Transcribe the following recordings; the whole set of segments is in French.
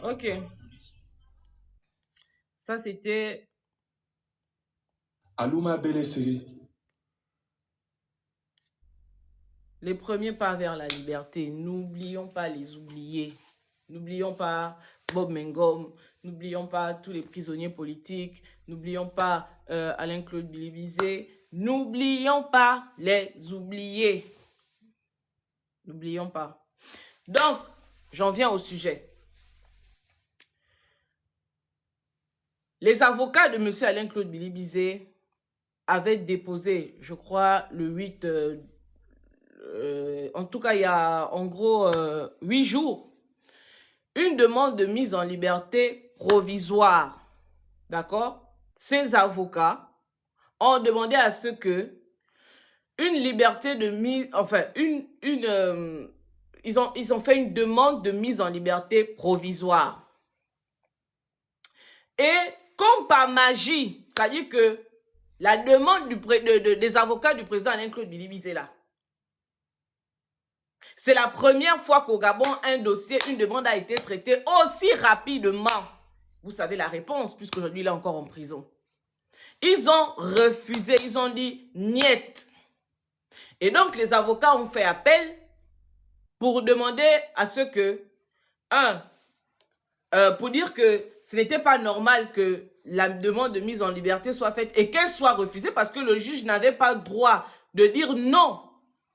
Ok. Ça, c'était Aluma Belesere. les premiers pas vers la liberté. N'oublions pas les oubliés. N'oublions pas Bob Mengom. N'oublions pas tous les prisonniers politiques. N'oublions pas Alain-Claude Bilibizé. N'oublions pas les oubliés. N'oublions pas. Donc, j'en viens au sujet. Les avocats de M. Alain-Claude Bilibizé avaient déposé, je crois, le 8, en tout cas, il y a en gros 8 jours, une demande de mise en liberté provisoire. D'accord? Ces avocats ont demandé à ce que une liberté de mise, enfin, ils ont fait une demande de mise en liberté provisoire. Et comme par magie, c'est-à-dire que la demande des avocats du président Alain-Claude Bilibizé là, c'est la première fois qu'au Gabon, un dossier, une demande a été traitée aussi rapidement. Vous savez la réponse, puisqu'aujourd'hui il est encore en prison. Ils ont refusé, ils ont dit niet. Et donc les avocats ont fait appel pour demander à ce que, pour dire que ce n'était pas normal que la demande de mise en liberté soit faite et qu'elle soit refusée parce que le juge n'avait pas le droit de dire non.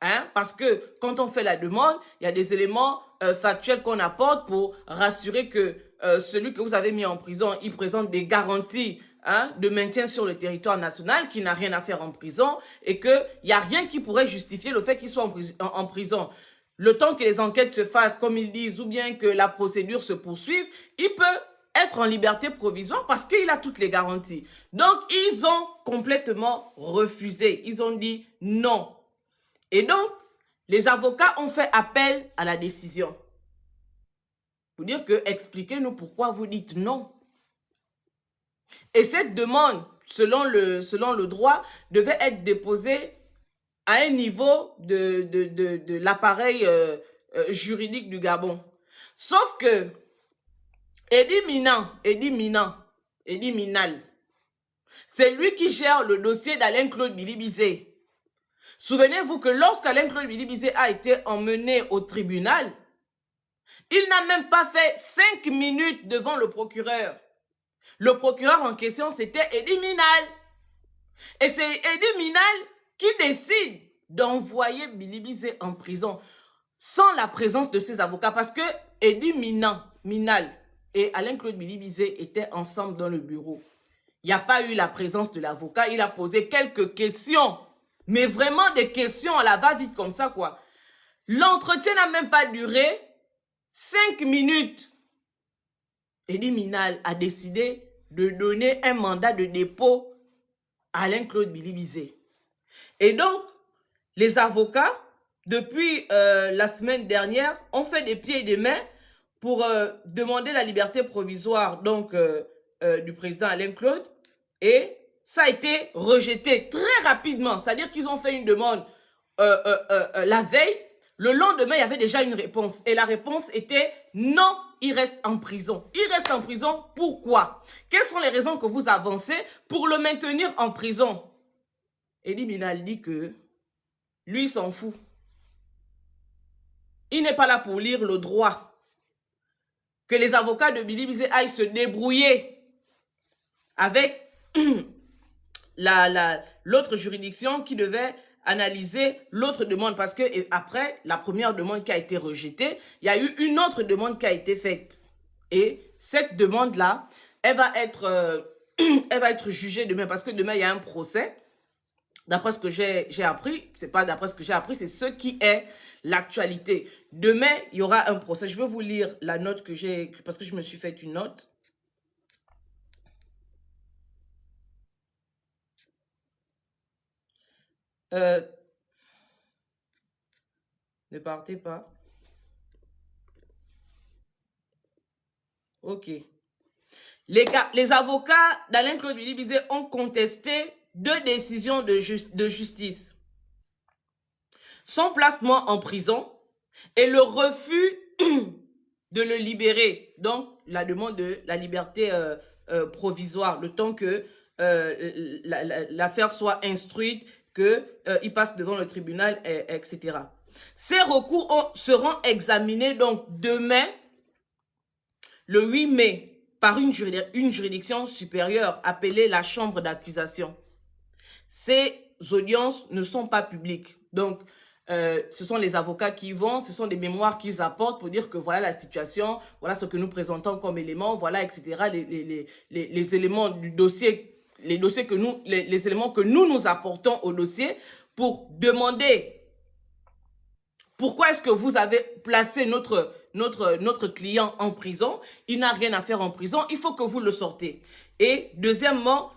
Hein? Parce que quand on fait la demande, il y a des éléments factuels qu'on apporte pour rassurer que celui que vous avez mis en prison, il présente des garanties de maintien sur le territoire national, qui n'a rien à faire en prison et qu'il n'y a rien qui pourrait justifier le fait qu'il soit en prison. Le temps que les enquêtes se fassent, comme ils disent, ou bien que la procédure se poursuive, il peut être en liberté provisoire parce qu'il a toutes les garanties. Donc, ils ont complètement refusé. Ils ont dit non. Et donc, les avocats ont fait appel à la décision. Pour dire que, expliquez-nous pourquoi vous dites non. Et cette demande, selon le droit, devait être déposée à un niveau de l'appareil juridique du Gabon. Sauf que Edi Minal, c'est lui qui gère le dossier d'Alain-Claude Bilibizé. Souvenez-vous que lorsqu'Alain Claude Bilibizé a été emmené au tribunal, il n'a même pas fait 5 minutes devant le procureur. Le procureur en question, c'était Edi Minal. Et c'est Edi Minal qui décide d'envoyer Bilibizé en prison sans la présence de ses avocats. Parce que Edi Minal et Alain-Claude Bilibizé étaient ensemble dans le bureau. Il n'y a pas eu la présence de l'avocat. Il a posé quelques questions. Mais vraiment des questions à la va-vite comme ça, quoi. L'entretien n'a même pas duré 5 minutes. Edi Minal a décidé de donner un mandat de dépôt à Alain-Claude Bilibizé. Et donc, les avocats, depuis la semaine dernière, ont fait des pieds et des mains pour demander la liberté provisoire donc, du président Alain-Claude. Et ça a été rejeté très rapidement. C'est-à-dire qu'ils ont fait une demande la veille. Le lendemain, il y avait déjà une réponse. Et la réponse était non, il reste en prison. Il reste en prison, pourquoi? Quelles sont les raisons que vous avancez pour le maintenir en prison? Edi Minal dit que lui, il s'en fout. Il n'est pas là pour lire le droit. Que les avocats de Bilibizé aillent se débrouiller avec l'autre juridiction qui devait analyser l'autre demande. Parce que après la première demande qui a été rejetée, il y a eu une autre demande qui a été faite. Et cette demande-là, elle va être jugée demain. Parce que demain, il y a un procès. D'après ce que j'ai appris, c'est pas d'après ce que j'ai appris, c'est ce qui est l'actualité. Demain, il y aura un procès. Je vais vous lire la note que j'ai, parce que je me suis fait une note. Ne partez pas. Ok. Les avocats d'Alain-Claude Bilibizé ont contesté 2 décisions de justice. son placement en prison et le refus de le libérer. Donc, la demande de la liberté provisoire, le temps que l'affaire soit instruite, qu'il passe devant le tribunal, etc. Ces recours seront examinés donc demain, le 8 mai, par une juridiction supérieure appelée la chambre d'accusation. Ces audiences ne sont pas publiques. Donc, ce sont les avocats qui vont, ce sont des mémoires qu'ils apportent pour dire que voilà la situation, voilà ce que nous présentons comme éléments, voilà, etc. Les éléments du dossier, les éléments que nous apportons au dossier pour demander pourquoi est-ce que vous avez placé notre client en prison. Il n'a rien à faire en prison, il faut que vous le sortez. Et deuxièmement,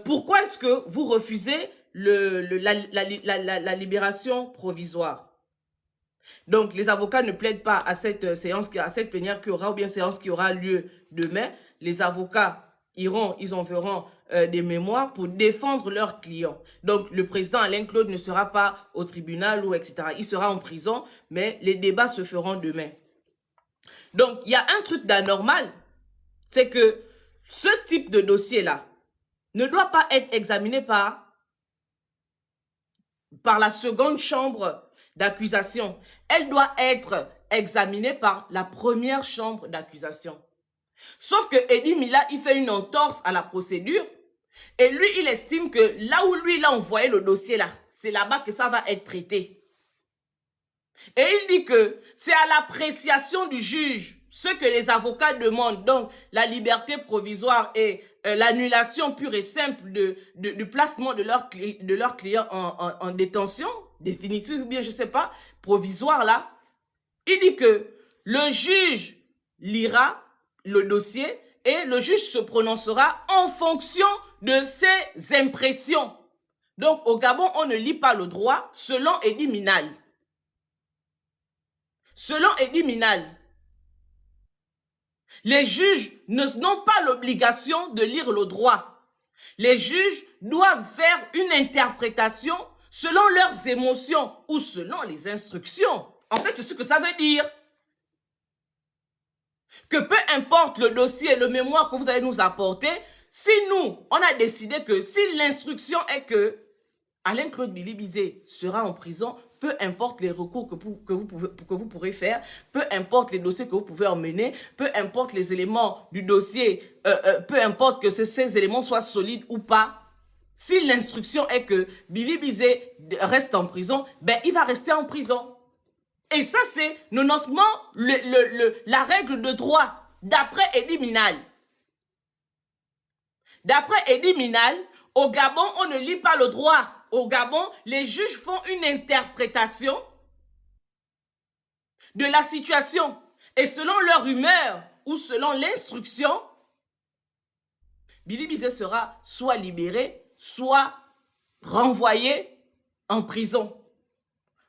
pourquoi est-ce que vous refusez la libération provisoire? Donc, les avocats ne plaident pas à cette séance, à cette plénière qui aura, ou bien séance qui aura lieu demain. Les avocats iront, ils enverront des mémoires pour défendre leurs clients. Donc, le président Alain-Claude ne sera pas au tribunal ou etc. Il sera en prison, mais les débats se feront demain. Donc, il y a un truc d'anormal, c'est que ce type de dossier-là ne doit pas être examiné par la seconde chambre d'accusation. Elle doit être examinée par la première chambre d'accusation. Sauf que Eddie Mila, il fait une entorse à la procédure et lui, il estime que là où lui, il a envoyé le dossier là, c'est là-bas que ça va être traité. Et il dit que c'est à l'appréciation du juge ce que les avocats demandent, donc la liberté provisoire et l'annulation pure et simple du placement de leur client en détention, définitive ou bien je ne sais pas, provisoire là. Il dit que le juge lira le dossier et le juge se prononcera en fonction de ses impressions. Donc au Gabon, on ne lit pas le droit selon Eddie Minal. Selon Eddie Minal, les juges n'ont pas l'obligation de lire le droit. Les juges doivent faire une interprétation selon leurs émotions ou selon les instructions. En fait, c'est ce que ça veut dire. Que peu importe le dossier, le mémoire que vous allez nous apporter, si nous, on a décidé que si l'instruction est que Alain-Claude Billy-Bizet sera en prison, peu importe les recours que vous pourrez faire, peu importe les dossiers que vous pouvez emmener, peu importe les éléments du dossier, peu importe que ces éléments soient solides ou pas, si l'instruction est que Billy-Bizet reste en prison, ben il va rester en prison. Et ça, c'est notamment la règle de droit d'après Eddie Minal. D'après Eddie Minal, au Gabon, on ne lit pas le droit. Au Gabon, les juges font une interprétation de la situation. Et selon leur humeur ou selon l'instruction, Billy-Bizet sera soit libéré, soit renvoyé en prison.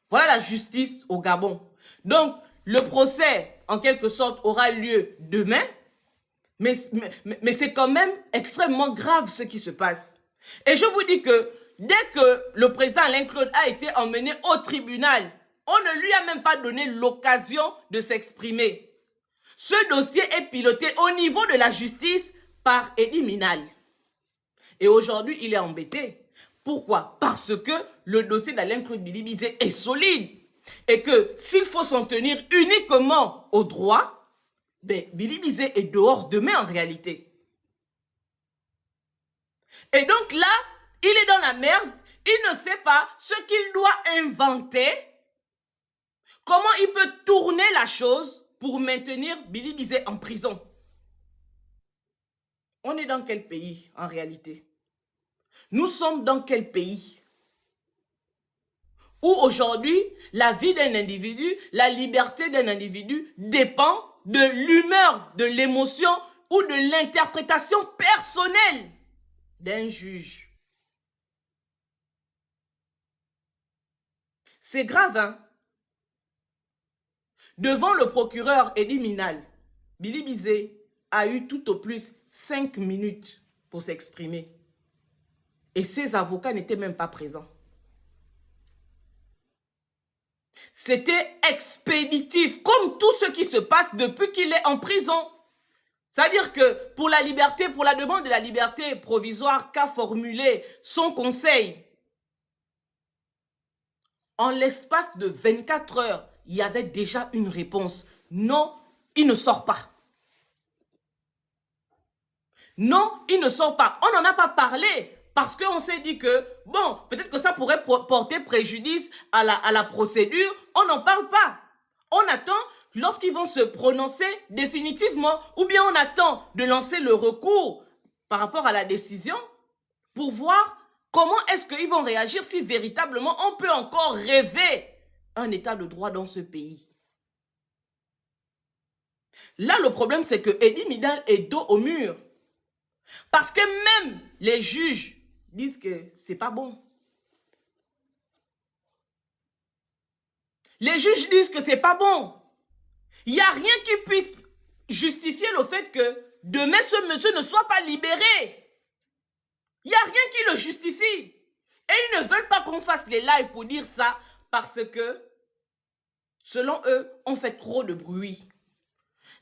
Voilà la justice au Gabon. Donc, le procès, en quelque sorte, aura lieu demain. Mais c'est quand même extrêmement grave ce qui se passe. Et je vous dis que dès que le président Alain-Claude a été emmené au tribunal, on ne lui a même pas donné l'occasion de s'exprimer. Ce dossier est piloté au niveau de la justice par Eddie Minal. Et aujourd'hui, il est embêté. Pourquoi? Parce que le dossier d'Alain-Claude Billy-Bizet est solide. Et que s'il faut s'en tenir uniquement au droit, ben, Billy-Bizet est dehors demain en réalité. Et donc là, il est dans la merde. Il ne sait pas ce qu'il doit inventer. Comment il peut tourner la chose pour maintenir Billy-Bizet en prison. On est dans quel pays en réalité? Nous sommes dans quel pays où aujourd'hui, la vie d'un individu, la liberté d'un individu dépend de l'humeur, de l'émotion ou de l'interprétation personnelle d'un juge. C'est grave, hein? Devant le procureur Eddie Minal, Billy-Bizet a eu tout au plus 5 minutes pour s'exprimer. Et ses avocats n'étaient même pas présents. C'était expéditif, comme tout ce qui se passe depuis qu'il est en prison. C'est-à-dire que pour la liberté, pour la demande de la liberté provisoire qu'a formulé son conseil, en l'espace de 24 heures, il y avait déjà une réponse. Non, il ne sort pas. Non, il ne sort pas. On n'en a pas parlé parce qu'on s'est dit que, bon, peut-être que ça pourrait porter préjudice à la procédure. On n'en parle pas. On attend lorsqu'ils vont se prononcer définitivement ou bien on attend de lancer le recours par rapport à la décision pour voir comment est-ce qu'ils vont réagir si véritablement on peut encore rêver un état de droit dans ce pays. Là, le problème, c'est que Eddie Midal est dos au mur. Parce que même les juges disent que c'est pas bon. Les juges disent que c'est pas bon. Il n'y a rien qui puisse justifier le fait que demain ce monsieur ne soit pas libéré. Il n'y a rien qui le justifie. Et ils ne veulent pas qu'on fasse les lives pour dire ça parce que, selon eux, on fait trop de bruit.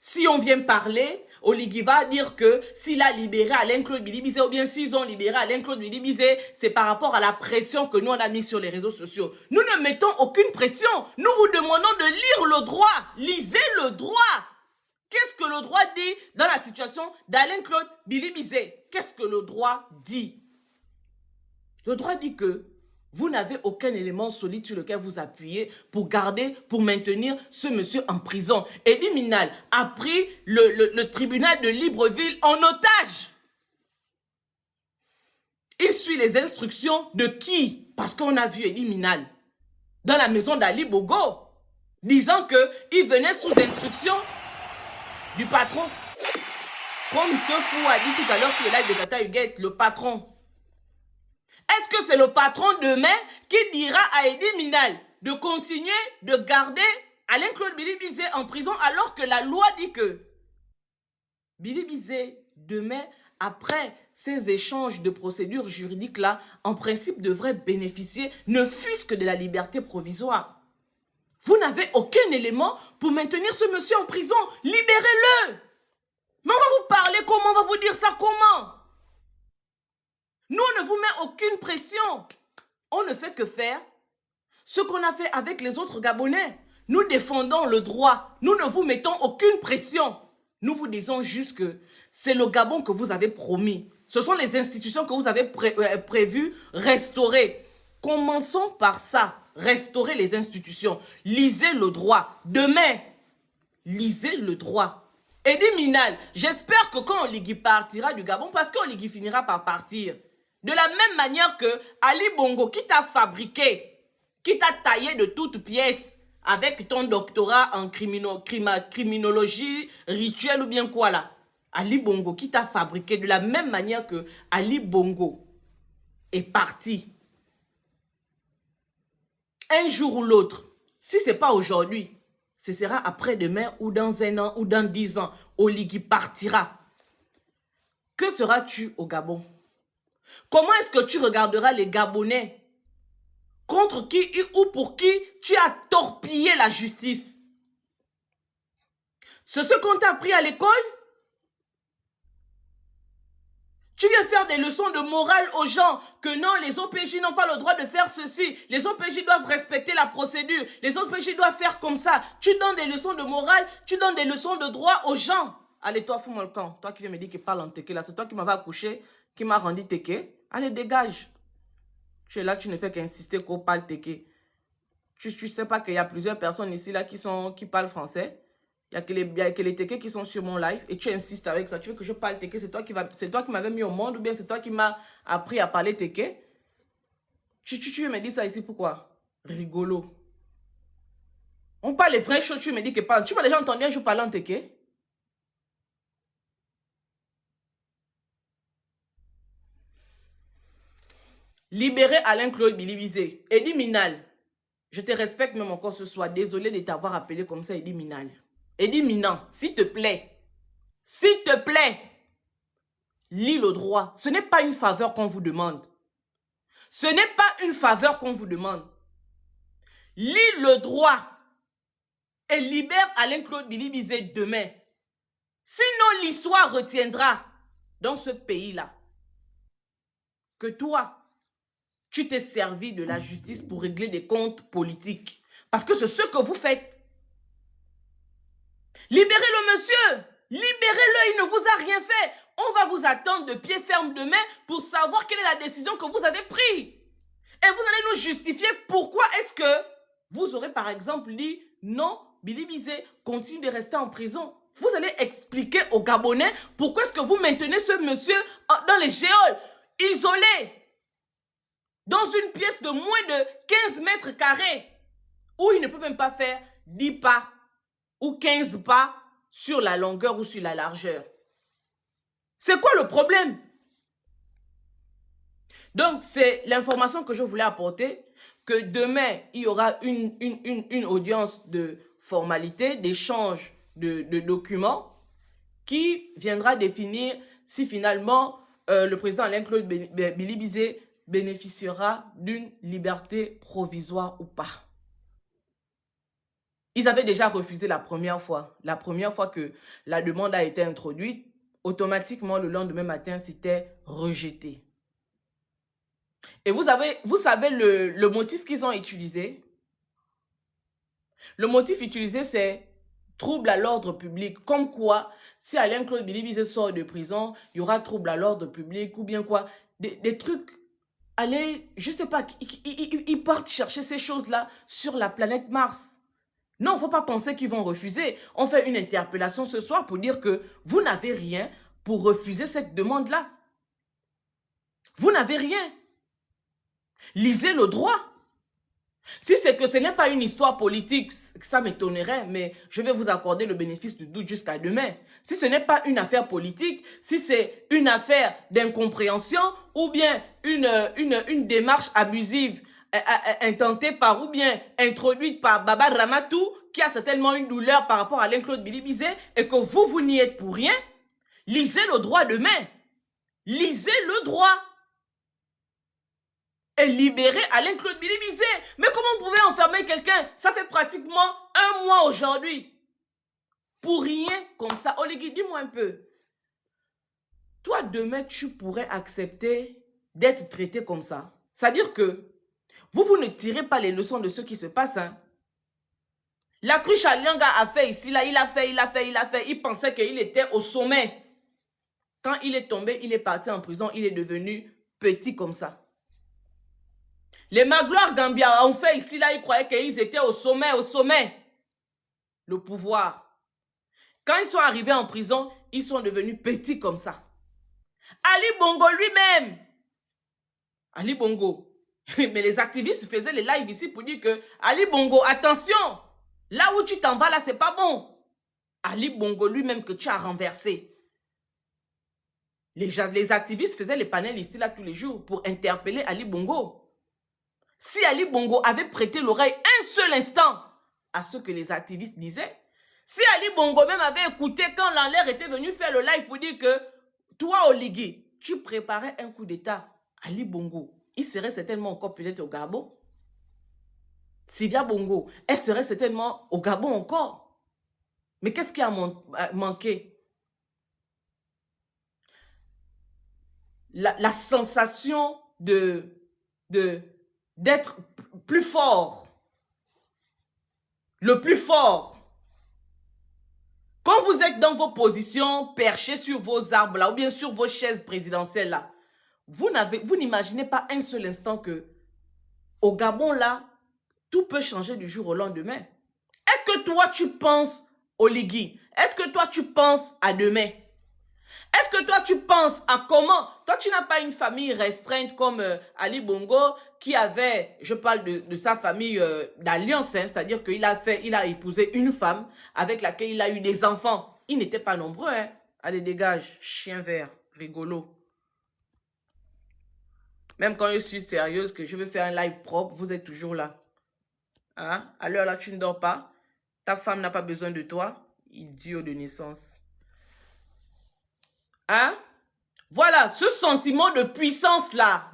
Si on vient parler, Oligui va dire que s'il a libéré Alain-Claude Billy-Bizet ou bien s'ils ont libéré Alain-Claude Billy-Bizet, c'est par rapport à la pression que nous on a mis sur les réseaux sociaux. Nous ne mettons aucune pression. Nous vous demandons de lire le droit. Lisez le droit. Qu'est-ce que le droit dit dans la situation d'Alain-Claude Billy-Bizet? Qu'est-ce que le droit dit? Le droit dit que vous n'avez aucun élément solide sur lequel vous appuyez pour garder, pour maintenir ce monsieur en prison. Eddie Minal a pris le tribunal de Libreville en otage. Il suit les instructions de qui? Parce qu'on a vu Eddie Minal dans la maison d'Ali Bongo, disant qu'il venait sous instruction du patron. Comme ce fou a dit tout à l'heure sur le live de Tata Huguette, le patron. Est-ce que c'est le patron demain qui dira à Eddie Minal de continuer de garder Alain-Claude Billy-Bizet en prison alors que la loi dit que Billy-Bizet, demain, après ces échanges de procédures juridiques-là, en principe devrait bénéficier ne fût-ce que de la liberté provisoire. Vous n'avez aucun élément pour maintenir ce monsieur en prison. Libérez-le. Mais on va vous parler comment, on va vous dire ça comment? Nous, on ne vous met aucune pression. On ne fait que faire ce qu'on a fait avec les autres Gabonais. Nous défendons le droit. Nous ne vous mettons aucune pression. Nous vous disons juste que c'est le Gabon que vous avez promis. Ce sont les institutions que vous avez prévues restaurer. Commençons par ça. Restaurer les institutions. Lisez le droit. Demain, lisez le droit. Eddie Minal, j'espère que quand Oligui partira du Gabon, parce qu'Oligui finira par partir, de la même manière que Ali Bongo, qui t'a fabriqué, qui t'a taillé de toutes pièces avec ton doctorat en criminologie rituelle ou bien quoi là. Ali Bongo, qui t'a fabriqué de la même manière que Ali Bongo est parti. Un jour ou l'autre, si ce n'est pas aujourd'hui, ce sera après-demain ou dans 1 an ou dans 10 ans, Oligui partira. Que seras-tu au Gabon? Comment est-ce que tu regarderas les Gabonais contre qui ou pour qui tu as torpillé la justice? C'est ce qu'on t'a appris à l'école? Tu viens faire des leçons de morale aux gens que non, les OPJ n'ont pas le droit de faire ceci. Les OPJ doivent respecter la procédure. Les OPJ doivent faire comme ça. Tu donnes des leçons de morale, tu donnes des leçons de droit aux gens. Allez, toi, fous-moi le camp. Toi qui viens me dire qu'il parle en téké là, c'est toi qui m'avais accouché, qui m'a rendu téké. Allez, dégage. Tu es là, tu ne fais qu'insister qu'on parle téké. Tu ne sais pas qu'il y a plusieurs personnes ici là qui parlent français. Il n'y a que les tékés qui sont sur mon live et tu insistes avec ça. Tu veux que je parle téké, c'est toi qui m'avais mis au monde ou bien c'est toi qui m'as appris à parler téké? Tu veux me dire ça ici pourquoi? Rigolo. On parle les vraies choses, tu me dis que parle. Tu m'as déjà entendu un jour parler en téké? Libérer Alain-Claude Billy-Bizet. Eddie Minal, je te respecte même encore ce soir. Désolé de t'avoir appelé comme ça Eddie Minal. Eddie Minan, s'il te plaît, lis le droit. Ce n'est pas une faveur qu'on vous demande. Ce n'est pas une faveur qu'on vous demande. lis le droit et libère Alain-Claude Bilibizé demain. Sinon, l'histoire retiendra dans ce pays-là que toi, tu t'es servi de la justice pour régler des comptes politiques. Parce que c'est ce que vous faites. Libérez le monsieur. Libérez-le, il ne vous a rien fait. On va vous attendre de pied ferme demain pour savoir quelle est la décision que vous avez prise. Et vous allez nous justifier pourquoi est-ce que vous aurez par exemple dit non, Bilibizé continue de rester en prison. Vous allez expliquer aux Gabonais pourquoi est-ce que vous maintenez ce monsieur dans les géoles, isolé, dans une pièce de moins de 15 mètres carrés, où il ne peut même pas faire 10 pas ou 15 pas sur la longueur ou sur la largeur. C'est quoi le problème? Donc, c'est l'information que je voulais apporter, que demain, il y aura une audience de formalité, d'échange de documents qui viendra définir si finalement le président Alain-Claude Bilibizé bénéficiera d'une liberté provisoire ou pas. Ils avaient déjà refusé la première fois. La première fois que la demande a été introduite, automatiquement, le lendemain matin, c'était rejeté. Et vous savez le motif qu'ils ont utilisé? Le motif utilisé, c'est trouble à l'ordre public. Comme quoi, si Alain-Claude Bilibizé sort de prison, il y aura trouble à l'ordre public ou bien quoi. Des trucs, allez, je sais pas, ils partent chercher ces choses-là sur la planète Mars. Non, il ne faut pas penser qu'ils vont refuser. On fait une interpellation ce soir pour dire que vous n'avez rien pour refuser cette demande-là. Vous n'avez rien. Lisez le droit. Si c'est que ce n'est pas une histoire politique, ça m'étonnerait, mais je vais vous accorder le bénéfice du doute jusqu'à demain. Si ce n'est pas une affaire politique, si c'est une affaire d'incompréhension ou bien une démarche abusive intentée par ou bien introduite par Baba Ramatou, qui a certainement une douleur par rapport à Alain-Claude Bilibizé et que vous n'y êtes pour rien, lisez le droit demain. Lisez le droit. Et libérer Alain-Claude Bilibizé. Mais comment vous pouvez enfermer quelqu'un? Ça fait pratiquement 1 mois aujourd'hui. Pour rien comme ça. Oligui, dis-moi un peu. Toi, demain, tu pourrais accepter d'être traité comme ça. C'est-à-dire que vous ne tirez pas les leçons de ce qui se passe. Hein? La cruche Alianga a fait ici, là, il a fait. Il pensait qu'il était au sommet. Quand il est tombé, il est parti en prison. Il est devenu petit comme ça. Les Magloire Gambia ont fait ici, là, ils croyaient qu'ils étaient au sommet. Le pouvoir. Quand ils sont arrivés en prison, ils sont devenus petits comme ça. Ali Bongo lui-même. Ali Bongo. Mais les activistes faisaient les lives ici pour dire que Ali Bongo, attention, là où tu t'en vas, là, c'est pas bon. Ali Bongo lui-même que tu as renversé. Les activistes faisaient les panels ici, là, tous les jours pour interpeller Ali Bongo. Si Ali Bongo avait prêté l'oreille un seul instant à ce que les activistes disaient, si Ali Bongo même avait écouté quand Lanler était venu faire le live pour dire que toi, Oligui, tu préparais un coup d'État, Ali Bongo, il serait certainement encore peut-être au Gabon. Sylvia Bongo, elle serait certainement au Gabon encore. Mais qu'est-ce qui a manqué? La sensation d'être plus fort. Le plus fort. Quand vous êtes dans vos positions, perchés sur vos arbres là, ou bien sur vos chaises présidentielles là, vous n'imaginez pas un seul instant que au Gabon là, tout peut changer du jour au lendemain. Est-ce que toi tu penses Oligui? Est-ce que toi tu penses à demain? Est-ce que toi, tu penses à comment? Toi, tu n'as pas une famille restreinte comme Ali Bongo qui avait, je parle de sa famille d'alliance, hein, c'est-à-dire qu'il a épousé une femme avec laquelle il a eu des enfants. Ils n'étaient pas nombreux. Hein. Allez, dégage, chien vert, rigolo. Même quand je suis sérieuse, que je veux faire un live propre, vous êtes toujours là. Hein? À l'heure là, tu ne dors pas. Ta femme n'a pas besoin de toi. Idiot de naissance. Hein? Voilà, ce sentiment de puissance là,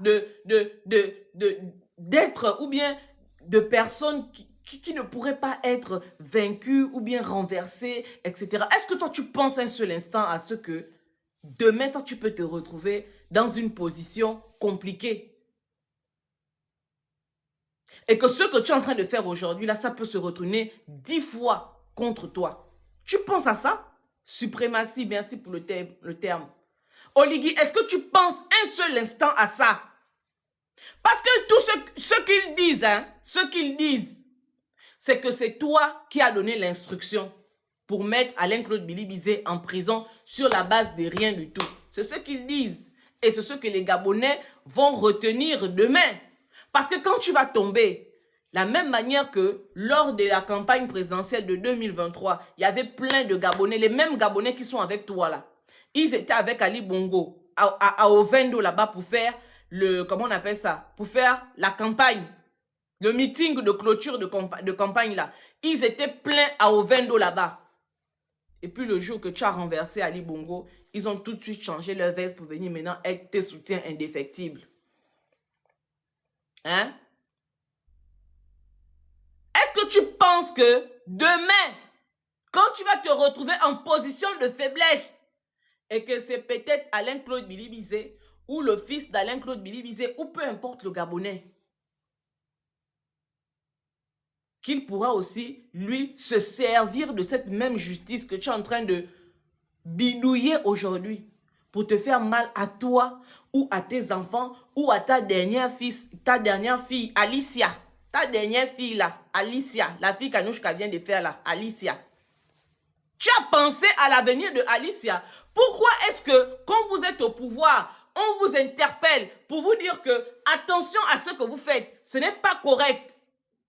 d'être ou bien de personnes qui ne pourrait pas être vaincu ou bien renversé, etc. Est-ce que toi, tu penses un seul instant à ce que demain, toi, tu peux te retrouver dans une position compliquée? Et que ce que tu es en train de faire aujourd'hui, là, ça peut se retourner 10 fois contre toi. Tu penses à ça? Suprématie, merci pour le terme. Oligui, est-ce que tu penses un seul instant à ça? Parce que tout ce qu'ils disent, hein, c'est que c'est toi qui as donné l'instruction pour mettre Alain-Claude Bilibizé en prison sur la base de rien du tout. C'est ce qu'ils disent. Et c'est ce que les Gabonais vont retenir demain. Parce que quand tu vas tomber, la même manière que lors de la campagne présidentielle de 2023, il y avait plein de Gabonais, les mêmes Gabonais qui sont avec toi là. Ils étaient avec Ali Bongo à Ovendo là-bas pour faire comment on appelle ça? Pour faire la campagne. Le meeting de clôture de campagne là. Ils étaient pleins à Ovendo là-bas. Et puis le jour que tu as renversé Ali Bongo, ils ont tout de suite changé leur veste pour venir maintenant être tes soutiens indéfectibles. Hein? Est-ce que tu penses que demain, quand tu vas te retrouver en position de faiblesse, et que c'est peut-être Alain-Claude Bilibizé ou le fils d'Alain-Claude Bilibizé, ou peu importe le Gabonais, qu'il pourra aussi, lui, se servir de cette même justice que tu es en train de bidouiller aujourd'hui pour te faire mal à toi ou à tes enfants ou à ta dernière fille, Alicia. Ta dernière fille là, Alicia, la fille qu'Anouchka vient de faire là, Alicia. Tu as pensé à l'avenir de Alicia. Pourquoi est-ce que quand vous êtes au pouvoir, on vous interpelle pour vous dire que attention à ce que vous faites, ce n'est pas correct.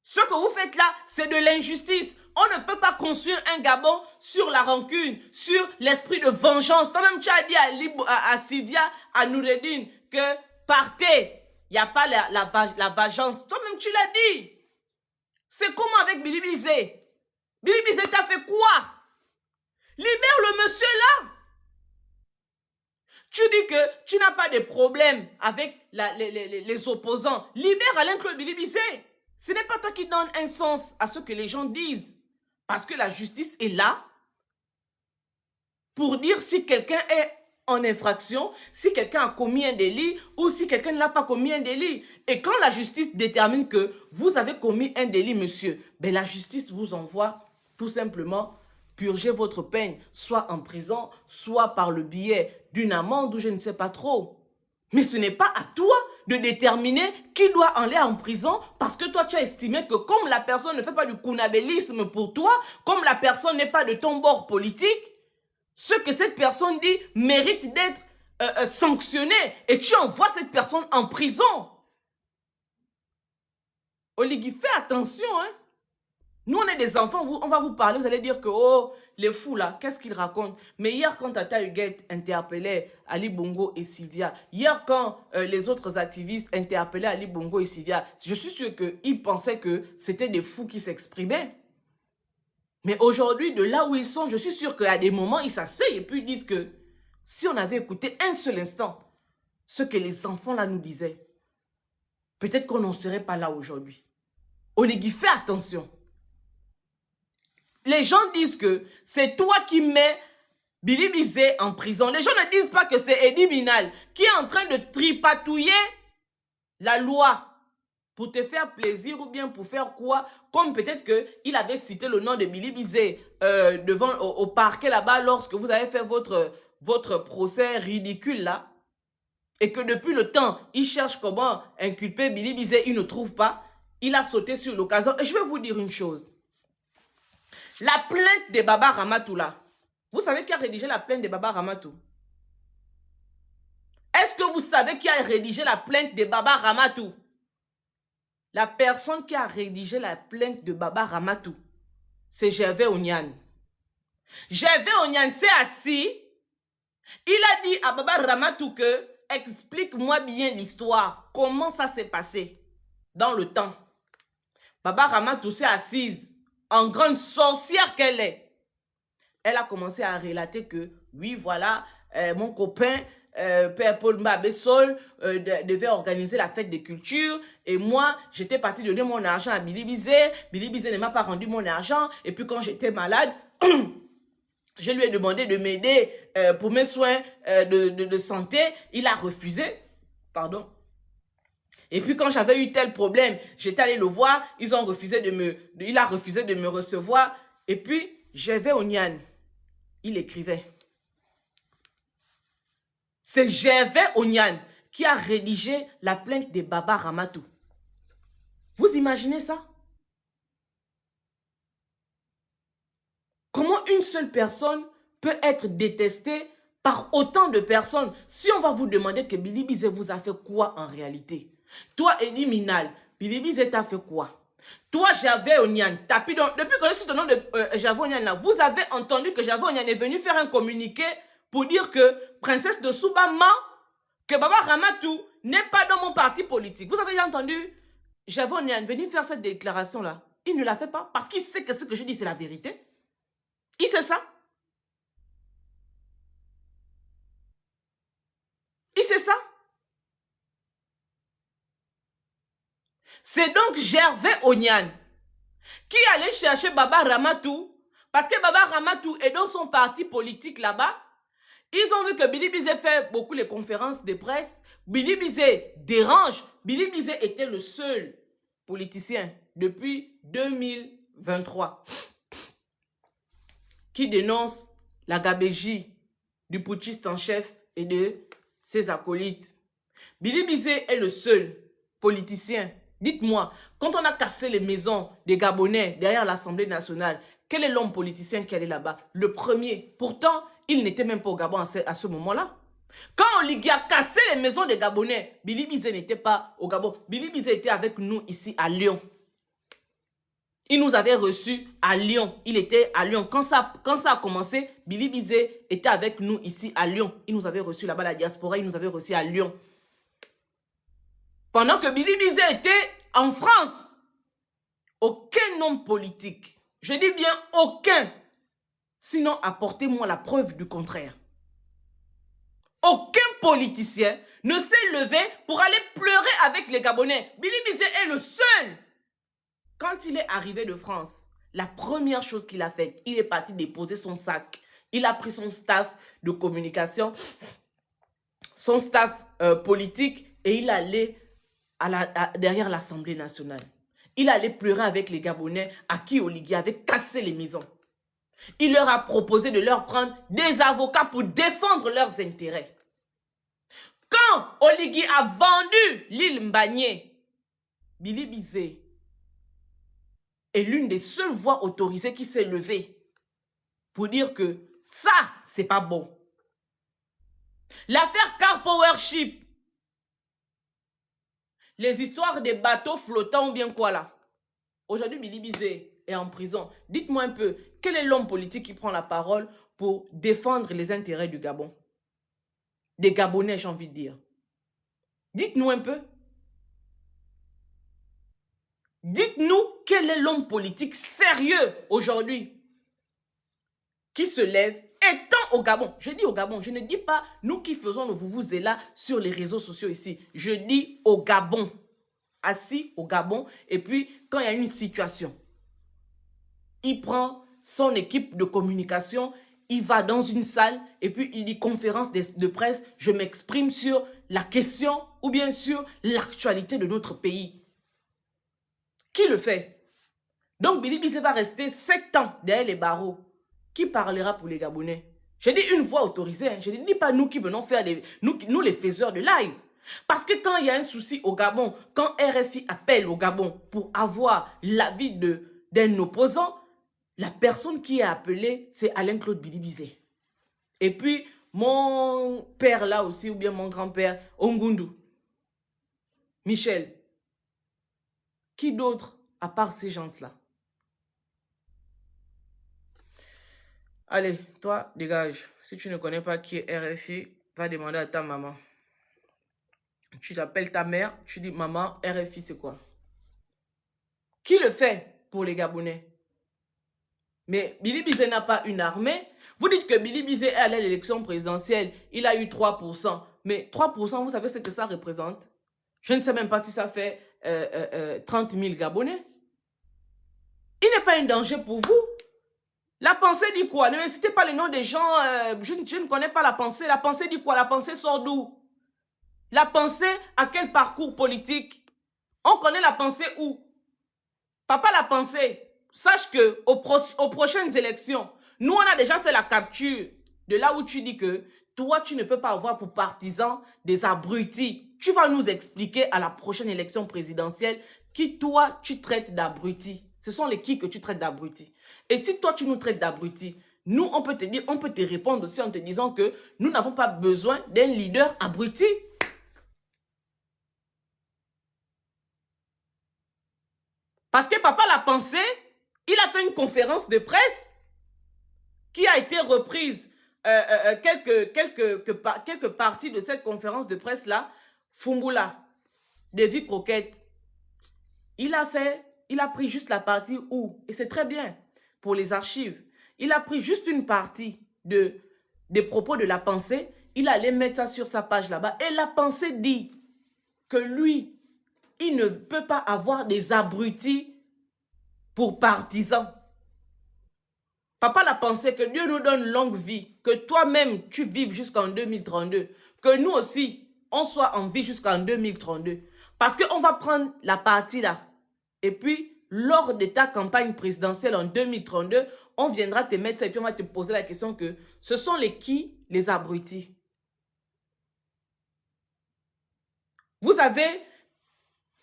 Ce que vous faites là, c'est de l'injustice. On ne peut pas construire un Gabon sur la rancune, sur l'esprit de vengeance. Toi-même, tu as dit à Sylvia, à Noureddine, que partez. Il n'y a pas la vengeance. Toi-même, tu l'as dit. C'est comment avec Bilibizé? Bilibizé t'a fait quoi? Libère le monsieur là. Tu dis que tu n'as pas de problème avec les opposants. Libère Alain-Claude Bilibizé. Ce n'est pas toi qui donne un sens à ce que les gens disent. Parce que la justice est là pour dire si quelqu'un est en infraction, si quelqu'un a commis un délit ou si quelqu'un n'a pas commis un délit. Et quand la justice détermine que vous avez commis un délit, monsieur, ben la justice vous envoie tout simplement purger votre peine, soit en prison, soit par le biais d'une amende ou je ne sais pas trop. Mais ce n'est pas à toi de déterminer qui doit aller en prison parce que toi, tu as estimé que comme la personne ne fait pas du kounabélisme pour toi, comme la personne n'est pas de ton bord politique, ce que cette personne dit mérite d'être sanctionné et tu envoies cette personne en prison. Oligui, fais attention, hein. Nous, on est des enfants, on va vous parler, vous allez dire que, oh, les fous là, qu'est-ce qu'ils racontent? Mais hier, quand Tata Huguette interpellait Ali Bongo et Sylvia, hier, quand les autres activistes interpellaient Ali Bongo et Sylvia, je suis sûr qu'ils pensaient que c'était des fous qui s'exprimaient. Mais aujourd'hui, de là où ils sont, je suis sûr qu'à des moments, ils s'asseyent et puis ils disent que si on avait écouté un seul instant ce que les enfants là nous disaient, peut-être qu'on n'en serait pas là aujourd'hui. Oligui, fais attention. Les gens disent que c'est toi qui mets Bilibizé en prison. Les gens ne disent pas que c'est Eddie Minal qui est en train de tripatouiller la loi pour te faire plaisir ou bien pour faire quoi? Comme peut-être qu'il avait cité le nom de Bilibizé devant au parquet là-bas lorsque vous avez fait votre procès ridicule là. Et que depuis le temps, il cherche comment inculper Bilibizé, il ne trouve pas. Il a sauté sur l'occasion. Et je vais vous dire une chose. La plainte de Baba Ramatou là. Vous savez qui a rédigé la plainte de Baba Ramatou? Est-ce que vous savez qui a rédigé la plainte de Baba Ramatou? La personne qui a rédigé la plainte de Baba Ramatou, c'est Gervais Onyan. Gervais Onyan s'est assis. Il a dit à Baba Ramatou que explique-moi bien l'histoire. Comment ça s'est passé dans le temps? Baba Ramatou s'est assise. En grande sorcière qu'elle est, elle a commencé à relater que, oui, voilà, mon copain, Père Paul Mbabesol devait organiser la fête des cultures. Et moi, j'étais partie donner mon argent à Billy Bizet. Billy Bizet ne m'a pas rendu mon argent. Et puis quand j'étais malade, je lui ai demandé de m'aider pour mes soins de santé. Il a refusé. Pardon. Et puis quand j'avais eu tel problème, j'étais allé le voir. Il a refusé de me recevoir. Et puis, je vais au Nian. Il écrivait. C'est Gervais Onyan qui a rédigé la plainte de Baba Ramatou. Vous imaginez ça? Comment une seule personne peut être détestée par autant de personnes? Si on va vous demander que Billy Bizet vous a fait quoi en réalité? Toi, Eddie Minal, Billy Bizet t'a fait quoi? Toi, Gervais Onyan, depuis que je suis ton nom de Gervais Onyan là, vous avez entendu que Gervais Onyan est venu faire un communiqué pour dire que Princesse de Souba ment, que Baba Ramatou n'est pas dans mon parti politique. Vous avez déjà entendu Gervais Onyan venir faire cette déclaration-là? Il ne la fait pas parce qu'il sait que ce que je dis, c'est la vérité. Il sait ça. Il sait ça. C'est donc Gervais Onyan qui allait chercher Baba Ramatou parce que Baba Ramatou est dans son parti politique là-bas. Ils ont vu que Billy Bizet fait beaucoup les conférences de presse. Billy Bizet dérange. Billy Bizet était le seul politicien depuis 2023 qui dénonce la gabégie du putschiste en chef et de ses acolytes. Billy Bizet est le seul politicien. Dites-moi, quand on a cassé les maisons des Gabonais derrière l'Assemblée nationale, quel est l'homme politicien qui allait là-bas? Le premier. Pourtant, il n'était même pas au Gabon à ce moment-là. Quand Oligui a cassé les maisons des Gabonais, Billy Bizet n'était pas au Gabon. Billy Bizet était avec nous ici à Lyon. Il nous avait reçus à Lyon. Il était à Lyon. Quand ça a commencé, Billy Bizet était avec nous ici à Lyon. Il nous avait reçus là-bas, la diaspora, il nous avait reçus à Lyon. Pendant que Billy Bizet était en France, aucun homme politique, je dis bien aucun, sinon apportez-moi la preuve du contraire. Aucun politicien ne s'est levé pour aller pleurer avec les Gabonais. Billy Bizet est le seul. Quand il est arrivé de France, la première chose qu'il a faite, il est parti déposer son sac. Il a pris son staff de communication, son staff politique et il allait derrière l'Assemblée nationale. Il allait pleurer avec les Gabonais à qui Oligui avait cassé les maisons. Il leur a proposé de leur prendre des avocats pour défendre leurs intérêts. Quand Oligui a vendu l'île Mbagné, Billy Bizet est l'une des seules voix autorisées qui s'est levée pour dire que ça, c'est pas bon. L'affaire Car Powership, les histoires des bateaux flottants ou bien quoi là. Aujourd'hui, Billy Bizet est en prison. Dites-moi un peu, quel est l'homme politique qui prend la parole pour défendre les intérêts du Gabon? Des Gabonais, j'ai envie de dire. Dites-nous un peu. Dites-nous quel est l'homme politique sérieux aujourd'hui qui se lève étant au Gabon. Je dis au Gabon, je ne dis pas nous qui faisons le vous-vous-là sur les réseaux sociaux ici. Je dis au Gabon. Assis au Gabon et puis quand il y a une situation, il prend son équipe de communication, il va dans une salle et puis il dit conférence de presse, je m'exprime sur la question ou bien sur l'actualité de notre pays. Qui le fait? Donc Billy Bizet va rester 7 ans derrière les barreaux. Qui parlera pour les Gabonais? Je dis une voix autorisée, hein. Je ne dis pas nous qui venons faire nous les faiseurs de live. Parce que quand il y a un souci au Gabon, quand RFI appelle au Gabon pour avoir l'avis d'un opposant, la personne qui est appelée, c'est Alain-Claude Billy Bizet. Et puis, mon père là aussi, ou bien mon grand-père, Ongundu, Michel. Qui d'autre à part ces gens-là? Allez, toi, dégage. Si tu ne connais pas qui est RFI, va demander à ta maman. Tu t'appelles ta mère, tu dis, maman, RFI, c'est quoi? Qui le fait pour les Gabonais? Mais Billy Bizet n'a pas une armée. Vous dites que Billy Bizet est allé à l'élection présidentielle, il a eu 3%. Mais 3%, vous savez ce que ça représente? Je ne sais même pas si ça fait 30 000 Gabonais. Il n'est pas un danger pour vous. La pensée dit quoi? Ne me citez pas les noms des gens. Je ne connais pas la pensée. La pensée dit quoi? La pensée sort d'où? La pensée à quel parcours politique? On connaît la pensée où? Papa, la pensée. Sache que aux prochaines élections, nous, on a déjà fait la capture de là où tu dis que toi, tu ne peux pas avoir pour partisans des abrutis. Tu vas nous expliquer à la prochaine élection présidentielle qui, toi, tu traites d'abrutis. Ce sont les qui que tu traites d'abrutis. Et si toi, tu nous traites d'abrutis, nous, on peut te dire, on peut te répondre aussi en te disant que nous n'avons pas besoin d'un leader abruti. Parce que papa l'a pensé, il a fait une conférence de presse qui a été reprise. Quelques parties de cette conférence de presse-là, Fumbula, David Croquette, il a pris juste la partie où, et c'est très bien pour les archives, il a pris juste une partie des propos de la pensée, il allait mettre ça sur sa page là-bas, et la pensée dit que lui, il ne peut pas avoir des abrutis pour partisans. Papa l'a pensé que Dieu nous donne longue vie, que toi-même tu vives jusqu'en 2032, que nous aussi, on soit en vie jusqu'en 2032. Parce qu'on va prendre la partie là. Et puis, lors de ta campagne présidentielle en 2032, on viendra te mettre ça et puis on va te poser la question que ce sont les qui, les abrutis. Vous savez,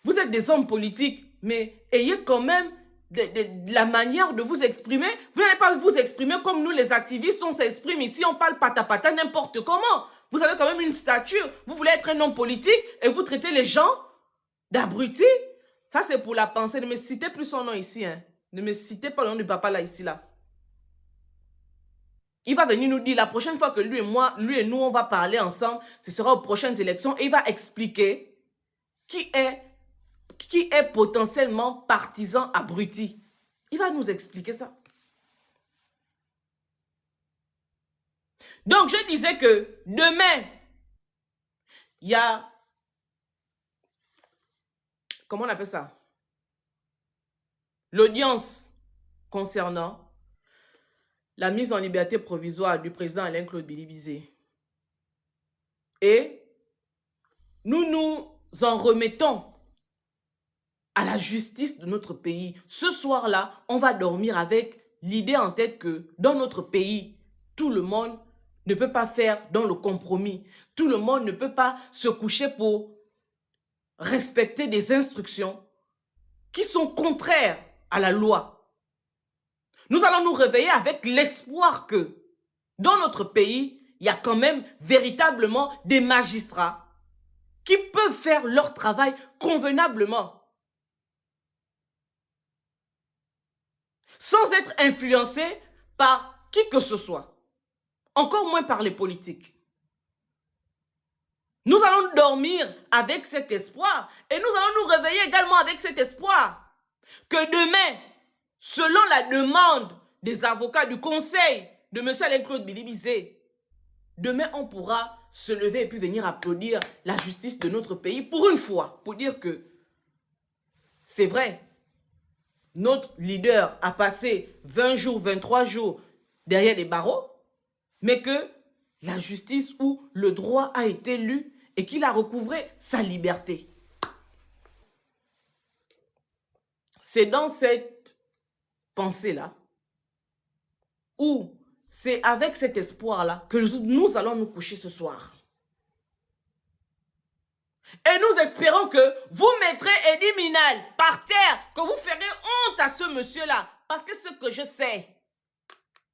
vous êtes des hommes politiques, mais ayez quand même de la manière de vous exprimer. Vous n'allez pas vous exprimer comme nous les activistes, on s'exprime ici, on parle patapata n'importe comment. Vous avez quand même une stature, vous voulez être un homme politique et vous traitez les gens d'abrutis. Ça c'est pour la pensée, ne me citez plus son nom ici. Hein. Ne me citez pas le nom du papa là, ici, là. Il va venir nous dire la prochaine fois que lui et nous, on va parler ensemble, ce sera aux prochaines élections et il va expliquer qui est potentiellement partisan abruti. Il va nous expliquer ça. Donc, je disais que demain, il y a... Comment on appelle ça? L'audience concernant la mise en liberté provisoire du président Alain-Claude Billy-Bizet. Et nous nous en remettons à la justice de notre pays. Ce soir-là, on va dormir avec l'idée en tête que dans notre pays, tout le monde ne peut pas faire dans le compromis. Tout le monde ne peut pas se coucher pour respecter des instructions qui sont contraires à la loi. Nous allons nous réveiller avec l'espoir que dans notre pays, il y a quand même véritablement des magistrats qui peuvent faire leur travail convenablement. Sans être influencés par qui que ce soit. Encore moins par les politiques. Nous allons dormir avec cet espoir et nous allons nous réveiller également avec cet espoir que demain, selon la demande des avocats du conseil de M. Alain-Claude Billy-Bizet, demain on pourra se lever et puis venir applaudir la justice de notre pays pour une fois, pour dire que c'est vrai, notre leader a passé 20 jours, 23 jours derrière les barreaux, mais que la justice ou le droit a été lu et qu'il a recouvré sa liberté. C'est dans cette pensée-là, ou c'est avec cet espoir-là que nous allons nous coucher ce soir. Et nous espérons que vous mettrez Eddie Minal par terre, que vous ferez honte à ce monsieur-là. Parce que ce que je sais,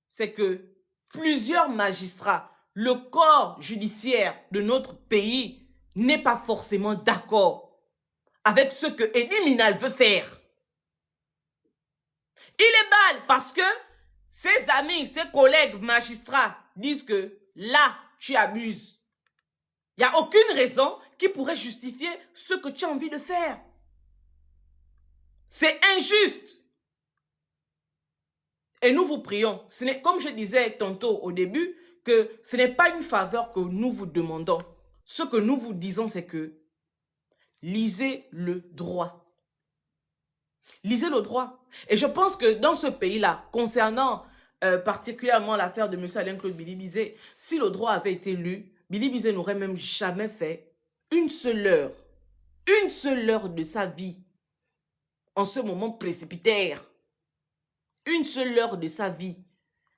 c'est que plusieurs magistrats, le corps judiciaire de notre pays n'est pas forcément d'accord avec ce que Eddie Minal veut faire. Il est mal parce que ses amis, ses collègues magistrats disent que là, tu abuses. Il n'y a aucune raison qui pourrait justifier ce que tu as envie de faire. C'est injuste. Et nous vous prions. Comme je disais tantôt au début, que ce n'est pas une faveur que nous vous demandons. Ce que nous vous disons, c'est que lisez le droit. Lisez le droit. Et je pense que dans ce pays-là, concernant particulièrement l'affaire de M. Alain-Claude Bilibizé, si le droit avait été lu, Bilibizé n'aurait même jamais fait une seule heure de sa vie en ce moment précipitaire, une seule heure de sa vie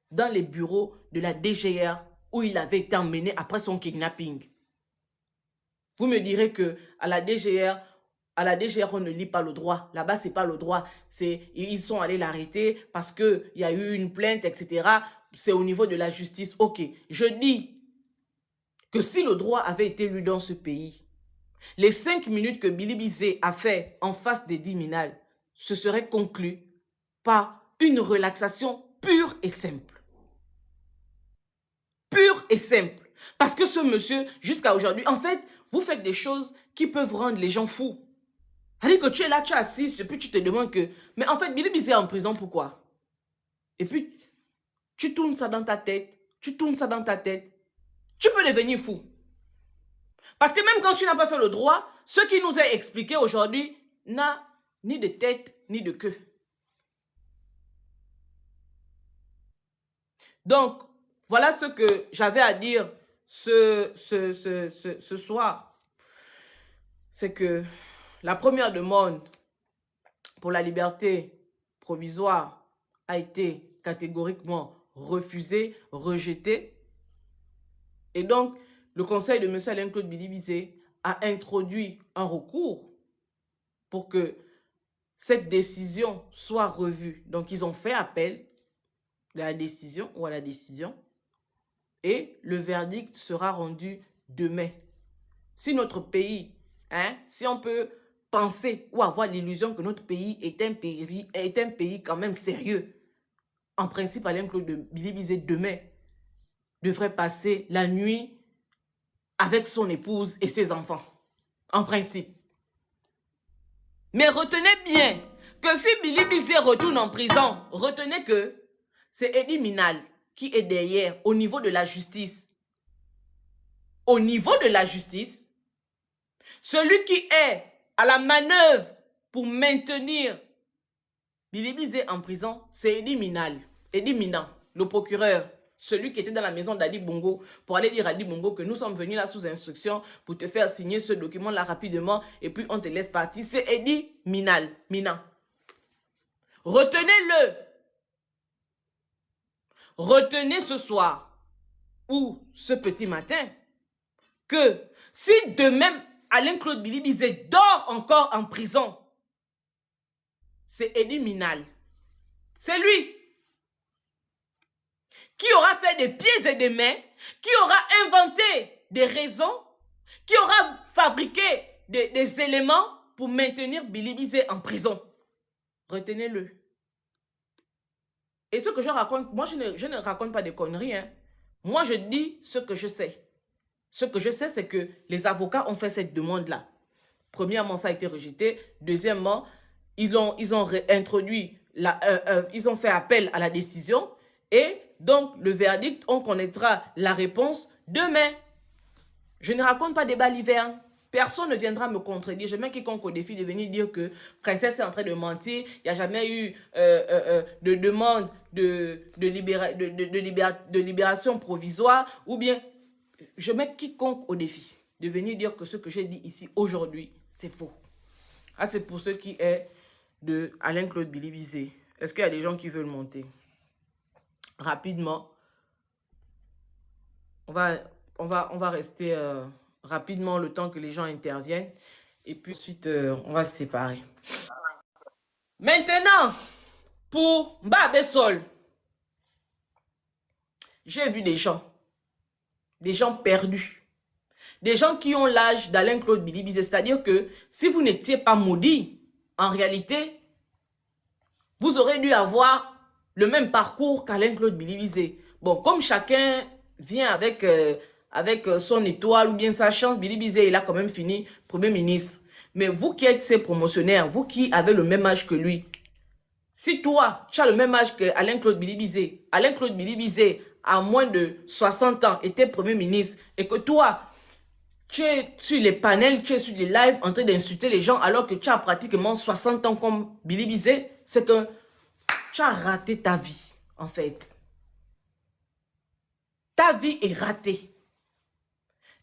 dans les bureaux de la DGR où il avait été emmené après son kidnapping. Vous me direz que à la DGR, on ne lit pas le droit. Là-bas, ce n'est pas le droit. Ils sont allés l'arrêter parce qu'il y a eu une plainte, etc. C'est au niveau de la justice. Ok, je dis que si le droit avait été lu dans ce pays, les 5 minutes que Bilibizé a fait en face d'Eddie Minal, ce serait conclu par une relaxation pure et simple. Pure et simple. Parce que ce monsieur, jusqu'à aujourd'hui, en fait, vous faites des choses qui peuvent rendre les gens fous. C'est-à-dire que tu es là, tu es assis, et puis tu te demandes que... Mais en fait, Bilibizé est en prison, pourquoi? Et puis, tu tournes ça dans ta tête, tu tournes ça dans ta tête. Tu peux devenir fou. Parce que même quand tu n'as pas fait le droit, ce qui nous est expliqué aujourd'hui n'a ni de tête, ni de queue. Donc, voilà ce que j'avais à dire ce soir. C'est que la première demande pour la liberté provisoire a été catégoriquement refusée, rejetée. Et donc, le conseil de M. Alain-Claude Bilibizé a introduit un recours pour que cette décision soit revue. Donc, ils ont fait appel à la décision et le verdict sera rendu demain. Si notre pays, si on peut penser ou avoir l'illusion que notre pays est un pays quand même sérieux, en principe, Alain-Claude Bilibizé demain devrait passer la nuit avec son épouse et ses enfants, en principe. Mais retenez bien que si Bilibizé retourne en prison, retenez que c'est Eddie Minal qui est derrière au niveau de la justice. Au niveau de la justice, celui qui est à la manœuvre pour maintenir Bilibizé en prison, c'est Eddie Minal. Eddie Minan, le procureur, celui qui était dans la maison d'Ali Bongo, pour aller dire à Ali Bongo que nous sommes venus là sous instruction pour te faire signer ce document-là rapidement et puis on te laisse partir. C'est Eddie Minan. Retenez-le. Retenez ce soir ou ce petit matin que si demain Alain-Claude Bilibizé dort encore en prison, c'est Eddie Minal. C'est lui qui aura fait des pieds et des mains, qui aura inventé des raisons, qui aura fabriqué des éléments pour maintenir Bilibizé en prison. Retenez-le. Et ce que je raconte, moi je ne raconte pas des conneries. Moi je dis ce que je sais. Ce que je sais, c'est que les avocats ont fait cette demande-là. Premièrement, ça a été rejeté. Deuxièmement, ils ont réintroduit, ils ont fait appel à la décision. Et donc, le verdict, on connaîtra la réponse demain. Je ne raconte pas des balivernes. Personne ne viendra me contredire. Je mets quiconque au défi de venir dire que Princesse est en train de mentir. Il n'y a jamais eu de demande de libération provisoire. Ou bien, je mets quiconque au défi de venir dire que ce que j'ai dit ici aujourd'hui, c'est faux. Ah, c'est pour ce qui est de Alain-Claude Bilibizé. Est-ce qu'il y a des gens qui veulent monter? Rapidement. On va rester rapidement le temps que les gens interviennent. Et puis ensuite, on va se séparer. Maintenant, pour Mbabé Sol, j'ai vu des gens perdus. Des gens qui ont l'âge d'Alain-Claude Bilibizé. C'est-à-dire que si vous n'étiez pas maudit, en réalité, vous aurez dû avoir le même parcours qu'Alain-Claude Bilibizé. Bon, comme chacun vient avec son étoile ou bien sa chance, Bilibizé, il a quand même fini Premier ministre. Mais vous qui êtes ses promotionnaires, vous qui avez le même âge que lui, Si toi, tu as le même âge que Alain-Claude Bilibizé, Alain-Claude Bilibizé a moins de 60 ans, était Premier ministre, et que toi, tu es sur les panels, tu es sur les lives en train d'insulter les gens alors que tu as pratiquement 60 ans comme Bilibizé, c'est que tu as raté ta vie, en fait. Ta vie est ratée.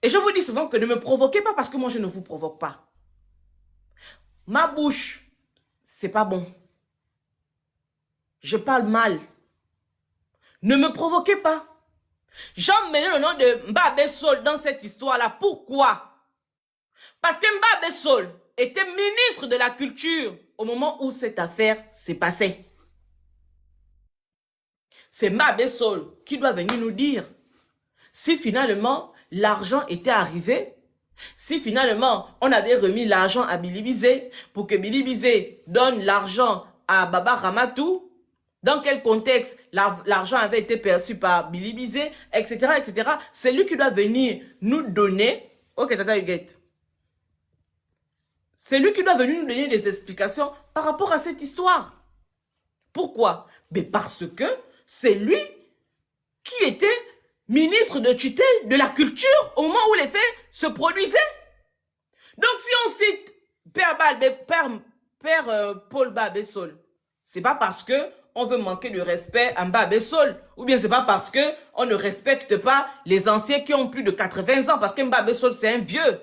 Et je vous dis souvent que ne me provoquez pas parce que moi, je ne vous provoque pas. Ma bouche, c'est pas bon. Je parle mal. Ne me provoquez pas. J'ai emmené le nom de Mbabe Sol dans cette histoire-là. Pourquoi? Parce que Mbabe Sol était ministre de la Culture au moment où cette affaire s'est passée. C'est Mbabe Sol qui doit venir nous dire si finalement l'argent était arrivé, si finalement on avait remis l'argent à Bilibizé pour que Bilibizé donne l'argent à Baba Ramatou, dans quel contexte l'argent avait été perçu par Bilibizé, etc., etc. C'est lui qui doit venir nous donner. Ok, Tata Huguette. C'est lui qui doit venir nous donner des explications par rapport à cette histoire. Pourquoi? Mais parce que c'est lui qui était ministre de tutelle de la culture au moment où les faits se produisaient. Donc si on cite Père Paul Mbabe Sol, c'est pas parce que on veut manquer de respect à Mbabe Sol, ou bien c'est pas parce que on ne respecte pas les anciens qui ont plus de 80 ans, parce que Mbabe Sol c'est un vieux.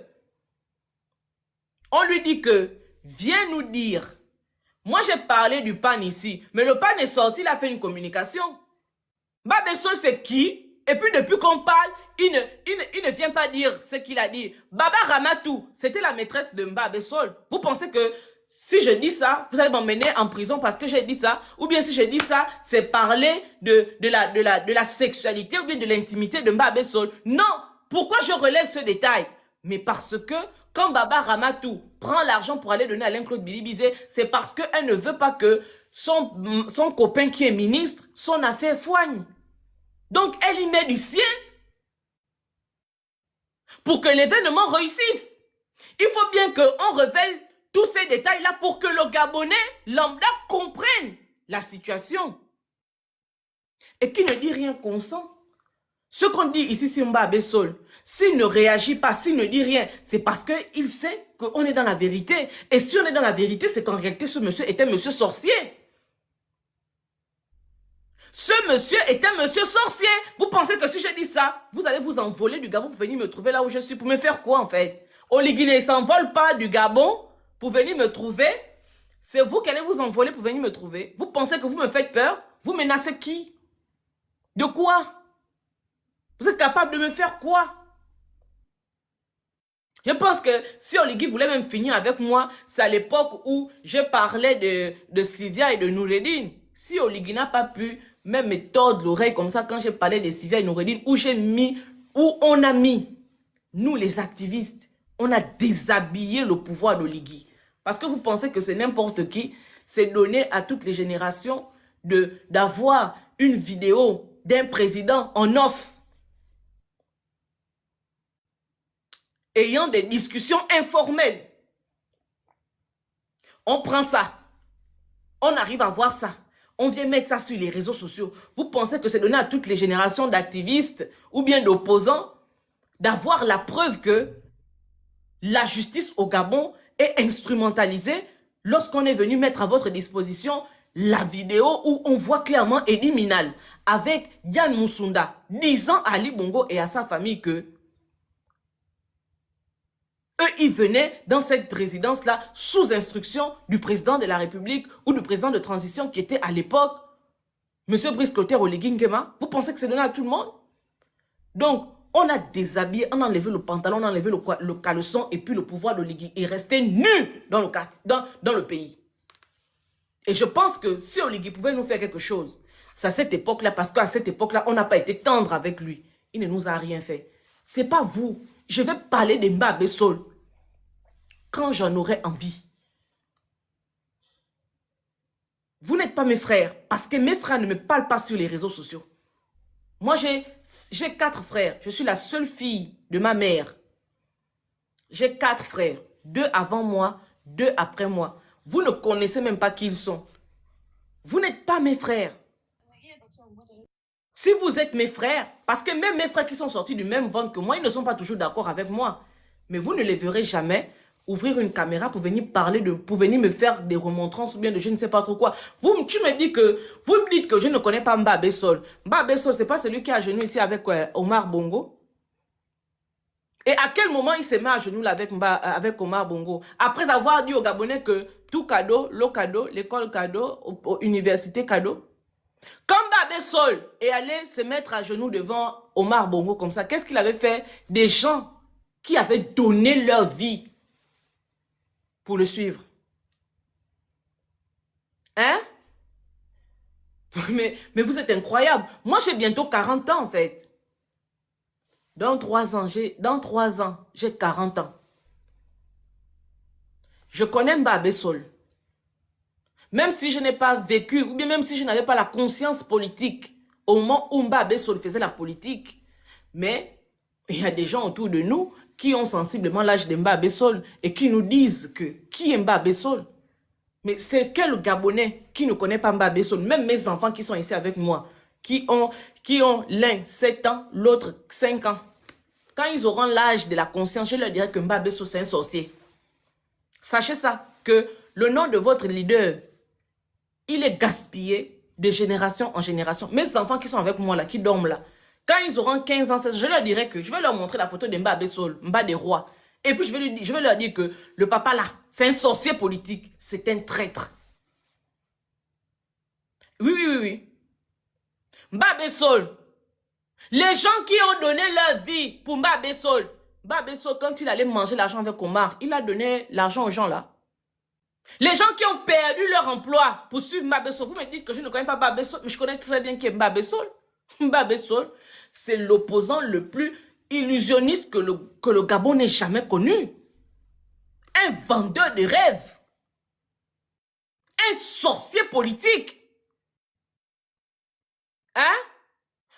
On lui dit que viens nous dire. Moi j'ai parlé du PAN ici, mais le PAN est sorti, il a fait une communication. Mbabe Sol c'est qui? Et puis depuis qu'on parle, il ne vient pas dire ce qu'il a dit. Baba Ramatou, c'était la maîtresse de Mbabe Sol. Vous pensez que si je dis ça, vous allez m'emmener en prison parce que j'ai dit ça? Ou bien si je dis ça, c'est parler de la sexualité ou bien de l'intimité de Mbabe Sol? Non. Pourquoi je relève ce détail? Mais parce que quand Baba Ramatou prend l'argent pour aller donner à Alain-Claude Bilibizé, c'est parce qu'elle ne veut pas que son copain qui est ministre, son affaire foigne. Donc, elle y met du sien pour que l'événement réussisse. Il faut bien qu'on révèle tous ces détails-là pour que le Gabonais lambda comprenne la situation. Et qui ne dit rien consent. Ce qu'on dit ici sur Mbabe Sol, s'il ne réagit pas, s'il ne dit rien, c'est parce qu'il sait qu'on est dans la vérité. Et si on est dans la vérité, c'est qu'en réalité, ce monsieur était monsieur sorcier. Ce monsieur est un monsieur sorcier. Vous pensez que si je dis ça, vous allez vous envoler du Gabon pour venir me trouver là où je suis. Pour me faire quoi en fait? Oligui ne s'envole pas du Gabon pour venir me trouver. C'est vous qui allez vous envoler pour venir me trouver. Vous pensez que vous me faites peur? Vous menacez qui? De quoi? Vous êtes capable de me faire quoi? Je pense que si Oligui voulait même finir avec moi, c'est à l'époque où je parlais de Sylvia et de Noureddine. Si Oligui n'a pas pu même me tordre l'oreille comme ça quand j'ai parlé de Sylvia et Noureddine, où on a mis, nous les activistes, on a déshabillé le pouvoir d'Oligui. Parce que vous pensez que c'est n'importe qui, c'est donné à toutes les générations d'avoir une vidéo d'un président en off, ayant des discussions informelles. On prend ça, on arrive à voir ça. On vient mettre ça sur les réseaux sociaux. Vous pensez que c'est donné à toutes les générations d'activistes ou bien d'opposants d'avoir la preuve que la justice au Gabon est instrumentalisée lorsqu'on est venu mettre à votre disposition la vidéo où on voit clairement Eddie Minal avec Yann Moussunda disant à Ali Bongo et à sa famille que eux, ils venaient dans cette résidence-là sous instruction du président de la République ou du président de transition qui était à l'époque, M. Brice Clotaire Oligui Nguema. Vous pensez que c'est donné à tout le monde? Donc, on a déshabillé, on a enlevé le pantalon, on a enlevé le caleçon et puis le pouvoir d'Oligui est resté nu dans le pays. Et je pense que si Oligui pouvait nous faire quelque chose, c'est à cette époque-là, parce qu'à cette époque-là, on n'a pas été tendre avec lui. Il ne nous a rien fait. C'est pas vous. Je vais parler de Mbabe Sol quand j'en aurai envie. Vous n'êtes pas mes frères parce que mes frères ne me parlent pas sur les réseaux sociaux. Moi, j'ai 4 frères. Je suis la seule fille de ma mère. J'ai 4 frères. 2 avant moi, 2 après moi. Vous ne connaissez même pas qui ils sont. Vous n'êtes pas mes frères. Si vous êtes mes frères, parce que même mes frères qui sont sortis du même ventre que moi, ils ne sont pas toujours d'accord avec moi. Mais vous ne les verrez jamais ouvrir une caméra pour venir parler pour venir me faire des remontrances ou bien de je ne sais pas trop quoi. Tu me dis que, vous me dites que je ne connais pas Mbabe Sol. Mbabe Sol, c'est pas celui qui est à genoux ici avec Omar Bongo. Et à quel moment il s'est mis à genoux là avec Omar Bongo? Après avoir dit aux Gabonais que tout cadeau, l'eau cadeau, l'école cadeau, université cadeau. Quand Mbabe Sol est allé se mettre à genoux devant Omar Bongo comme ça, qu'est-ce qu'il avait fait? Des gens qui avaient donné leur vie pour le suivre. Hein? Mais vous êtes incroyable. Moi, j'ai bientôt 40 ans, en fait. Dans 3 ans, j'ai 40 ans. Je connais Mbabe Sol. Même si je n'ai pas vécu, ou bien même si je n'avais pas la conscience politique au moment où Mbabe Sol faisait la politique, mais il y a des gens autour de nous qui ont sensiblement l'âge de Mbabe Sol et qui nous disent que qui est Mbabe Sol? Mais c'est quel Gabonais qui ne connaît pas Mbabe Sol? Même mes enfants qui sont ici avec moi, qui ont l'un 7 ans, l'autre 5 ans. Quand ils auront l'âge de la conscience, je leur dirai que Mbabe Sol c'est un sorcier. Sachez ça, que le nom de votre leader, il est gaspillé de génération en génération. Mes enfants qui sont avec moi là, qui dorment là, quand ils auront 15 ans, 16 ans, je leur dirai que je vais leur montrer la photo de Mbabe Sol, Mbabe des rois. Et puis je vais leur dire que le papa là, c'est un sorcier politique, c'est un traître. Oui. Mbabe Sol, les gens qui ont donné leur vie pour Mbabe Sol, quand il allait manger l'argent avec Omar, il a donné l'argent aux gens là. Les gens qui ont perdu leur emploi pour suivre Mbabe Sol, vous me dites que je ne connais pas Mbabe Sol, mais je connais très bien qui est Mbabe Sol. Mbabe Sol, c'est l'opposant le plus illusionniste que le Gabon n'ait jamais connu. Un vendeur de rêves. Un sorcier politique. Hein?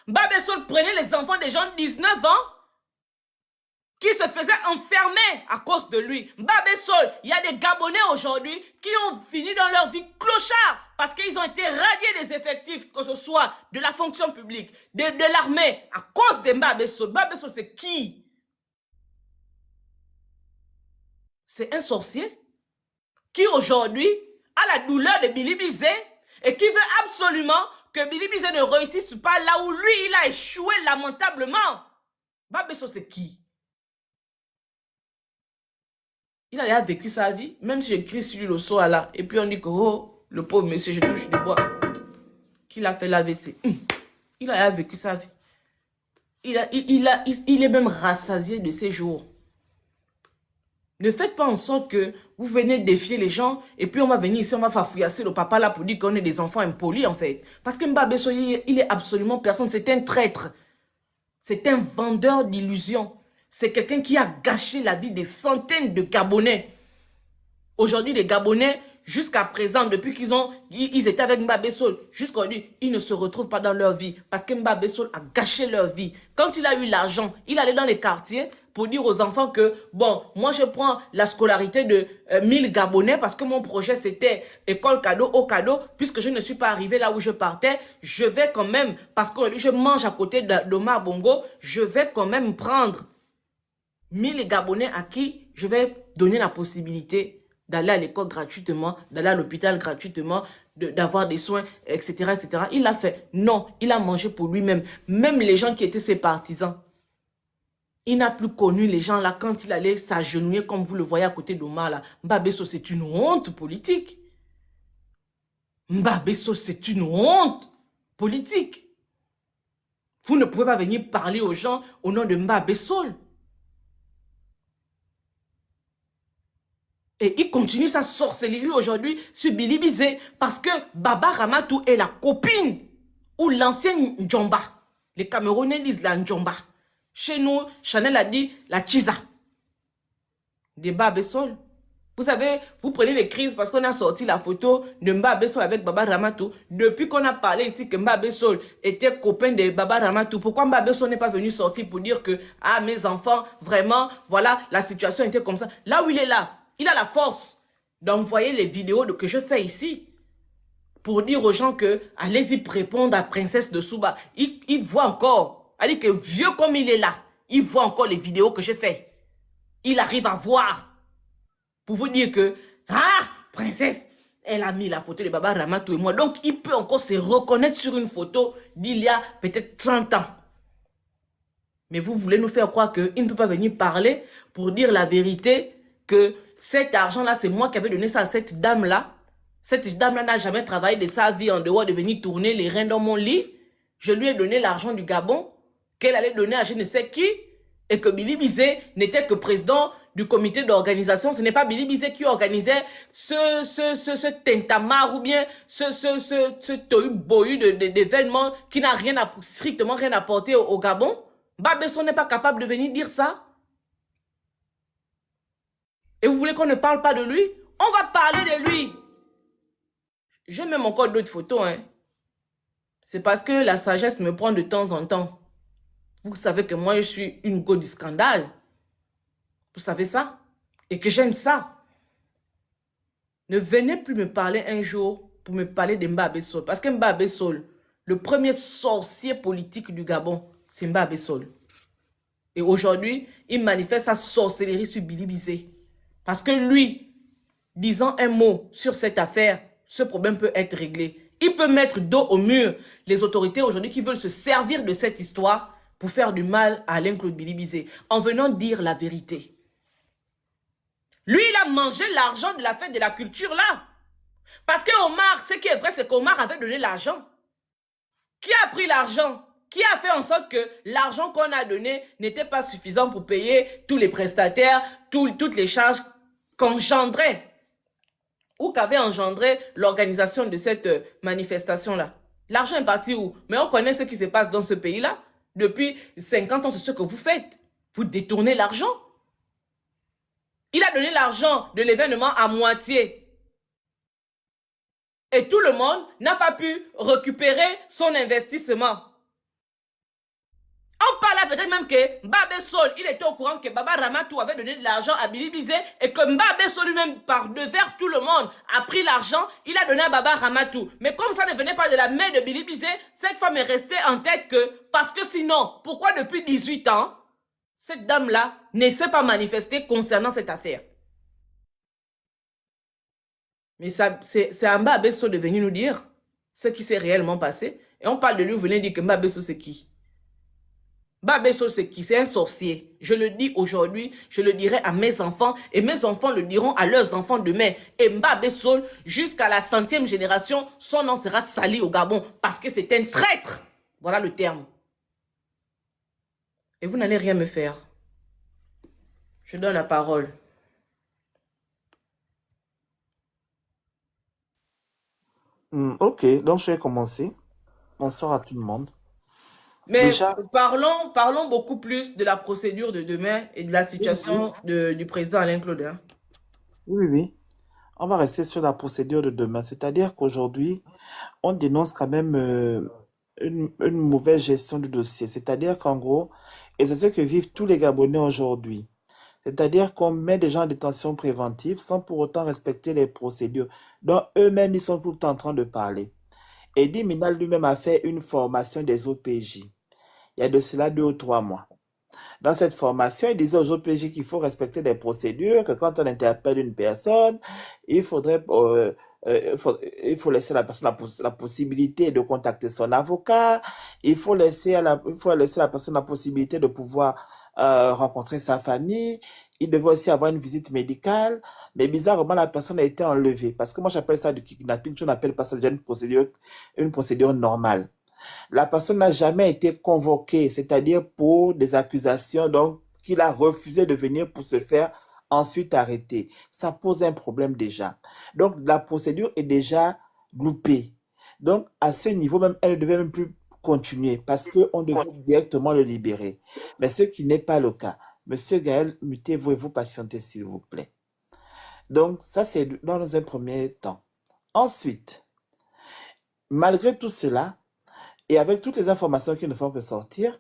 Mbabe Sol prenait les enfants des gens de 19 ans qui se faisaient enfermer à cause de lui. Mbabe Sol, il y a des Gabonais aujourd'hui qui ont fini dans leur vie clochard parce qu'ils ont été radiés des effectifs, que ce soit de la fonction publique, de l'armée, à cause de Mbabe Sol. Mbabe Sol, c'est qui? C'est un sorcier qui aujourd'hui a la douleur de Billy Bizet et qui veut absolument que Billy Bizet ne réussisse pas là où lui, il a échoué lamentablement. Mbabe Sol, c'est qui? Il a vécu sa vie, même si je crie sur lui le soir là, et puis on dit que, oh, le pauvre monsieur, je touche du bois, qu'il a fait l'AVC. Il a vécu sa vie. Il est même rassasié de ses jours. Ne faites pas en sorte que vous venez défier les gens, et puis on va venir ici, on va fafouillasser le papa là pour dire qu'on est des enfants impolis en fait. Parce que Mbabe Sol, il est absolument personne, c'est un traître. C'est un vendeur d'illusions. C'est quelqu'un qui a gâché la vie des centaines de Gabonais. Aujourd'hui, les Gabonais, jusqu'à présent, depuis ils étaient avec Mbabe Sol, jusqu'à aujourd'hui, ils ne se retrouvent pas dans leur vie. Parce que Mbabe Sol a gâché leur vie. Quand il a eu l'argent, il allait dans les quartiers pour dire aux enfants que, bon, moi je prends la scolarité de 1000 Gabonais parce que mon projet c'était école cadeau, au cadeau. Puisque je ne suis pas arrivé là où je partais, je vais quand même, parce que je mange à côté d'Omar Bongo, je vais quand même prendre 1000 Gabonais à qui je vais donner la possibilité d'aller à l'école gratuitement, d'aller à l'hôpital gratuitement, d'avoir des soins, etc., etc. Il l'a fait. Non, il a mangé pour lui-même. Même les gens qui étaient ses partisans. Il n'a plus connu les gens là quand il allait s'agenouiller comme vous le voyez à côté d'Omar là. Mbabe Sol, c'est une honte politique. Mbabe Sol, c'est une honte politique. Vous ne pouvez pas venir parler aux gens au nom de Mbabe Sol. Et il continue sa sorcellerie aujourd'hui sur Billy Bizet parce que Baba Ramatou est la copine ou l'ancienne Ndjomba. Les Camerounais disent la Ndjomba. Chez nous, Chanel a dit la Chiza. De Mbabe Sol. Vous savez, vous prenez les crises parce qu'on a sorti la photo de Mbabe Sol avec Baba Ramatou. Depuis qu'on a parlé ici que Mbabe Sol était copain de Baba Ramatou, pourquoi Mbabe Sol n'est pas venu sortir pour dire que, ah mes enfants, vraiment, voilà, la situation était comme ça. Là où il est là, il a la force d'envoyer les vidéos que je fais ici pour dire aux gens que allez-y répondre à Princesse de Souba. Il voit encore. Elle dit que vieux comme il est là, il voit encore les vidéos que j'ai fait. Il arrive à voir. Pour vous dire que, Princesse, elle a mis la photo de Baba Ramatou et moi. Donc, il peut encore se reconnaître sur une photo d'il y a peut-être 30 ans. Mais vous voulez nous faire croire qu'il ne peut pas venir parler pour dire la vérité, que cet argent-là, c'est moi qui avais donné ça à cette dame-là. Cette dame-là n'a jamais travaillé de sa vie en dehors de venir tourner les reins dans mon lit. Je lui ai donné l'argent du Gabon, qu'elle allait donner à je ne sais qui, et que Billy Bizet n'était que président du comité d'organisation. Ce n'est pas Billy Bizet qui organisait ce tintamarre ou bien ce tohu-bohu d'événements qui n'a strictement rien apporté au Gabon. Babesson n'est pas capable de venir dire ça. Et vous voulez qu'on ne parle pas de lui? On va parler de lui. J'ai même encore d'autres photos. Hein. C'est parce que la sagesse me prend de temps en temps. Vous savez que moi, je suis une go du scandale. Vous savez ça? Et que j'aime ça. Ne venez plus me parler un jour pour me parler de Mbabe Sol. Parce que Mbabe Sol, le premier sorcier politique du Gabon, c'est Mbabe Sol. Et aujourd'hui, il manifeste sa sorcellerie sur Billy Bizet. Parce que lui, disant un mot sur cette affaire, ce problème peut être réglé. Il peut mettre dos au mur les autorités aujourd'hui qui veulent se servir de cette histoire pour faire du mal à Alain-Claude Billy Bizet, en venant dire la vérité. Lui, il a mangé l'argent de la fête de la culture là. Parce que Omar, ce qui est vrai, c'est qu'Omar avait donné l'argent. Qui a pris l'argent? Qui a fait en sorte que l'argent qu'on a donné n'était pas suffisant pour payer tous les prestataires, toutes les charges qu'engendrait ou qu'avait engendré l'organisation de cette manifestation-là? L'argent est parti où? Mais on connaît ce qui se passe dans ce pays-là. Depuis 50 ans, c'est ce que vous faites. Vous détournez l'argent. Il a donné l'argent de l'événement à moitié. Et tout le monde n'a pas pu récupérer son investissement. On parlait peut-être même que Mbabe Sol, il était au courant que Baba Ramatou avait donné de l'argent à Billy Bizet et que Mbabe Sol lui-même, par devers tout le monde, a pris l'argent, il a donné à Baba Ramatou. Mais comme ça ne venait pas de la main de Billy Bizet, cette femme est restée en tête que, parce que sinon, pourquoi depuis 18 ans, cette dame-là ne s'est pas manifestée concernant cette affaire? Mais c'est Mbabe Sol de venir nous dire ce qui s'est réellement passé. Et on parle de lui, vous venez dire que Mbabe Sol c'est qui? Mbabe Sol c'est qui? C'est un sorcier. Je le dis aujourd'hui, je le dirai à mes enfants et mes enfants le diront à leurs enfants demain. Et Mbabe Sol, jusqu'à la 100e génération, son nom sera sali au Gabon parce que c'est un traître. Voilà le terme. Et vous n'allez rien me faire. Je donne la parole. Ok, donc je vais commencer. Bonsoir à tout le monde. Mais Déjà, parlons beaucoup plus de la procédure de demain et de la oui, oui, situation du président Alain-Claude. Hein. oui. On va rester sur la procédure de demain. C'est-à-dire qu'aujourd'hui, on dénonce quand même une mauvaise gestion du dossier. C'est-à-dire qu'en gros, et c'est ce que vivent tous les Gabonais aujourd'hui. C'est-à-dire qu'on met des gens en détention préventive sans pour autant respecter les procédures dont eux-mêmes ils sont tout le temps en train de parler. Eddie Minal lui-même a fait une formation des OPJ. Il y a de cela 2 ou 3 mois. Dans cette formation, il disait aux OPJ qu'il faut respecter des procédures, que quand on interpelle une personne, il faudrait, il faut laisser la personne la possibilité de contacter son avocat, il faut laisser la personne la possibilité de pouvoir rencontrer sa famille, il devait aussi avoir une visite médicale, mais bizarrement, la personne a été enlevée. Parce que moi, j'appelle ça du kidnapping, je n'appelle pas ça déjà une procédure normale. La personne n'a jamais été convoquée, c'est-à-dire pour des accusations, donc qu'il a refusé de venir pour se faire ensuite arrêter. Ça pose un problème déjà. Donc la procédure est déjà loupée. Donc à ce niveau même, elle ne devait même plus continuer parce qu'on devait directement le libérer. Mais ce qui n'est pas le cas. Monsieur Gaël, mutez-vous et vous patientez s'il vous plaît. Donc ça c'est dans un premier temps. Ensuite, malgré tout cela, et avec toutes les informations qui ne font que sortir,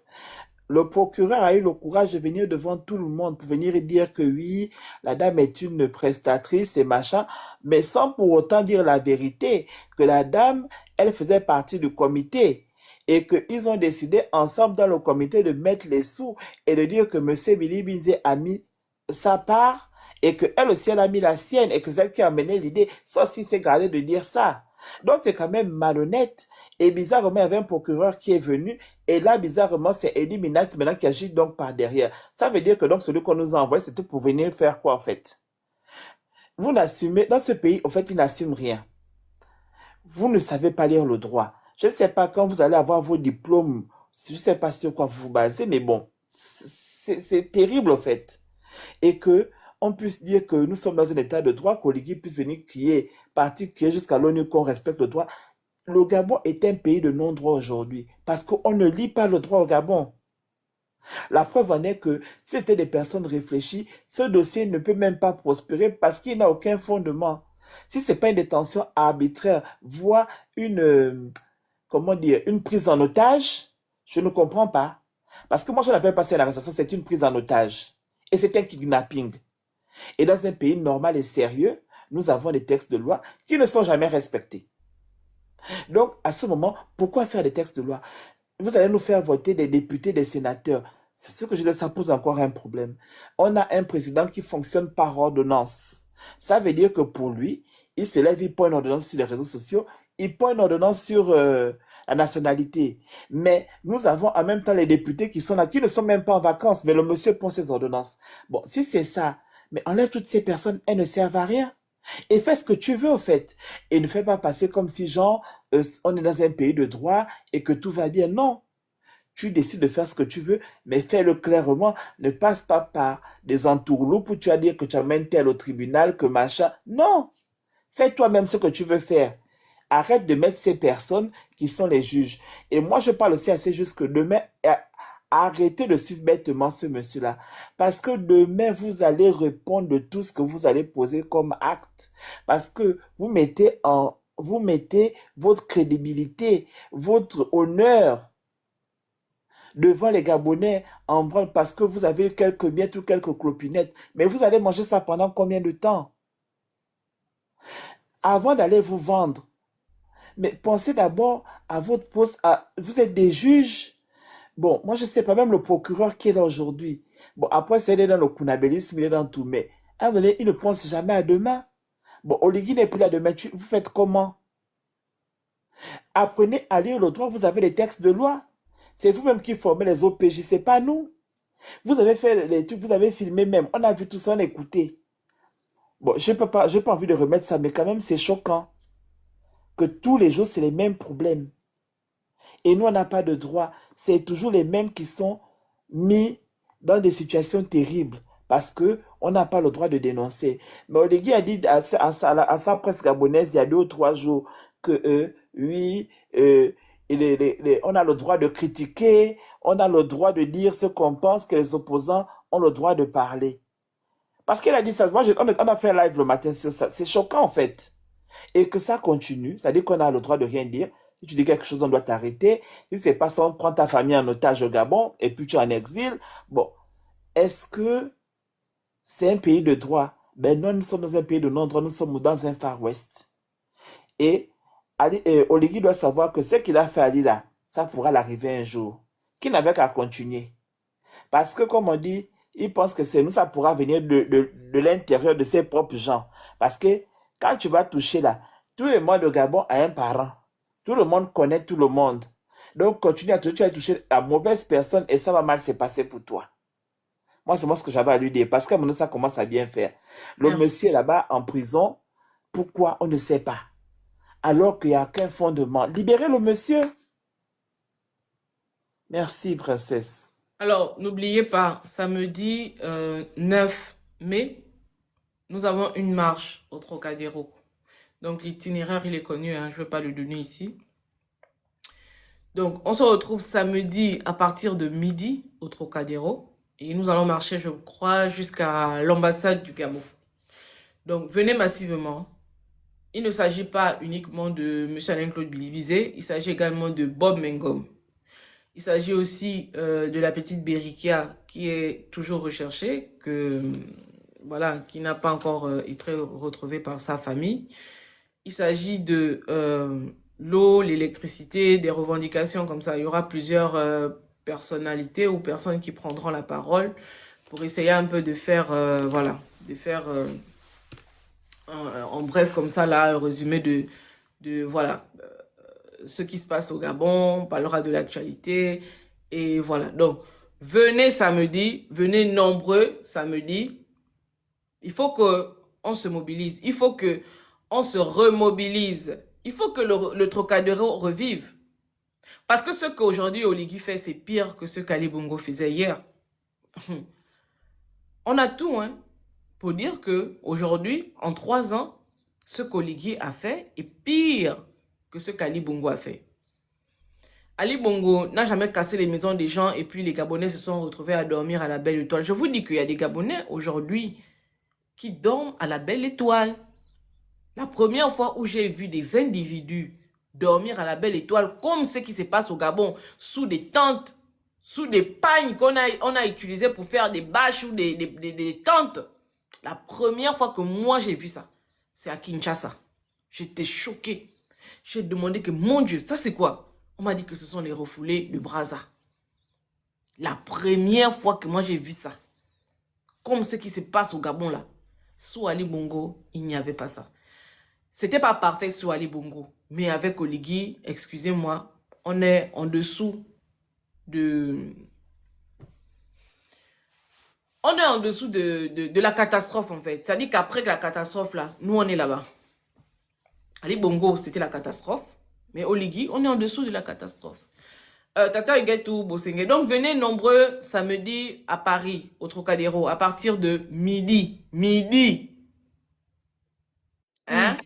Le procureur a eu le courage de venir devant tout le monde pour venir dire que oui, la dame est une prestatrice et machin, mais sans pour autant dire la vérité, que la dame, elle faisait partie du comité et qu'ils ont décidé ensemble dans le comité de mettre les sous et de dire que M. Billy Binze a mis sa part et qu'elle aussi elle a mis la sienne et que c'est elle qui a mené l'idée. Ça aussi, c'est gardé de dire ça. Donc, c'est quand même malhonnête. Et bizarrement, il y avait un procureur qui est venu. Et là, bizarrement, c'est Eddie Minak maintenant qui agit donc par derrière. Ça veut dire que donc celui qu'on nous a envoyé, c'était pour venir faire quoi en fait? Vous n'assumez, dans ce pays, en fait, ils n'assument rien. Vous ne savez pas lire le droit. Je ne sais pas quand vous allez avoir vos diplômes, je ne sais pas sur quoi vous vous basez, mais bon, c'est terrible en fait. Et que on puisse dire que nous sommes dans un état de droit, qu'Oligui puisse venir crier, partir crier jusqu'à l'ONU qu'on respecte le droit. Le Gabon est un pays de non-droit aujourd'hui parce qu'on ne lit pas le droit au Gabon. La preuve en est que si c'était des personnes réfléchies, ce dossier ne peut même pas prospérer parce qu'il n'a aucun fondement. Si ce n'est pas une détention arbitraire, voire comment dire, une prise en otage, je ne comprends pas. Parce que moi, je n'appelle pas ça une arrestation, c'est une prise en otage. Et c'est un kidnapping. Et dans un pays normal et sérieux, nous avons des textes de loi qui ne sont jamais respectés. Donc, à ce moment, pourquoi faire des textes de loi? Vous allez nous faire voter des députés, des sénateurs. C'est ce que je disais, ça pose encore un problème. On a un président qui fonctionne par ordonnance. Ça veut dire que pour lui, il se lève, il prend une ordonnance sur les réseaux sociaux, il prend une ordonnance sur la nationalité. Mais nous avons en même temps les députés qui sont là, qui ne sont même pas en vacances, mais le monsieur prend ses ordonnances. Bon, si c'est ça, mais enlève toutes ces personnes, elles ne servent à rien. Et fais ce que tu veux, au fait. Et ne fais pas passer comme si, genre, on est dans un pays de droit et que tout va bien. Non. Tu décides de faire ce que tu veux, mais fais-le clairement. Ne passe pas par des entourloupes où tu vas dire que tu amènes tel au tribunal, que machin. Non. Fais toi-même ce que tu veux faire. Arrête de mettre ces personnes qui sont les juges. Et moi, je parle aussi assez juste que demain, arrêtez de suivre bêtement ce monsieur-là. Parce que demain, vous allez répondre de tout ce que vous allez poser comme acte. Parce que vous mettez votre crédibilité, votre honneur devant les Gabonais en branle parce que vous avez quelques miettes ou quelques clopinettes. Mais vous allez manger ça pendant combien de temps? Avant d'aller vous vendre. Mais pensez d'abord à votre poste. Vous êtes des juges. Bon, moi je ne sais pas, même le procureur qui est là aujourd'hui. Bon, après, c'est dans le kunabélisme, il est dans tout. Mais il ne pense jamais à demain. Bon, Oligui n'est plus là demain. Vous faites comment? Apprenez à lire le droit. Vous avez les textes de loi. C'est vous-même qui formez les OPJ, c'est pas nous. Vous avez fait les trucs, vous avez filmé même. On a vu tout ça, on a écouté. Bon, je n'ai pas envie de remettre ça, mais quand même, c'est choquant. Que tous les jours, c'est les mêmes problèmes. Et nous, on n'a pas de droit. C'est toujours les mêmes qui sont mis dans des situations terribles. Parce qu'on n'a pas le droit de dénoncer. Mais Oligui a dit à sa presse gabonaise, il y a 2 ou 3 jours, que oui, on a le droit de critiquer, on a le droit de dire ce qu'on pense, que les opposants ont le droit de parler. Parce qu'il a dit ça. Moi, on a fait un live le matin sur ça. C'est choquant, en fait. Et que ça continue, c'est-à-dire qu'on a le droit de rien dire. Si tu dis quelque chose, on doit t'arrêter. Si c'est pas ça, on prend ta famille en otage au Gabon et puis tu es en exil. Bon, est-ce que c'est un pays de droit? Ben non, nous sommes dans un pays de non-droit, nous sommes dans un Far West. Et Oligui doit savoir que ce qu'il a fait à Lila, ça pourra l'arriver un jour. Qu'il n'avait qu'à continuer. Parce que, comme on dit, il pense que c'est nous, ça pourra venir de l'intérieur de ses propres gens. Parce que quand tu vas toucher là, tout le monde au Gabon a un parent. Tout le monde connaît tout le monde. Donc, continue à toucher, tu vas toucher la mauvaise personne et ça va mal se passer pour toi. Moi, c'est moi ce que j'avais à lui dire. Parce qu'à mon ça commence à bien faire. Le monsieur là-bas en prison, pourquoi? On ne sait pas. Alors qu'il n'y a qu'un fondement. Libérez le monsieur. Merci, princesse. Alors, n'oubliez pas, samedi 9 mai, nous avons une marche au Trocadéro. Donc, l'itinéraire, il est connu, hein, je ne vais pas le donner ici. Donc, on se retrouve samedi à partir de midi au Trocadéro. Et nous allons marcher, je crois, jusqu'à l'ambassade du Gabon. Donc, venez massivement. Il ne s'agit pas uniquement de M. Alain-Claude Billy Bizet, il s'agit également de Bob Mengom. Il s'agit aussi de la petite Berikia qui est toujours recherchée, voilà, qui n'a pas encore été retrouvée par sa famille. Il s'agit de l'eau, l'électricité, des revendications comme ça. Il y aura plusieurs personnalités ou personnes qui prendront la parole pour essayer un peu de faire, voilà, de faire en bref comme ça, là, un résumé de voilà, ce qui se passe au Gabon, on parlera de l'actualité, et voilà. Donc, venez samedi, venez nombreux samedi. Il faut qu'on se mobilise, il faut qu'on se remobilise, il faut que le Trocadéro revive. Parce que ce qu'aujourd'hui Oligui fait, c'est pire que ce qu'Ali Bongo faisait hier. On a tout, hein, pour dire qu'aujourd'hui, en 3 ans, ce qu'Oligui a fait est pire que ce qu'Ali Bongo a fait. Ali Bongo n'a jamais cassé les maisons des gens et puis les Gabonais se sont retrouvés à dormir à la Belle Étoile. Je vous dis qu'il y a des Gabonais aujourd'hui qui dorment à la Belle Étoile. La première fois où j'ai vu des individus dormir à la Belle Étoile, comme ce qui se passe au Gabon, sous des tentes, sous des pagnes qu'on a utilisées pour faire des bâches ou des tentes. La première fois que moi j'ai vu ça, c'est à Kinshasa. J'étais choquée. J'ai demandé que, mon Dieu, ça c'est quoi? On m'a dit que ce sont les refoulés de Brazza. La première fois que moi j'ai vu ça, comme ce qui se passe au Gabon là, sous Ali Bongo, il n'y avait pas ça. C'était pas parfait sous Ali Bongo, mais avec Oligui, excusez-moi, on est en dessous de... On est en dessous de la catastrophe en fait. C'est-à-dire qu'après la catastrophe là, nous on est là-bas. Ali Bongo, c'était la catastrophe, mais Oligui, on est en dessous de la catastrophe. Tata Huguetou Bossenge. Donc, venez nombreux samedi à Paris, au Trocadéro, à partir de midi. Midi. Hein?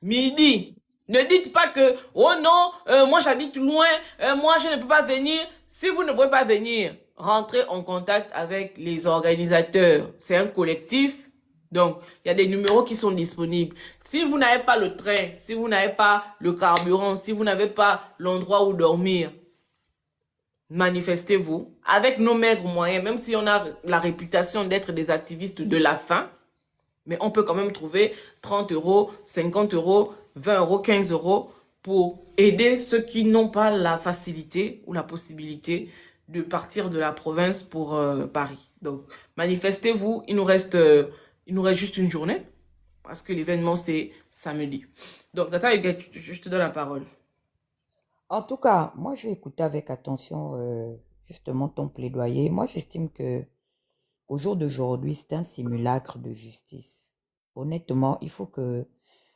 Midi. Ne dites pas que, oh non, moi j'habite loin, moi je ne peux pas venir. Si vous ne pouvez pas venir, rentrez en contact avec les organisateurs. C'est un collectif. Donc, il y a des numéros qui sont disponibles. Si vous n'avez pas le train, si vous n'avez pas le carburant, si vous n'avez pas l'endroit où dormir, manifestez-vous avec nos maigres moyens, même si on a la réputation d'être des activistes de la faim, mais on peut quand même trouver 30 euros, 50 euros, 20 euros, 15 euros pour aider ceux qui n'ont pas la facilité ou la possibilité de partir de la province pour Paris. Donc, manifestez-vous, il nous reste juste une journée parce que l'événement c'est samedi. Donc, Tata Huguette, je te donne la parole. En tout cas, moi, je vais écouter avec attention justement ton plaidoyer. Moi, j'estime que au jour d'aujourd'hui, c'est un simulacre de justice. Honnêtement, il faut que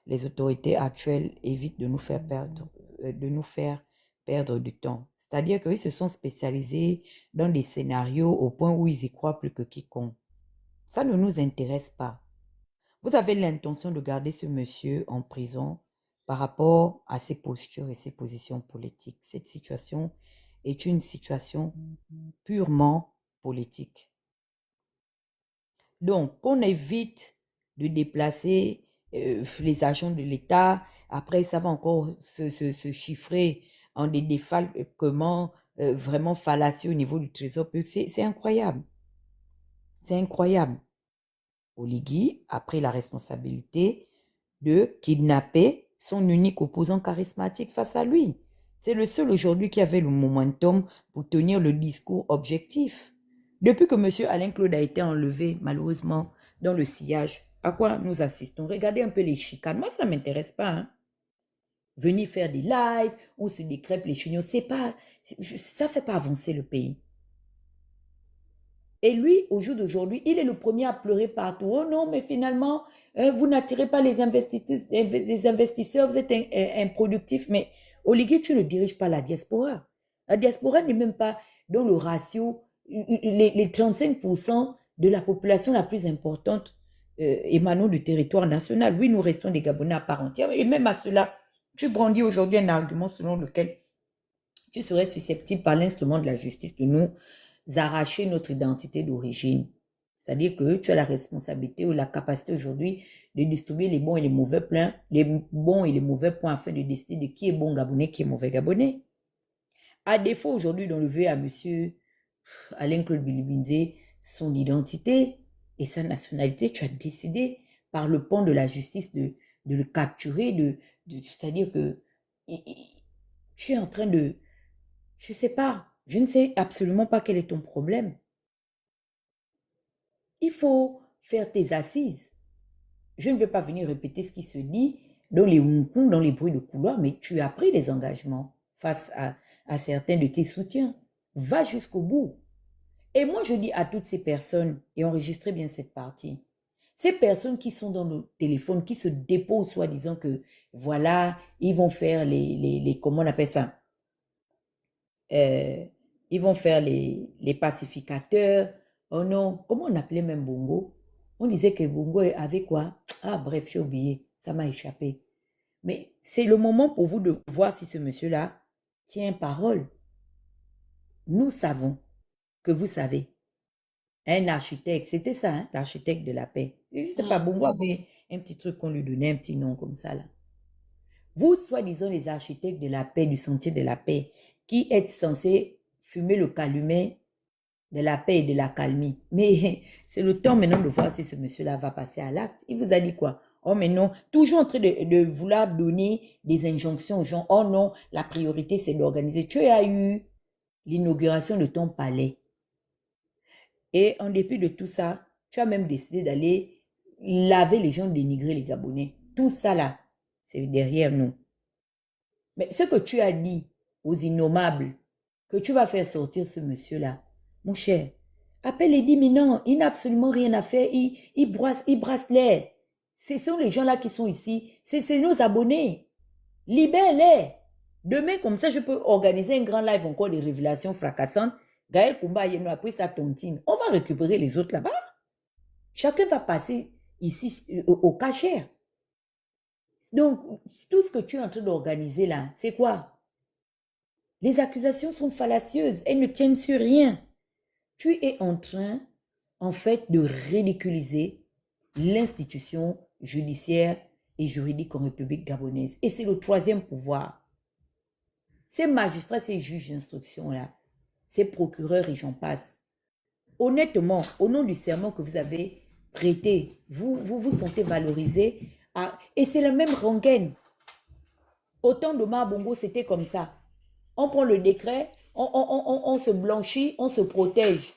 les autorités actuelles évitent de nous faire perdre du temps. C'est-à-dire qu'ils se sont spécialisés dans des scénarios au point où ils y croient plus que quiconque. Ça ne nous intéresse pas. Vous avez l'intention de garder ce monsieur en prison par rapport à ses postures et ses positions politiques. Cette situation est une situation purement politique. Donc, qu'on évite de déplacer les agents de l'État. Après, ça va encore se chiffrer en des défalquements vraiment fallacieux au niveau du trésor public. C'est incroyable. C'est incroyable. Oligui a pris la responsabilité de kidnapper son unique opposant charismatique face à lui. C'est le seul aujourd'hui qui avait le momentum pour tenir le discours objectif. Depuis que M. Alain Claude a été enlevé, malheureusement, dans le sillage, à quoi nous assistons? Regardez un peu les chicanes. Moi, ça ne m'intéresse pas. Hein. Venir faire des lives, on se décrèpe les chignons, ça ne fait pas avancer le pays. Et lui, au jour d'aujourd'hui, il est le premier à pleurer partout. Oh non, mais finalement, vous n'attirez pas les investisseurs, vous êtes improductifs. Mais Oligui, tu ne diriges pas la diaspora. La diaspora n'est même pas dans le ratio, les 35% de la population la plus importante émanant du territoire national. Oui, nous restons des Gabonais à part entière. Et même à cela, tu brandis aujourd'hui un argument selon lequel tu serais susceptible par l'instrument de la justice de nous arracher notre identité d'origine. C'est-à-dire que tu as la responsabilité ou la capacité aujourd'hui de distribuer les bons et les mauvais points afin de décider de qui est bon Gabonais, qui est mauvais Gabonais. À défaut aujourd'hui d'enlever à monsieur Alain-Claude Bilibinze son identité et sa nationalité, tu as décidé par le pont de la justice de le capturer, c'est-à-dire que tu es en train de... Je ne sais pas, je ne sais absolument pas quel est ton problème. Il faut faire tes assises. Je ne vais pas venir répéter ce qui se dit dans les hunkous, dans les bruits de couloir, mais tu as pris des engagements face à certains de tes soutiens. Va jusqu'au bout. Et moi, je dis à toutes ces personnes, et enregistrez bien cette partie, ces personnes qui sont dans le téléphone, qui se déposent soi-disant que, voilà, ils vont faire comment on appelle ça? Ils vont faire les pacificateurs. Oh non, comment on appelait même Bongo? On disait que Bongo avait quoi? Ah bref, j'ai oublié, ça m'a échappé. Mais c'est le moment pour vous de voir si ce monsieur-là tient parole. Nous savons que vous savez. Un architecte, c'était ça, hein, l'architecte de la paix. C'est pas Bongo avait un petit truc qu'on lui donnait, un petit nom comme ça là. Vous, soi-disant les architectes de la paix, du sentier de la paix, qui êtes censés fumer le calumet de la paix et de la calmie. Mais c'est le temps maintenant de voir si ce monsieur-là va passer à l'acte. Il vous a dit quoi? Oh mais non, toujours en train de vouloir donner des injonctions aux gens. Oh non, la priorité c'est d'organiser. Tu as eu l'inauguration de ton palais. Et en dépit de tout ça, tu as même décidé d'aller laver les gens, dénigrer les Gabonais. Tout ça là, c'est derrière nous. Mais ce que tu as dit aux innommables, que tu vas faire sortir ce monsieur-là, mon cher, appelle et dis, mais non, il n'a absolument rien à faire, il brasse l'air. Ce sont les gens-là qui sont ici, c'est nos abonnés. Libère-les. Demain, comme ça, je peux organiser un grand live encore de révélations fracassantes. Gaël Kumba Yeno a pris sa tontine. On va récupérer les autres là-bas. Chacun va passer ici au cachère. Donc, tout ce que tu es en train d'organiser là, c'est quoi? Les accusations sont fallacieuses. Elles ne tiennent sur rien. Tu es en train, en fait, de ridiculiser l'institution judiciaire et juridique en République gabonaise. Et c'est le troisième pouvoir. Ces magistrats, ces juges d'instruction-là, ces procureurs et j'en passe. Honnêtement, au nom du serment que vous avez prêté, vous sentez valorisé. Et c'est la même rengaine. Au temps de Mabongo, c'était comme ça. On prend le décret, on se blanchit, on se protège.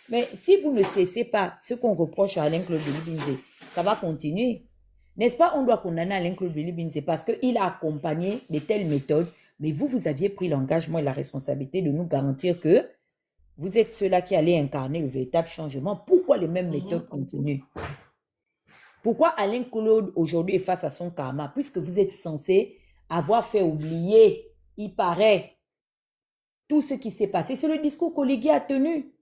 Mais si vous ne cessez pas ce qu'on reproche à Alain-Claude Bilibinze, ça va continuer. N'est-ce pas, on doit condamner Alain-Claude Bilibinze parce qu'il a accompagné de telles méthodes, mais vous aviez pris l'engagement et la responsabilité de nous garantir que vous êtes ceux-là qui allaient incarner le véritable changement. Pourquoi les mêmes méthodes continuent? Pourquoi Alain-Claude aujourd'hui est face à son karma? Puisque vous êtes censé avoir fait oublier, il paraît, tout ce qui s'est passé. C'est le discours qu'Oligui a tenu.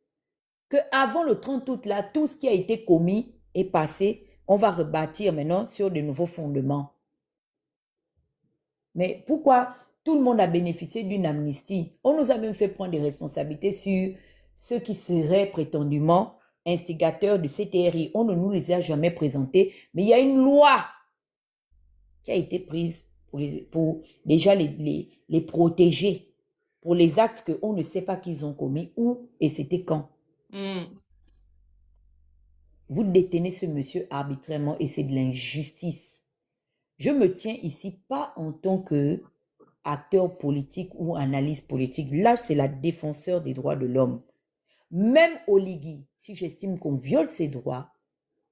Qu'avant le 30 août, là, tout ce qui a été commis est passé. On va rebâtir maintenant sur de nouveaux fondements. Mais pourquoi tout le monde a bénéficié d'une amnistie? On nous a même fait prendre des responsabilités sur ceux qui seraient prétendument instigateurs du CTRI. On ne nous les a jamais présentés. Mais il y a une loi qui a été prise pour déjà les protéger. Pour les actes qu'on ne sait pas qu'ils ont commis, où et c'était quand. Vous détenez ce monsieur arbitrairement et c'est de l'injustice. Je me tiens ici pas en tant qu'acteur politique ou analyste politique. Là, c'est la défenseur des droits de l'homme. Même Oligui, si j'estime qu'on viole ses droits,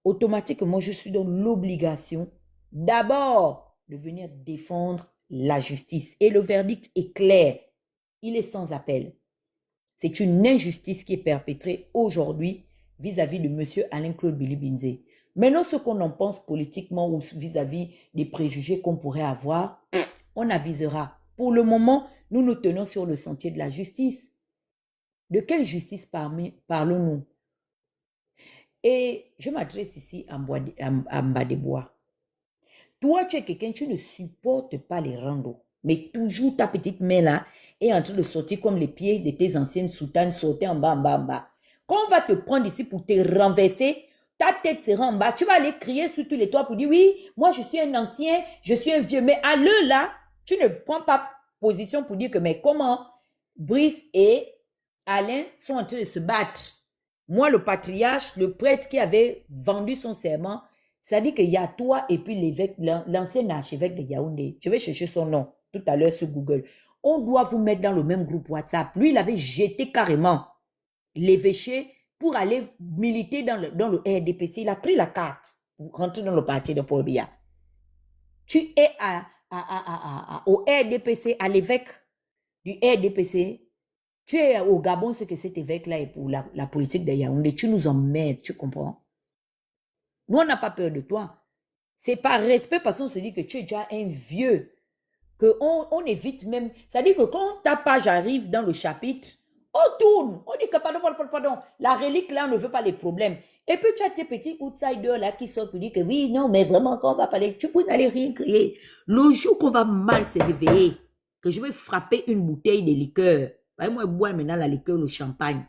automatiquement, je suis dans l'obligation d'abord de venir défendre la justice. Et le verdict est clair. Il est sans appel. C'est une injustice qui est perpétrée aujourd'hui vis-à-vis de M. Alain-Claude Bilibinze. Maintenant, ce qu'on en pense politiquement ou vis-à-vis des préjugés qu'on pourrait avoir, on avisera. Pour le moment, nous nous tenons sur le sentier de la justice. De quelle justice parlons-nous? Et je m'adresse ici à Mbadebois. Toi, tu es quelqu'un, tu ne supportes pas les randos. Mais toujours ta petite main là est en train de sortir comme les pieds de tes anciennes soutanes sortaient en bas, en bas, en bas. Quand on va te prendre ici pour te renverser, ta tête sera en bas. Tu vas aller crier sur tous les toits pour dire oui, moi je suis un ancien, je suis un vieux. Mais à l'heure là, tu ne prends pas position pour dire que mais comment Brice et Alain sont en train de se battre. Moi, le patriarche, le prêtre qui avait vendu son serment, ça dit qu'il y a toi et puis l'évêque, l'ancien archevêque de Yaoundé. Je vais chercher son nom tout à l'heure sur Google. On doit vous mettre dans le même groupe WhatsApp. Lui, il avait jeté carrément l'évêché pour aller militer dans le RDPC. Il a pris la carte pour rentrer dans le parti de Paul Biya. Tu es au RDPC, à l'évêque du RDPC. Tu es au Gabon, ce que cet évêque-là est pour la politique de Yaoundé. Tu nous emmerdes, tu comprends? Nous, on n'a pas peur de toi. C'est par respect parce qu'on se dit que tu es déjà un vieux, qu'on évite même. C'est-à-dire que quand ta page arrive dans le chapitre, on tourne, on dit que pardon, la relique là, on ne veut pas les problèmes. Et puis tu as tes petits outsiders là qui sortent pour dire que oui, non, mais vraiment, quand on va parler, tu peux n'aller rien créer. Le jour qu'on va mal se réveiller, que je vais frapper une bouteille de liqueur, moi, boire maintenant la liqueur, le champagne,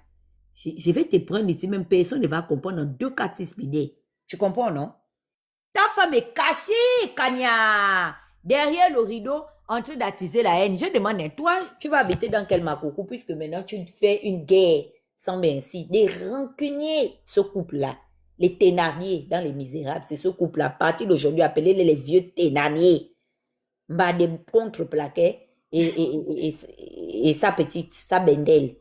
je vais te prendre ici, même personne ne va comprendre en 2-4-6 minutes. Tu comprends, non? Ta femme est cachée, Kanya, derrière le rideau, en train d'attiser la haine. Je demande, toi, tu vas habiter dans quel makoko, puisque maintenant tu fais une guerre sans merci. Des rancuniers, ce couple-là. Les Thénardier dans Les Misérables, c'est ce couple-là. À partir d'aujourd'hui, appelez-les les vieux Thénardier. Bah, des contreplaquets et sa petite, sa bendelle.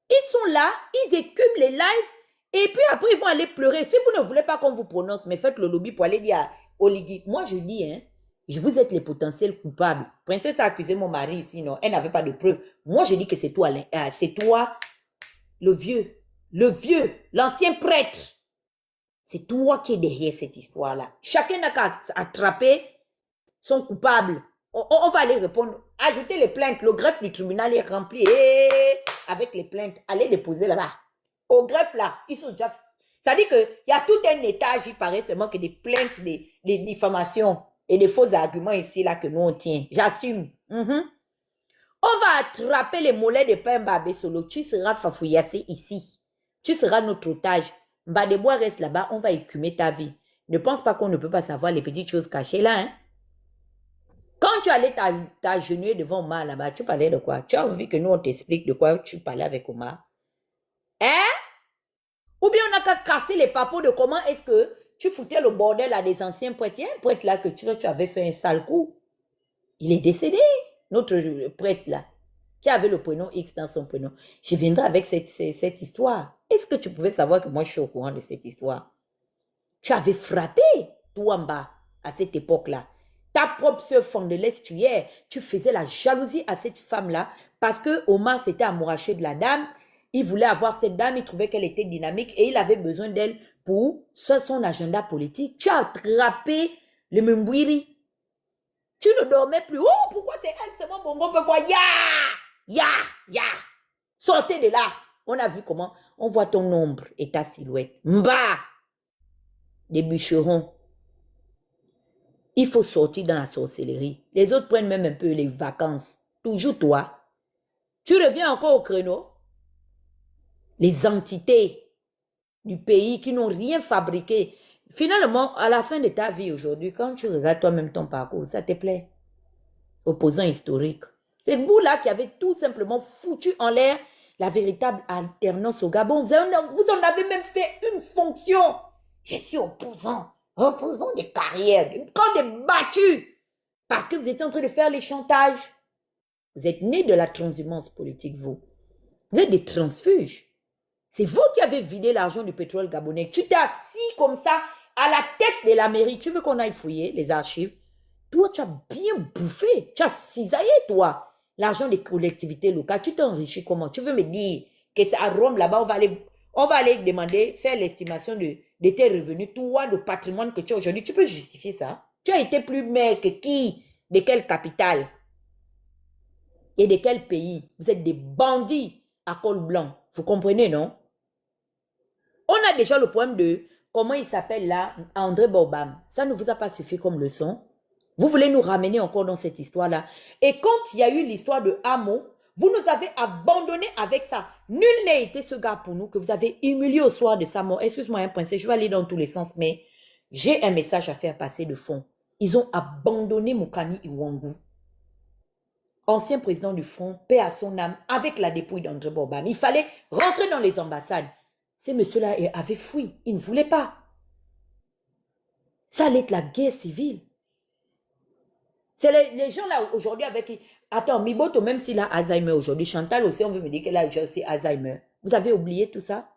Ils sont là, ils écument les lives, et puis après, ils vont aller pleurer. Si vous ne voulez pas qu'on vous prononce, mais faites le lobby pour aller dire à Oligui. Moi, je dis, hein, vous êtes les potentiels coupables. Princesse a accusé mon mari ici, non, elle n'avait pas de preuves. Moi, je dis que c'est toi, le vieux, l'ancien prêtre. C'est toi qui es derrière cette histoire-là. Chacun n'a qu'à attraper son coupable. On va aller répondre. Ajoutez les plaintes. Le greffe du tribunal est rempli. Avec les plaintes, allez déposer là-bas. Au greffe, là, ils sont déjà... Ça dit qu'il y a tout un étage, il paraît seulement que des plaintes, des diffamations et des faux arguments ici, là, que nous, on tient. J'assume. On va attraper les mollets de Pemba Abesolo. Tu seras fafouillassé ici. Tu seras notre otage. Mbadebois reste là-bas, on va écumer ta vie. Ne pense pas qu'on ne peut pas savoir les petites choses cachées là, hein. Quand tu allais t'agenouiller devant Omar là-bas, tu parlais de quoi? Tu as envie que nous, on t'explique de quoi tu parlais avec Omar? Hein? Ou bien on n'a qu'à casser les papos de comment est-ce que tu foutais le bordel à des anciens prêtres. Il y a un prêtre là que tu avais fait un sale coup. Il est décédé, notre prêtre là, qui avait le prénom X dans son prénom. Je viendrai avec cette histoire. Est-ce que tu pouvais savoir que moi je suis au courant de cette histoire? Tu avais frappé Touamba à cette époque-là. Ta propre soeur Fondelès, tu faisais la jalousie à cette femme-là parce que Omar s'était amouraché de la dame. Il voulait avoir cette dame, il trouvait qu'elle était dynamique et il avait besoin d'elle pour son agenda politique. Tu as attrapé le Mbouiri. Tu ne dormais plus. Oh, pourquoi c'est elle seulement Bongo veut voir? Ya. Sortez de là. On a vu comment on voit ton ombre et ta silhouette. Mba. Des bûcherons. Il faut sortir dans la sorcellerie. Les autres prennent même un peu les vacances. Toujours toi. Tu reviens encore au créneau. Les entités du pays qui n'ont rien fabriqué. Finalement, à la fin de ta vie aujourd'hui, quand tu regardes toi-même ton parcours, ça te plaît. Opposant historique. C'est vous là qui avez tout simplement foutu en l'air la véritable alternance au Gabon. Vous en avez même fait une fonction. Je suis opposant des carrières, quand des battus, parce que vous étiez en train de faire les chantages. Vous êtes nés de la transhumance politique, vous. Vous êtes des transfuges. C'est vous qui avez vidé l'argent du pétrole gabonais. Tu t'es assis comme ça à la tête de la mairie. Tu veux qu'on aille fouiller les archives? Toi, tu as bien bouffé. Tu as cisaillé, toi, l'argent des collectivités locales. Tu t'es enrichi comment? Tu veux me dire que c'est à Rome, là-bas, on va aller demander, faire l'estimation de tes revenus, toi, le patrimoine que tu as aujourd'hui. Tu peux justifier ça? Tu as été plus maire que qui? De quelle capitale? Et de quel pays? Vous êtes des bandits à col blanc. Vous comprenez, non? On a déjà le problème de, comment il s'appelle là, André Bobam. Ça ne vous a pas suffi comme leçon? Vous voulez nous ramener encore dans cette histoire-là? Et quand il y a eu l'histoire de Hamo, vous nous avez abandonnés avec ça. Nul n'a été ce gars pour nous que vous avez humilié au soir de sa mort. Excuse-moi, hein, princesse, je vais aller dans tous les sens, mais j'ai un message à faire passer de fond. Ils ont abandonné Moukani Iwangu. ancien président du Front, paix à son âme, avec la dépouille d'André Bobam. Il fallait rentrer dans les ambassades. Ces messieurs-là avaient fui. Ils ne voulaient pas. Ça allait être la guerre civile. C'est les gens là aujourd'hui avec... Attends, Miboto, même s'il a Alzheimer aujourd'hui, Chantal aussi, on veut me dire qu'elle a aussi Alzheimer. Vous avez oublié tout ça?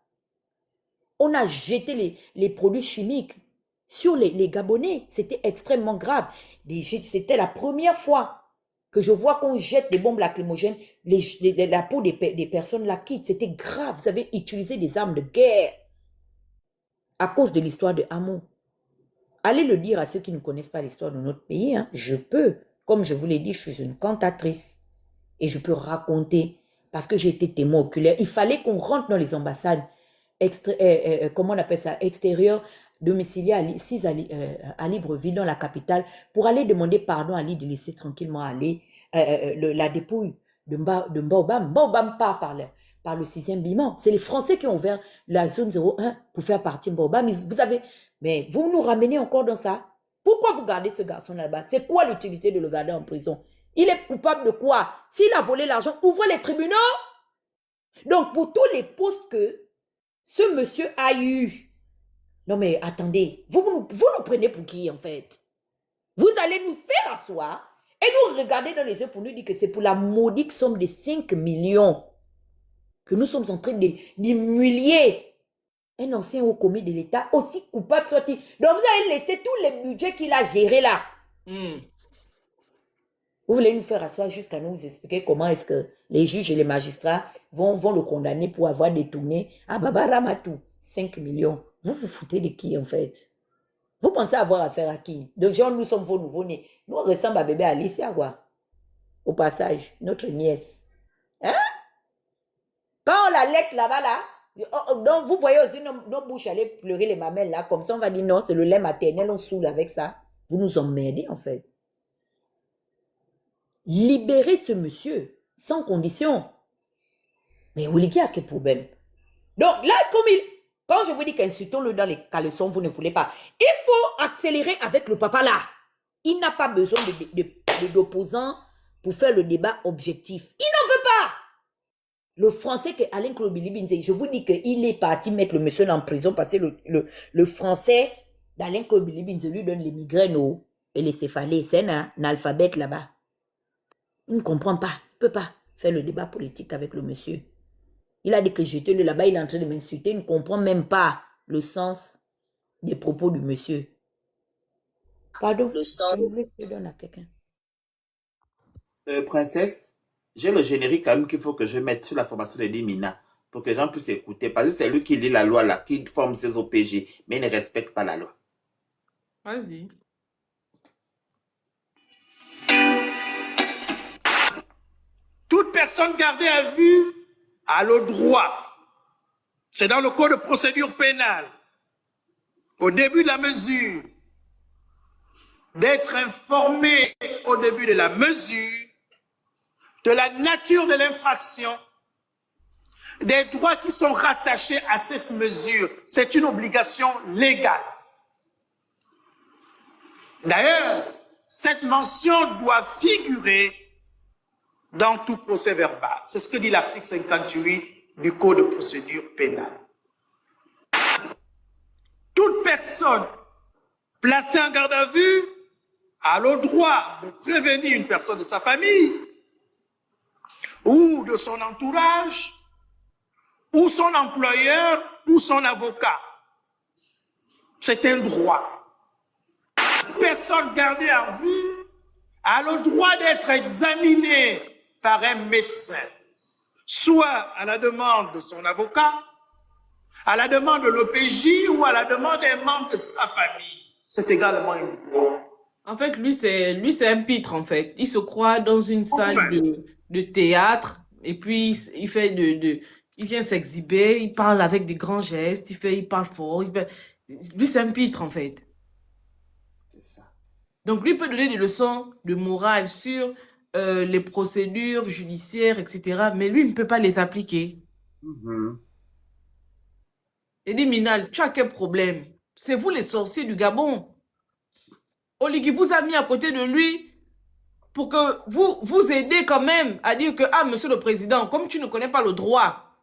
On a jeté les produits chimiques sur les Gabonais. C'était extrêmement grave. C'était la première fois que je vois qu'on jette des bombes lacrymogènes, la peau des personnes la quitte. C'était grave. Vous avez utilisé des armes de guerre à cause de l'histoire de Hamon. Allez le dire à ceux qui ne connaissent pas l'histoire de notre pays. Hein. Je peux. Comme je vous l'ai dit, je suis une cantatrice. Et je peux raconter parce que j'ai été témoin oculaire. Il fallait qu'on rentre dans les ambassades, comment on appelle ça, extérieures, domiciliées à Libreville, dans la capitale, pour aller demander pardon à Ali de laisser tranquillement aller la dépouille de Mbaobam. Mbaobam part par le 6e bâtiment. C'est les Français qui ont ouvert la zone 01 pour faire partir Mbaobam. Mais vous nous ramenez encore dans ça. Pourquoi vous gardez ce garçon là-bas? C'est quoi l'utilité de le garder en prison? Il est coupable de quoi? S'il a volé l'argent, ouvrez les tribunaux. Donc, pour tous les postes que ce monsieur a eu, non mais attendez, vous nous prenez pour qui en fait? Vous allez nous faire asseoir et nous regarder dans les yeux pour nous dire que c'est pour la maudite somme de 5 millions que nous sommes en train d'humilier un ancien haut commis de l'État, aussi coupable soit-il. Donc, vous avez laissé tous les budgets qu'il a gérés là. Vous voulez nous faire asseoir jusqu'à nous expliquer comment est-ce que les juges et les magistrats vont le condamner pour avoir détourné à Baba Ramatou 5 millions. Vous vous foutez de qui en fait? Vous pensez avoir affaire à qui? De gens, nous sommes vos nouveaux-nés. Nous, on ressemble à bébé Alicia, quoi. Au passage, notre nièce. Hein? Quand on la lèche là-bas, là, donc vous voyez aussi nos bouches aller pleurer les mamelles là, comme ça on va dire non, c'est le lait maternel, on saoule avec ça. Vous nous emmerdez en fait. Libérez ce monsieur, sans condition. Mais Ouliki a quel problème? Donc là, quand je vous dis qu'insultons-le dans les caleçons, vous ne voulez pas. Il faut accélérer avec le papa là. Il n'a pas besoin d'opposants pour faire le débat objectif. Il n'en veut pas. Le français que Alain Claude Bilibinze, je vous dis qu'il est parti mettre le monsieur en prison parce que le français d'Alain Claude Bilibinze lui donne les migraines et les céphalées. C'est un analphabète là-bas. Il ne comprend pas. Il ne peut pas faire le débat politique avec le monsieur. Il a dit que j'étais là-bas, il est en train de m'insulter. Il ne comprend même pas le sens des propos du monsieur. Pardon. Le sens. Je donne à quelqu'un. Princesse, j'ai le générique quand même qu'il faut que je mette sur la formation de Dimina pour que les gens puissent écouter. Parce que c'est lui qui lit la loi là, qui forme ses OPG, mais il ne respecte pas la loi. Vas-y. Toute personne gardée à vue a le droit, c'est dans le code de procédure pénale, au début de la mesure, d'être informé au début de la mesure de la nature de l'infraction, des droits qui sont rattachés à cette mesure. C'est une obligation légale. D'ailleurs, cette mention doit figurer dans tout procès verbal. C'est ce que dit l'article 58 du Code de procédure pénale. Toute personne placée en garde à vue a le droit de prévenir une personne de sa famille ou de son entourage ou son employeur ou son avocat. C'est un droit. Personne gardée en vue a le droit d'être examinée par un médecin, soit à la demande de son avocat, à la demande de l'OPJ ou à la demande d'un membre de sa famille. C'est également une droit. En fait, lui, c'est un pitre, en fait. Il se croit dans une salle de théâtre et puis il vient s'exhiber, il parle avec des grands gestes, il parle fort. Lui, c'est un pitre, en fait. C'est ça. Donc, lui peut donner des leçons de morale sur les procédures judiciaires, etc. Mais lui, il ne peut pas les appliquer. Et dit, Minal, tu as quel problème? C'est vous les sorciers du Gabon. Oligui vous a mis à côté de lui pour que vous aidez quand même à dire que, ah, monsieur le président, comme tu ne connais pas le droit,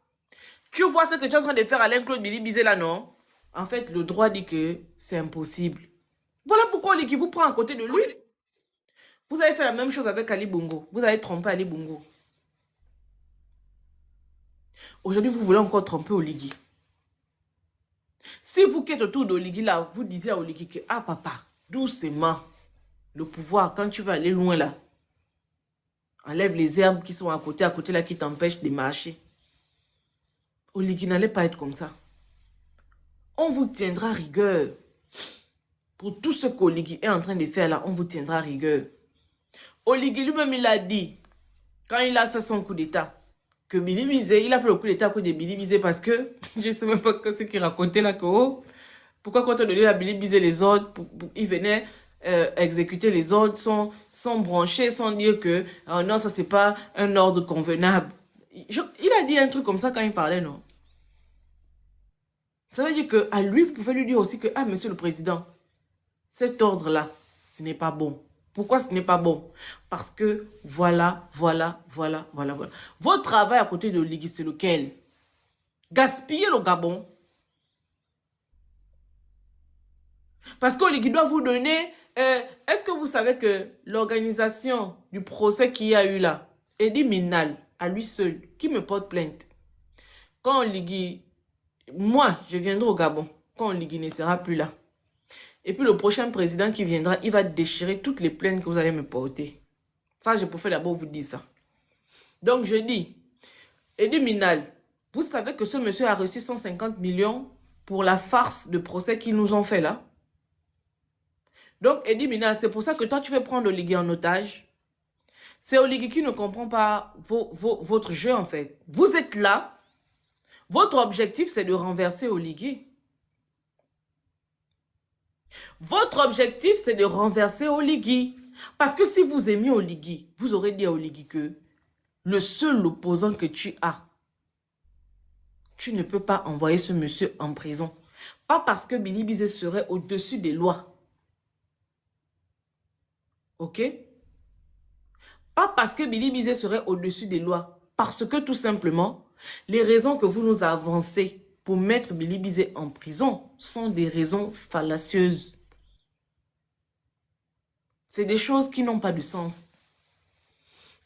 tu vois ce que tu es en train de faire à Alain-Claude Bilibizé là, non? En fait, le droit dit que c'est impossible. Voilà pourquoi Oligi vous prend à côté de lui. Vous avez fait la même chose avec Ali Bongo. Vous avez trompé Ali Bongo. Aujourd'hui, vous voulez encore tromper Oligi. Si vous qui êtes autour d'Oligi là, vous disiez à Oligi que, ah papa, doucement, le pouvoir, quand tu vas aller loin là, enlève les herbes qui sont à côté là, qui t'empêchent de marcher. Oligi n'allait pas être comme ça. On vous tiendra rigueur. Pour tout ce qu'Oligi est en train de faire là, on vous tiendra rigueur. Oligi lui-même, il a dit, quand il a fait son coup d'état, que Bilibizé, il a fait le coup d'état à cause de Bilibizé parce que, je ne sais même pas ce qu'il racontait là, que, oh, pourquoi quand on donnait à Bilibizé les ordres, il venait exécuter les ordres sans brancher, sans dire que, oh non, ça c'est pas un ordre convenable. Il a dit un truc comme ça quand il parlait, non? Ça veut dire qu'à lui, vous pouvez lui dire aussi que, ah, monsieur le président, cet ordre-là, ce n'est pas bon. Pourquoi ce n'est pas bon? Parce que voilà. Votre travail à côté de Oligi, c'est lequel? Gaspiller le Gabon. Parce qu'Oligi doit vous donner... Est-ce que vous savez que l'organisation du procès qu'il y a eu là, Eddie Minal, à lui seul, qui me porte plainte, quand Oligi... Moi, je viendrai au Gabon, quand Oligi ne sera plus là. Et puis le prochain président qui viendra, il va déchirer toutes les plaintes que vous allez me porter. Ça, je préfère d'abord vous dire ça. Donc, je dis, Eddie Minal, vous savez que ce monsieur a reçu 150 millions pour la farce de procès qu'ils nous ont fait là. Donc, Eddie Minal, c'est pour ça que toi, tu veux prendre Oligi en otage. C'est Oligi qui ne comprend pas votre jeu, en fait. Vous êtes là. Votre objectif, c'est de renverser Oligi. Votre objectif, c'est de renverser Oligi. Parce que si vous aimiez Oligi, vous aurez dit à Oligi que le seul opposant que tu as, tu ne peux pas envoyer ce monsieur en prison. Pas parce que Bilibizé serait au-dessus des lois. Ok? Pas parce que Bilibizé serait au-dessus des lois. Parce que tout simplement, les raisons que vous nous avancez pour mettre Bilibizé en prison sont des raisons fallacieuses. C'est des choses qui n'ont pas de sens.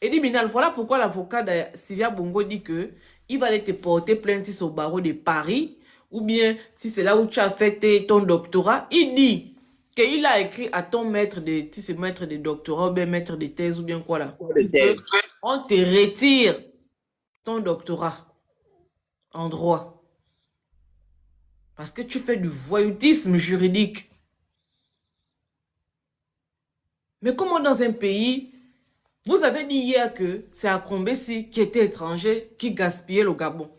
Eddie Minal, voilà pourquoi l'avocat de Sylvia Bongo dit que il va aller te porter plainte au barreau de Paris, ou bien si c'est là où tu as fait ton doctorat, il dit qu'il a écrit à ton maître de, si c'est maître de doctorat, ou bien maître de thèse, ou bien quoi là. On te retire ton doctorat en droit. Parce que tu fais du voyoutisme juridique. Mais comment dans un pays, vous avez dit hier que c'est Akombesi qui était étranger qui gaspillait le Gabon.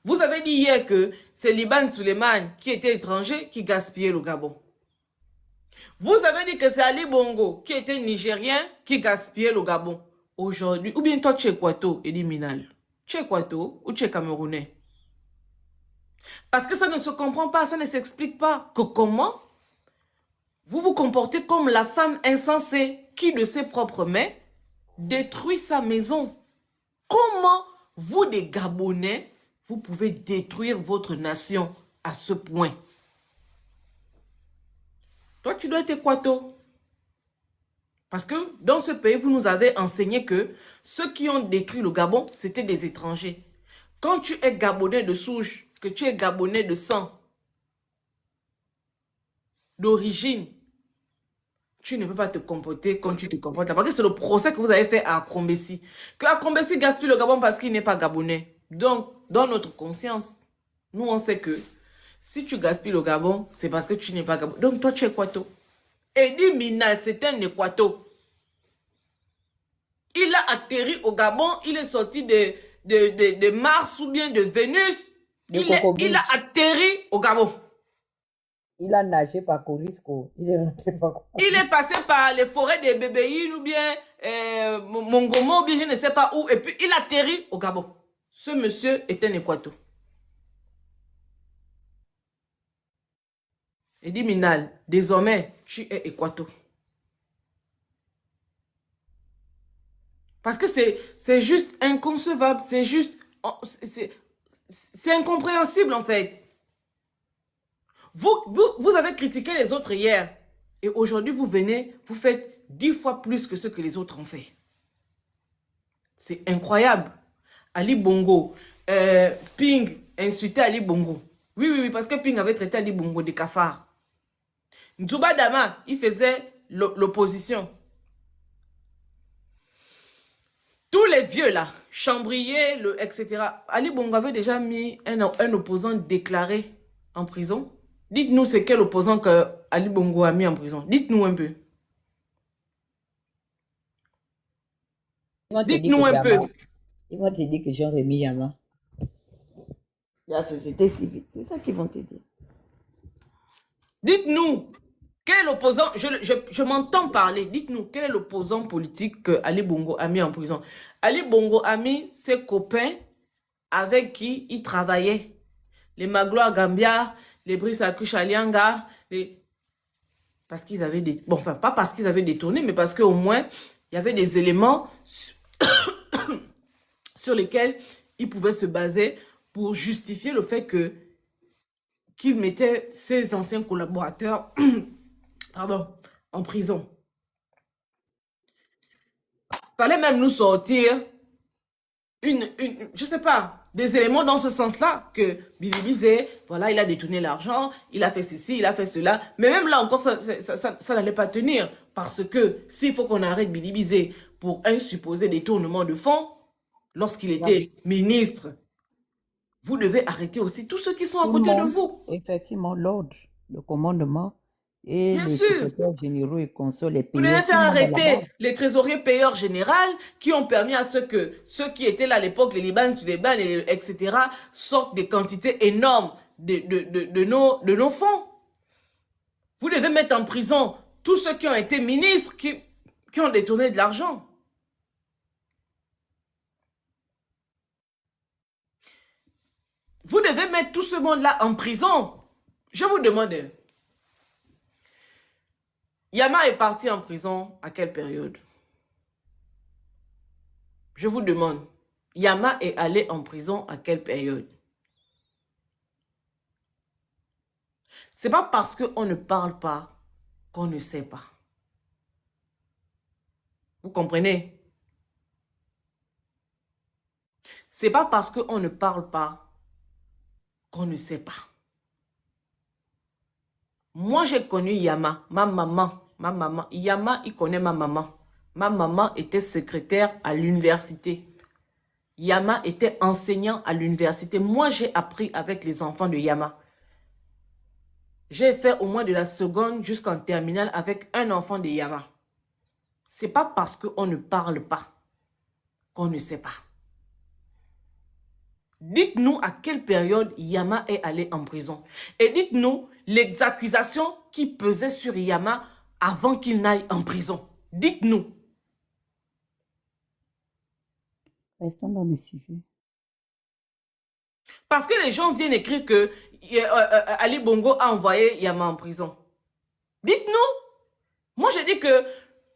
Vous avez dit hier que c'est Liban Suleiman qui était étranger qui gaspillait le Gabon. Vous avez dit que c'est Ali Bongo qui était nigérien qui gaspillait le Gabon. Aujourd'hui, ou bien toi tu es Kwato, Eddie Minal. Tu es Kwato ou tu es Camerounais? Parce que ça ne se comprend pas, ça ne s'explique pas. Que comment vous vous comportez comme la femme insensée qui, de ses propres mains, détruit sa maison. Comment vous, des Gabonais, vous pouvez détruire votre nation à ce point? Toi, tu dois être Kwato. Parce que dans ce pays, vous nous avez enseigné que ceux qui ont détruit le Gabon, c'était des étrangers. Quand tu es Gabonais de souche, que tu es Gabonais de sang, d'origine, tu ne peux pas te comporter comme tu te comportes. Parce que c'est le procès que vous avez fait à Akombesi. Que Akombesi gaspille le Gabon parce qu'il n'est pas Gabonais. Donc, dans notre conscience, nous on sait que si tu gaspilles le Gabon, c'est parce que tu n'es pas Gabonais. Donc, toi, tu es Kwato. Eddie Minal, c'est un Ekwato. Il a atterri au Gabon, il est sorti de Mars ou bien de Vénus. Il a atterri au Gabon. Il a nagé par Corisco. Il est rentré par quoi? Il est passé par les forêts de Bébéine ou bien Mongomo ou bien je ne sais pas où. Et puis il atterrit au Gabon. Ce monsieur est un Ekwato. Eddie Minal, désormais, tu es Ekwato. Parce que c'est juste inconcevable, c'est juste... C'est incompréhensible en fait. Vous avez critiqué les autres hier. Et aujourd'hui, vous venez, vous faites 10 fois plus que ce que les autres ont fait. C'est incroyable. Ali Bongo, Ping insultait Ali Bongo. Oui, parce que Ping avait traité Ali Bongo de cafard. Nzouba Dama, il faisait l'opposition. Tous les vieux là, Chambrier, etc. Ali Bongo avait déjà mis un opposant déclaré en prison. Dites-nous c'est quel opposant que Ali Bongo a mis en prison. Dites-nous un peu. Dites-nous un peu. Ils vont te dire que Jean-Rémy Yama. La société civile, c'est ça qu'ils vont te dire. Dites-nous, quel opposant, je m'entends parler, dites-nous, quel est l'opposant politique que Ali Bongo a mis en prison? Ali Bongo a mis ses copains avec qui il travaillait. Les Magloire Gambia, les Brice Akushalianga, parce qu'ils avaient des... Bon, enfin, pas parce qu'ils avaient détourné, mais parce qu'au moins, il y avait des éléments sur lesquels ils pouvaient se baser pour justifier le fait que qu'il mettait ses anciens collaborateurs pardon, en prison. Fallait même nous sortir je sais pas, des éléments dans ce sens-là, que Billy Bizet, voilà, il a détourné l'argent, il a fait ceci, il a fait cela, mais même là encore, ça n'allait pas tenir, parce que s'il faut qu'on arrête Billy Bizet pour un supposé détournement de fonds, lorsqu'il était ministre, vous devez arrêter aussi tous ceux qui sont à côté de vous. Effectivement, l'ordre, le commandement et Bien les sûr. secrétaires généraux et consoles, les Vous payeurs. devez faire arrêter les trésoriers payeurs généraux qui ont permis à ceux qui étaient là à l'époque, les Liban, etc., sortent des quantités énormes de nos fonds. Vous devez mettre en prison tous ceux qui ont été ministres, qui ont détourné de l'argent. Vous devez mettre tout ce monde-là en prison. Je vous demande, Yama est parti en prison à quelle période? Je vous demande, Yama est allé en prison à quelle période? C'est pas parce qu'on ne parle pas qu'on ne sait pas. Vous comprenez? C'est pas parce qu'on ne parle pas qu'on ne sait pas. Moi, j'ai connu Yama, ma maman. Yama, il connaît ma maman. Ma maman était secrétaire à l'université. Yama était enseignant à l'université. Moi, j'ai appris avec les enfants de Yama. J'ai fait au moins de la seconde jusqu'en terminale avec un enfant de Yama. C'est pas parce qu'on ne parle pas qu'on ne sait pas. Dites-nous à quelle période Yama est allé en prison. Et dites-nous les accusations qui pesaient sur Yama avant qu'il n'aille en prison. Dites-nous. Restons dans le sujet. Parce que les gens viennent écrire que Ali Bongo a envoyé Yama en prison. Dites-nous. Moi, je dis que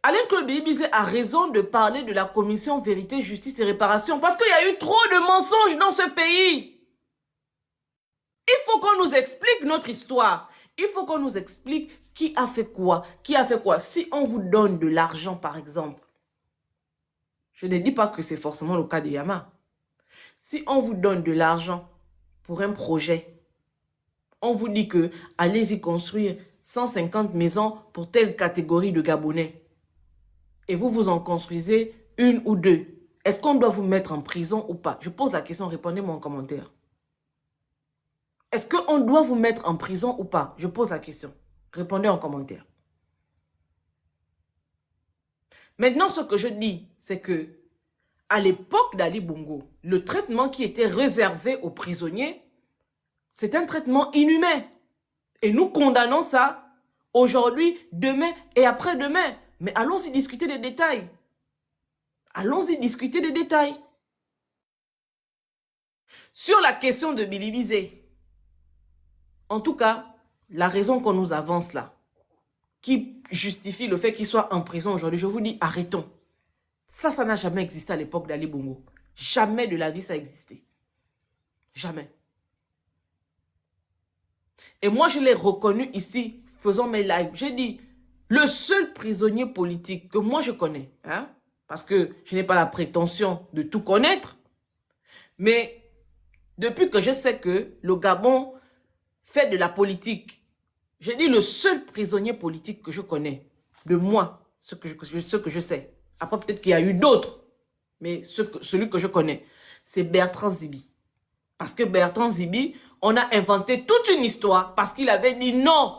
Alain-Claude Billy a raison de parler de la commission Vérité, Justice et Réparation parce qu'il y a eu trop de mensonges dans ce pays. Il faut qu'on nous explique notre histoire. Il faut qu'on nous explique qui a fait quoi. Qui a fait quoi. Si on vous donne de l'argent, par exemple, je ne dis pas que c'est forcément le cas de Yama. Si on vous donne de l'argent pour un projet, on vous dit que allez-y construire 150 maisons pour telle catégorie de Gabonais. Et vous en construisez une ou deux. Est-ce qu'on doit vous mettre en prison ou pas? Je pose la question, répondez-moi en commentaire. Est-ce qu'on doit vous mettre en prison ou pas? Je pose la question. Répondez en commentaire. Maintenant, ce que je dis, c'est que à l'époque d'Ali Bongo, le traitement qui était réservé aux prisonniers, c'est un traitement inhumain. Et nous condamnons ça aujourd'hui, demain et après-demain. Mais allons-y discuter des détails. Allons-y discuter des détails. Sur la question de Billy Bizet, en tout cas, la raison qu'on nous avance là, qui justifie le fait qu'il soit en prison aujourd'hui, je vous dis, arrêtons. Ça n'a jamais existé à l'époque d'Ali Bongo. Jamais de la vie ça a existé. Jamais. Et moi, je l'ai reconnu ici, faisant mes lives. J'ai dit, le seul prisonnier politique que moi je connais, hein, parce que je n'ai pas la prétention de tout connaître, mais depuis que je sais que le Gabon fait de la politique, j'ai dit le seul prisonnier politique que je connais, de moi, ce que je sais. Après, peut-être qu'il y a eu d'autres, mais celui que je connais, c'est Bertrand Zibi. Parce que Bertrand Zibi, on a inventé toute une histoire parce qu'il avait dit non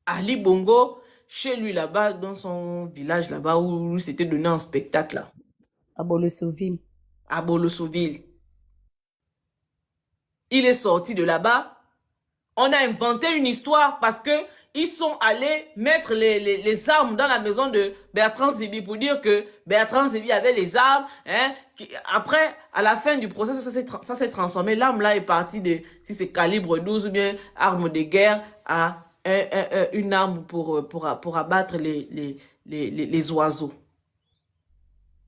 à Ali Bongo, chez lui là-bas, dans son village là-bas, où c'était donné un spectacle là. À Bolosoville. À Bolosoville. Il est sorti de là-bas. On a inventé une histoire parce que ils sont allés mettre les armes dans la maison de Bertrand Zibi pour dire que Bertrand Zibi avait les armes. Hein, après, à la fin du procès, ça s'est transformé. L'arme là est partie de, si c'est calibre 12 ou bien arme de guerre, à une arme pour abattre les oiseaux.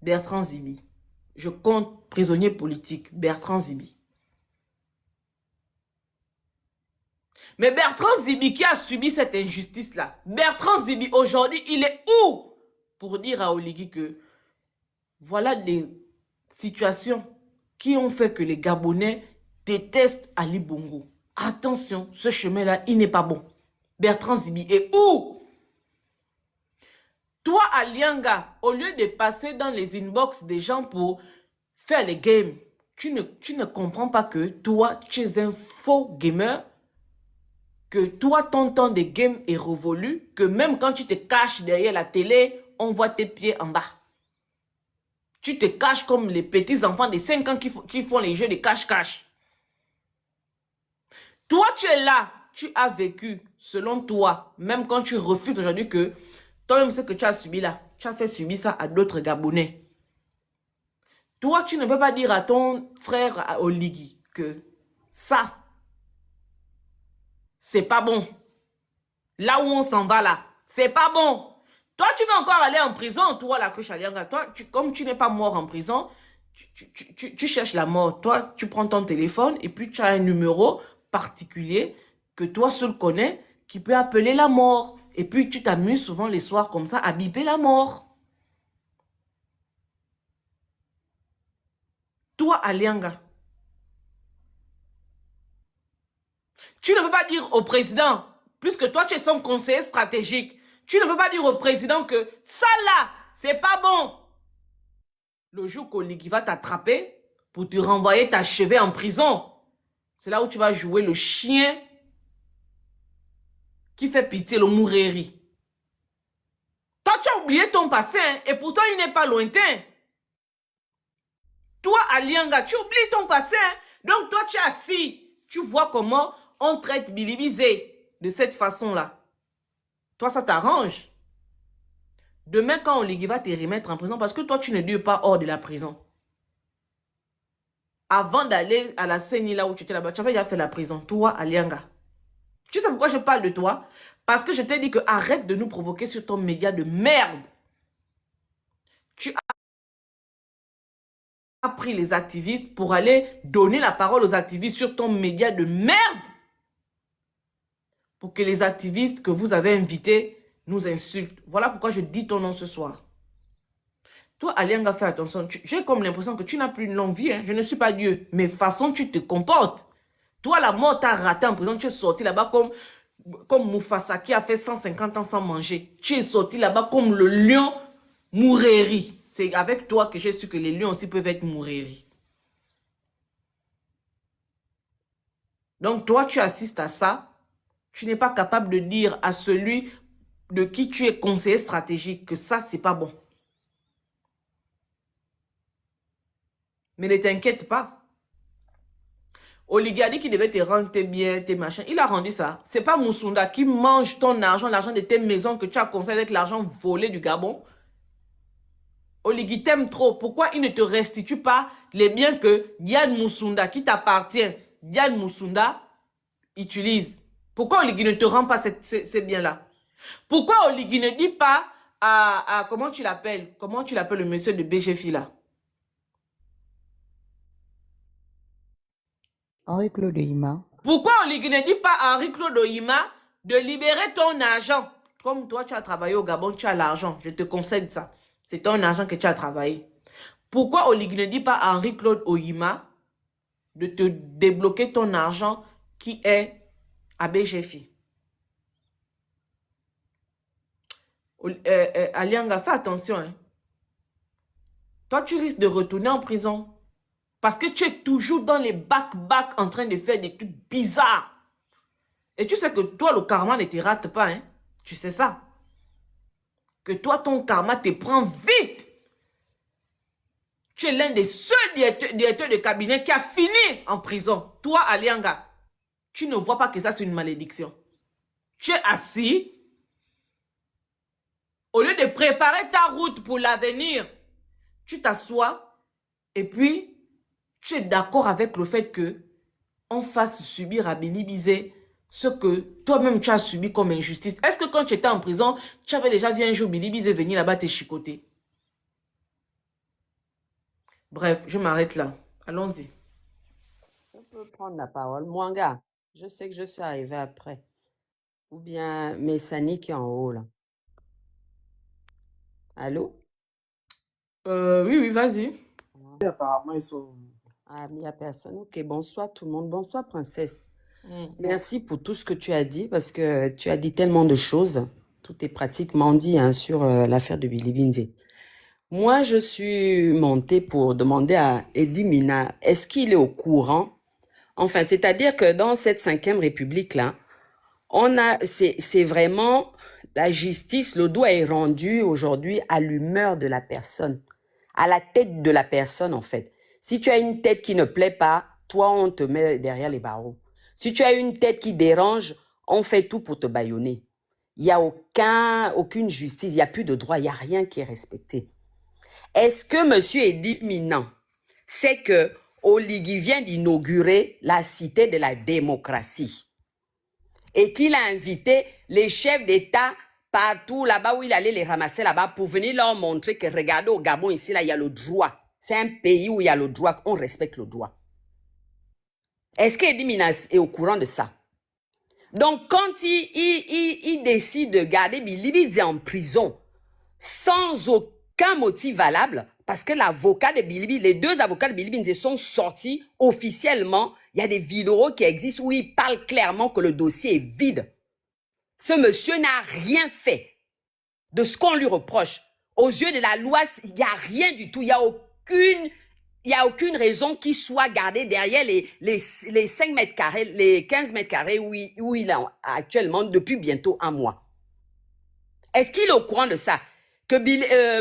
Bertrand Zibi. Je compte prisonnier politique, Bertrand Zibi. Mais Bertrand Zibi qui a subi cette injustice-là, Bertrand Zibi aujourd'hui, il est où pour dire à Oligui que voilà des situations qui ont fait que les Gabonais détestent Ali Bongo. Attention, ce chemin-là, il n'est pas bon. Bertrand Zibi est où? Toi, Alianga, au lieu de passer dans les inbox des gens pour faire les games, tu ne comprends pas que toi, tu es un faux gamer, que toi, ton temps de game est révolu, que même quand tu te caches derrière la télé, on voit tes pieds en bas. Tu te caches comme les petits enfants de 5 ans qui font les jeux de cache-cache. Toi, tu es là, tu as vécu, selon toi, même quand tu refuses aujourd'hui que toi-même ce que tu as subi là, tu as fait subir ça à d'autres Gabonais. Toi, tu ne peux pas dire à ton frère Oligui que ça, c'est pas bon. Là où on s'en va là, c'est pas bon. Toi, tu vas encore aller en prison, toi, la Kouche Alianga. Toi, comme tu n'es pas mort en prison, tu cherches la mort. Toi, tu prends ton téléphone et puis tu as un numéro particulier que toi seul connais qui peut appeler la mort. Et puis, tu t'amuses souvent les soirs comme ça à biper la mort. Toi, Alianga, tu ne peux pas dire au président, puisque toi, tu es son conseiller stratégique, tu ne peux pas dire au président que ça là, c'est pas bon. Le jour qu'Oligui va t'attraper pour te renvoyer t'achever en prison, c'est là où tu vas jouer le chien qui fait pitié le Moureri. Toi, tu as oublié ton passé, hein, et pourtant, il n'est pas lointain. Toi, Alianga, tu oublies ton passé, hein, donc toi, tu es assis. Tu vois comment on traite Bilibizé de cette façon-là. Toi, ça t'arrange. Demain, quand Oligui va te remettre en prison, parce que toi, tu ne dures pas hors de la prison. Avant d'aller à la CENI, là où tu étais là-bas, tu avais déjà fait la prison. Toi, Alianga. Tu sais pourquoi je parle de toi? Parce que je t'ai dit que arrête de nous provoquer sur ton média de merde. Tu as pris les activistes pour aller donner la parole aux activistes sur ton média de merde. Pour que les activistes que vous avez invités nous insultent. Voilà pourquoi je dis ton nom ce soir. Toi, Alianga, fais attention. J'ai comme l'impression que tu n'as plus une longue vie. Hein. Je ne suis pas Dieu. Mais façon, tu te comportes. Toi, la mort t'a raté en prison. Tu es sorti là-bas comme Mufasa qui a fait 150 ans sans manger. Tu es sorti là-bas comme le lion Moureri. C'est avec toi que j'ai su que les lions aussi peuvent être Moureri. Donc, toi, tu assistes à ça. Tu n'es pas capable de dire à celui de qui tu es conseiller stratégique que ça, c'est pas bon. Mais ne t'inquiète pas. Oligui a dit qu'il devait te rendre tes biens, tes machins. Il a rendu ça. C'est pas Moussunda qui mange ton argent, l'argent de tes maisons que tu as construit avec l'argent volé du Gabon. Oligui t'aime trop. Pourquoi il ne te restitue pas les biens que Diane Moussunda, qui t'appartient, Diane Moussunda, utilise? Pourquoi Oligui ne te rend pas ces biens-là? Pourquoi Oligui ne dit pas comment tu l'appelles? Comment tu l'appelles le monsieur de BGFI là? Henri-Claude Hima. Pourquoi on ne dit pas à Henri-Claude Hima de libérer ton argent? Comme toi, tu as travaillé au Gabon, tu as l'argent. Je te concède ça. C'est ton argent que tu as travaillé. Pourquoi on ne dit pas à Henri-Claude Hima de te débloquer ton argent qui est à BGFI? Alianga, fais attention. Hein. Toi, tu risques de retourner en prison. Parce que tu es toujours dans les bacs en train de faire des trucs bizarres. Et tu sais que toi, le karma ne te rate pas. Hein? Tu sais ça. Que toi, ton karma te prend vite. Tu es l'un des seuls directeurs de cabinet qui a fini en prison. Toi, Alianga, tu ne vois pas que ça, c'est une malédiction. Tu es assis. Au lieu de préparer ta route pour l'avenir, tu t'assois et puis tu es d'accord avec le fait que on fasse subir à Billy Bizet ce que toi-même tu as subi comme injustice. Est-ce que quand tu étais en prison, tu avais déjà vu un jour Billy Bizet venir là-bas te chicoter? Bref, je m'arrête là. Allons-y. Je peux prendre la parole. Mwanga, je sais que je suis arrivée après. Ou bien Messani qui est en haut là. Allô? Oui, vas-y. Et apparemment, ils sont... Ah, mais il n'y a personne. Ok, bonsoir tout le monde. Bonsoir, princesse. Merci pour tout ce que tu as dit, parce que tu as dit tellement de choses. Tout est pratiquement dit hein, sur l'affaire de Billy Binze. Moi, je suis montée pour demander à Eddie Mina, est-ce qu'il est au courant? Enfin, c'est-à-dire que dans cette 5e République-là, c'est vraiment la justice, le doigt est rendu aujourd'hui à l'humeur de la personne, à la tête de la personne en fait. Si tu as une tête qui ne plaît pas, toi on te met derrière les barreaux. Si tu as une tête qui dérange, on fait tout pour te bâillonner. Il n'y a aucune justice, il n'y a plus de droit, il n'y a rien qui est respecté. Est-ce que M. Eddie Mina sait que Oligui vient d'inaugurer la cité de la démocratie et qu'il a invité les chefs d'État partout là-bas où il allait les ramasser là-bas pour venir leur montrer que regardez au Gabon ici, là, il y a le droit. C'est un pays où il y a le droit, on respecte le droit. Est-ce qu'Eddie Mina est au courant de ça? Donc, quand il décide de garder Billy Binze en prison sans aucun motif valable, parce que l'avocat de Billy Binze, les 2 avocats de Billy Binze sont sortis officiellement. Il y a des vidéos qui existent où il parle clairement que le dossier est vide. Ce monsieur n'a rien fait de ce qu'on lui reproche. Aux yeux de la loi, il n'y a rien du tout. Il n'y a aucune raison qu'il soit gardé derrière les 5 mètres carrés, les 15 mètres carrés où il est actuellement depuis bientôt 1 mois. Est-ce qu'il est au courant de ça? Que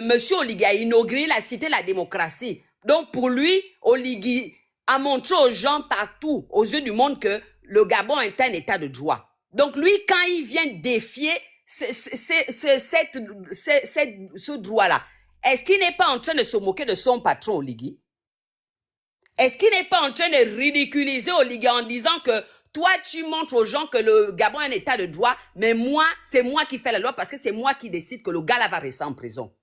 monsieur Oligui a inauguré la cité de la démocratie. Donc pour lui, Oligui a montré aux gens partout, aux yeux du monde, que le Gabon est un état de droit. Donc lui, quand il vient défier ce droit-là, est-ce qu'il n'est pas en train de se moquer de son patron Oligui? Est-ce qu'il n'est pas en train de ridiculiser Oligui en disant que toi, tu montres aux gens que le Gabon est un état de droit, mais moi, c'est moi qui fais la loi parce que c'est moi qui décide que le gars là va rester en prison.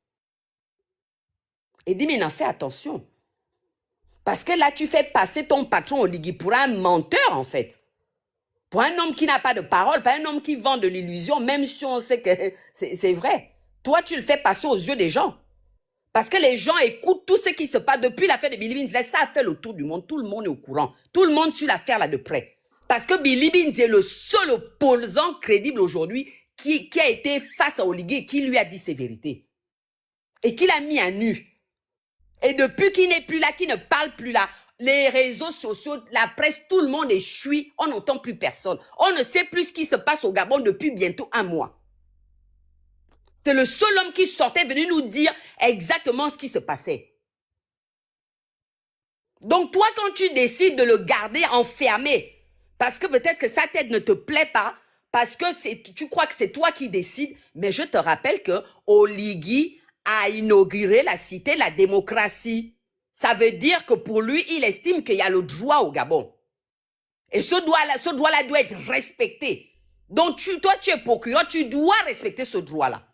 Et dis, mais n'en fais attention. Parce que là, tu fais passer ton patron Oligui pour un menteur, en fait. Pour un homme qui n'a pas de parole, pas un homme qui vend de l'illusion, même si on sait que c'est vrai. Toi, tu le fais passer aux yeux des gens. Parce que les gens écoutent tout ce qui se passe depuis l'affaire de Billy Binze. Ça a fait le tour du monde. Tout le monde est au courant. Tout le monde suit l'affaire là de près. Parce que Billy Binze est le seul opposant crédible aujourd'hui qui a été face à Oligui et qui lui a dit ses vérités. Et qui l'a mis à nu. Et depuis qu'il n'est plus là, qu'il ne parle plus là, les réseaux sociaux, la presse, tout le monde est chui. On n'entend plus personne. On ne sait plus ce qui se passe au Gabon depuis bientôt 1 mois. C'est le seul homme qui sortait venu nous dire exactement ce qui se passait. Donc toi, quand tu décides de le garder enfermé, parce que peut-être que sa tête ne te plaît pas, parce que tu crois que c'est toi qui décides, mais je te rappelle que Oligui a inauguré la cité de la démocratie. Ça veut dire que pour lui, il estime qu'il y a le droit au Gabon. Et ce droit-là doit être respecté. Donc toi, tu es procureur, tu dois respecter ce droit-là.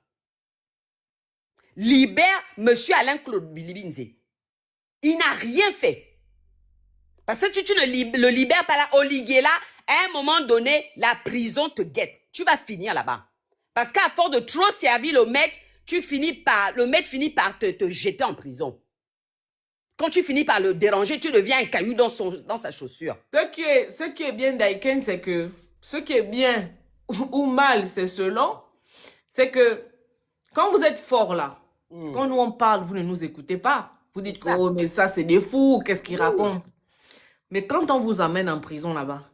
libère monsieur Alain-Claude Bilibinze. Il n'a rien fait. Parce que tu ne le libères pas là, Oliguela, à un moment donné, la prison te guette. Tu vas finir là-bas. Parce qu'à force de trop servir le maître, le maître finit par te jeter en prison. Quand tu finis par le déranger, tu deviens un caillou dans sa chaussure. Ce qui est bien, Daiken, c'est que ce qui est bien ou mal, c'est selon, c'est que quand vous êtes fort là, quand nous on parle, vous ne nous écoutez pas. Vous dites que oh, mais ça c'est des fous, qu'est-ce qu'ils racontent? Mais quand on vous amène en prison là-bas,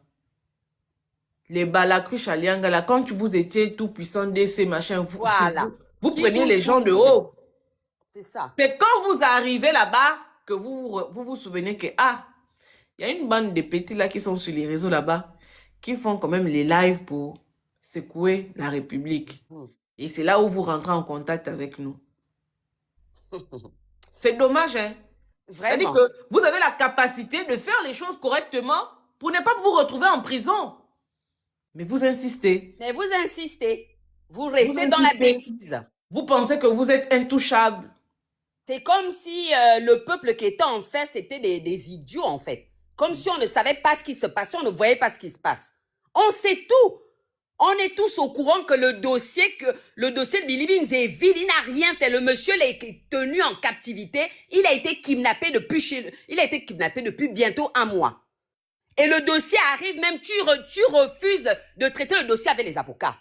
les balakruches à Lianga, là, quand vous étiez tout puissant, DC, machin, vous preniez les gens de haut. C'est ça. C'est quand vous arrivez là-bas que vous souvenez que, ah, il y a une bande de petits là qui sont sur les réseaux là-bas, qui font quand même les lives pour secouer la République. Et c'est là où vous rentrez en contact avec nous. C'est dommage, hein? Vraiment. C'est-à-dire que vous avez la capacité de faire les choses correctement pour ne pas vous retrouver en prison. Mais vous insistez. Mais vous insistez. Vous restez dans la bêtise. Vous pensez que vous êtes intouchable. C'est comme si le peuple qui était en fait, c'était des idiots en fait. Comme si on ne savait pas ce qui se passait, on ne voyait pas ce qui se passe. On sait tout. On est tous au courant que le dossier de Bilibinze est vide, il n'a rien fait. Le monsieur est tenu en captivité, il a été kidnappé depuis bientôt 1 mois. Et le dossier arrive, même tu refuses de traiter le dossier avec les avocats.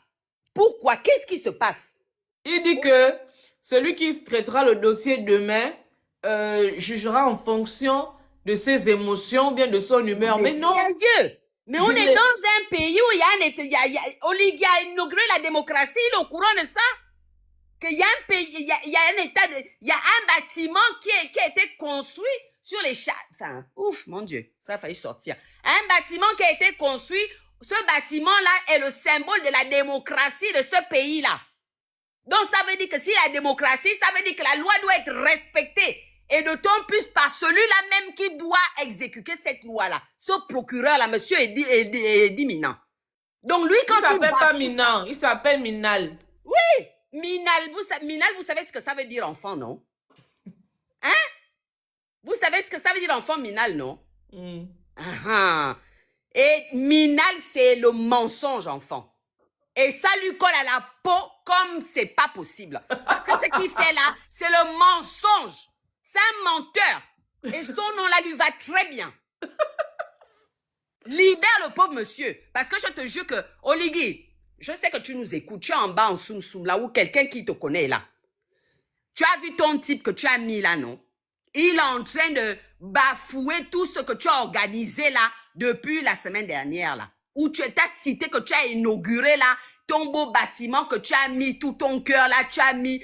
Pourquoi? Qu'est-ce qui se passe? Il dit que celui qui traitera le dossier demain jugera en fonction de ses émotions, bien de son humeur. Mais non. Sérieux? Mais on est dans un pays où Oligui a inauguré la démocratie, il est au courant de ça? Qu'il y a un pays, il y a un bâtiment qui a été construit sur les chats. Enfin, ouf, mon Dieu, ça a failli sortir. Un bâtiment qui a été construit, ce bâtiment-là est le symbole de la démocratie de ce pays-là. Donc, ça veut dire que si la démocratie, ça veut dire que la loi doit être respectée. Et d'autant plus par celui-là même qui doit exécuter cette loi-là. Ce procureur-là, monsieur Edi Minan. Donc, lui, quand il s'appelle pas Minan, il s'appelle Minal. Oui, Minal, vous savez ce que ça veut dire enfant, non? Hein? Vous savez ce que ça veut dire enfant, Minal, non? Et Minal, c'est le mensonge, enfant. Et ça lui colle à la peau comme c'est pas possible. Parce que ce qu'il fait là, c'est le mensonge. C'est un menteur. Et son nom-là lui va très bien. Libère le pauvre monsieur. Parce que je te jure que, Oligui, je sais que tu nous écoutes. Tu es en bas en soum-soum là, ou quelqu'un qui te connaît là. Tu as vu ton type que tu as mis là, non? Il est en train de bafouer tout ce que tu as organisé là depuis la semaine dernière là. Où tu as cité que tu as inauguré là, ton beau bâtiment que tu as mis tout ton cœur là, tu as mis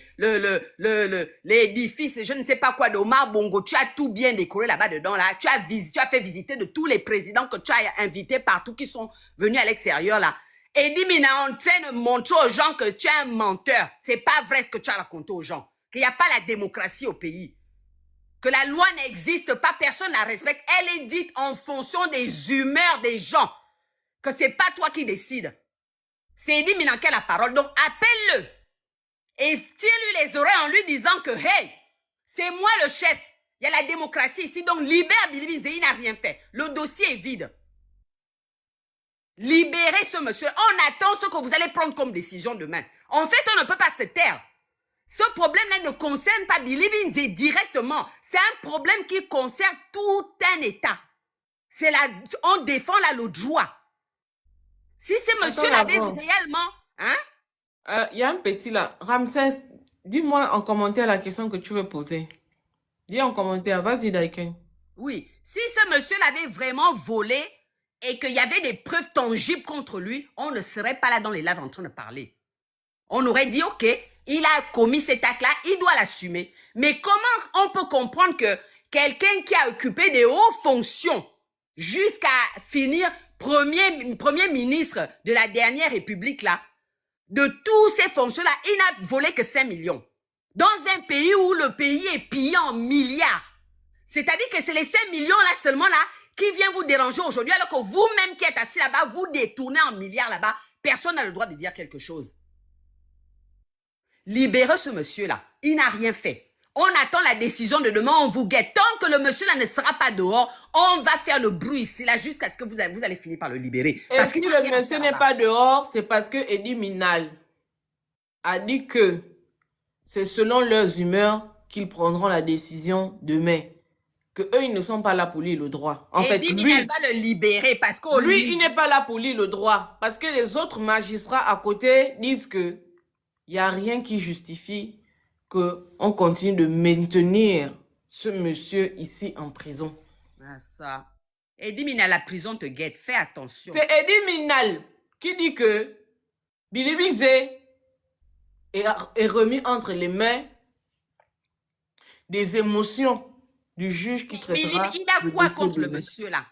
l'édifice, je ne sais pas quoi, d'Omar Bongo, tu as tout bien décoré là-bas dedans là, tu as fait visiter de tous les présidents que tu as invités partout qui sont venus à l'extérieur là. Et dis, mais en train de montrer aux gens que tu es un menteur. C'est pas vrai ce que tu as raconté aux gens. Qu'il n'y a pas la démocratie au pays. Que la loi n'existe pas, personne la respecte. Elle est dite en fonction des humeurs des gens. Que c'est pas toi qui décides. C'est Edi Minan qui a la parole. Donc, appelle-le. Et tire-lui les oreilles en lui disant que, hey, c'est moi le chef. Il y a la démocratie ici. Donc, libère Bilibinze. Il n'a rien fait. Le dossier est vide. Libérez ce monsieur. On attend ce que vous allez prendre comme décision demain. En fait, on ne peut pas se taire. Ce problème-là ne concerne pas Bilibinze directement. C'est un problème qui concerne tout un État. On défend là le droit. Si ce monsieur l'avait réellement... Hein? Y a un petit là. Ramsès, dis-moi en commentaire la question que tu veux poser. Dis en commentaire. Vas-y, Daiken. Oui. Si ce monsieur l'avait vraiment volé et qu'il y avait des preuves tangibles contre lui, on ne serait pas là dans les lives en train de parler. On aurait dit, OK, il a commis cet acte-là, il doit l'assumer. Mais comment on peut comprendre que quelqu'un qui a occupé des hautes fonctions jusqu'à finir premier ministre de la dernière République, là, de tous ces fonctions-là, il n'a volé que 5 millions. Dans un pays où le pays est pillé en milliards. C'est-à-dire que c'est les 5 millions-là seulement là qui viennent vous déranger aujourd'hui, alors que vous-même qui êtes assis là-bas, vous détournez en milliards là-bas, personne n'a le droit de dire quelque chose. libérez ce monsieur-là. Il n'a rien fait. On attend la décision de demain, on vous guette. Tant que le monsieur-là ne sera pas dehors, on va faire le bruit ici, là, jusqu'à ce que vous allez finir par le libérer. Et si le monsieur n'est pas dehors, c'est parce que Eddie Minal a dit que c'est selon leurs humeurs qu'ils prendront la décision demain. Que eux, ils ne sont pas là pour lire le droit. En fait, Eddie Minal va le libérer parce que lui, il n'est pas là pour lire le droit. Parce que les autres magistrats à côté disent que il n'y a rien qui justifie qu'on continue de maintenir ce monsieur ici en prison. Ah ça. Eddie Minal, la prison te guette. Fais attention. C'est Eddie Minal qui dit que Billy Bizet est remis entre les mains des émotions du juge qui traitera. Il a quoi contre le monsieur là?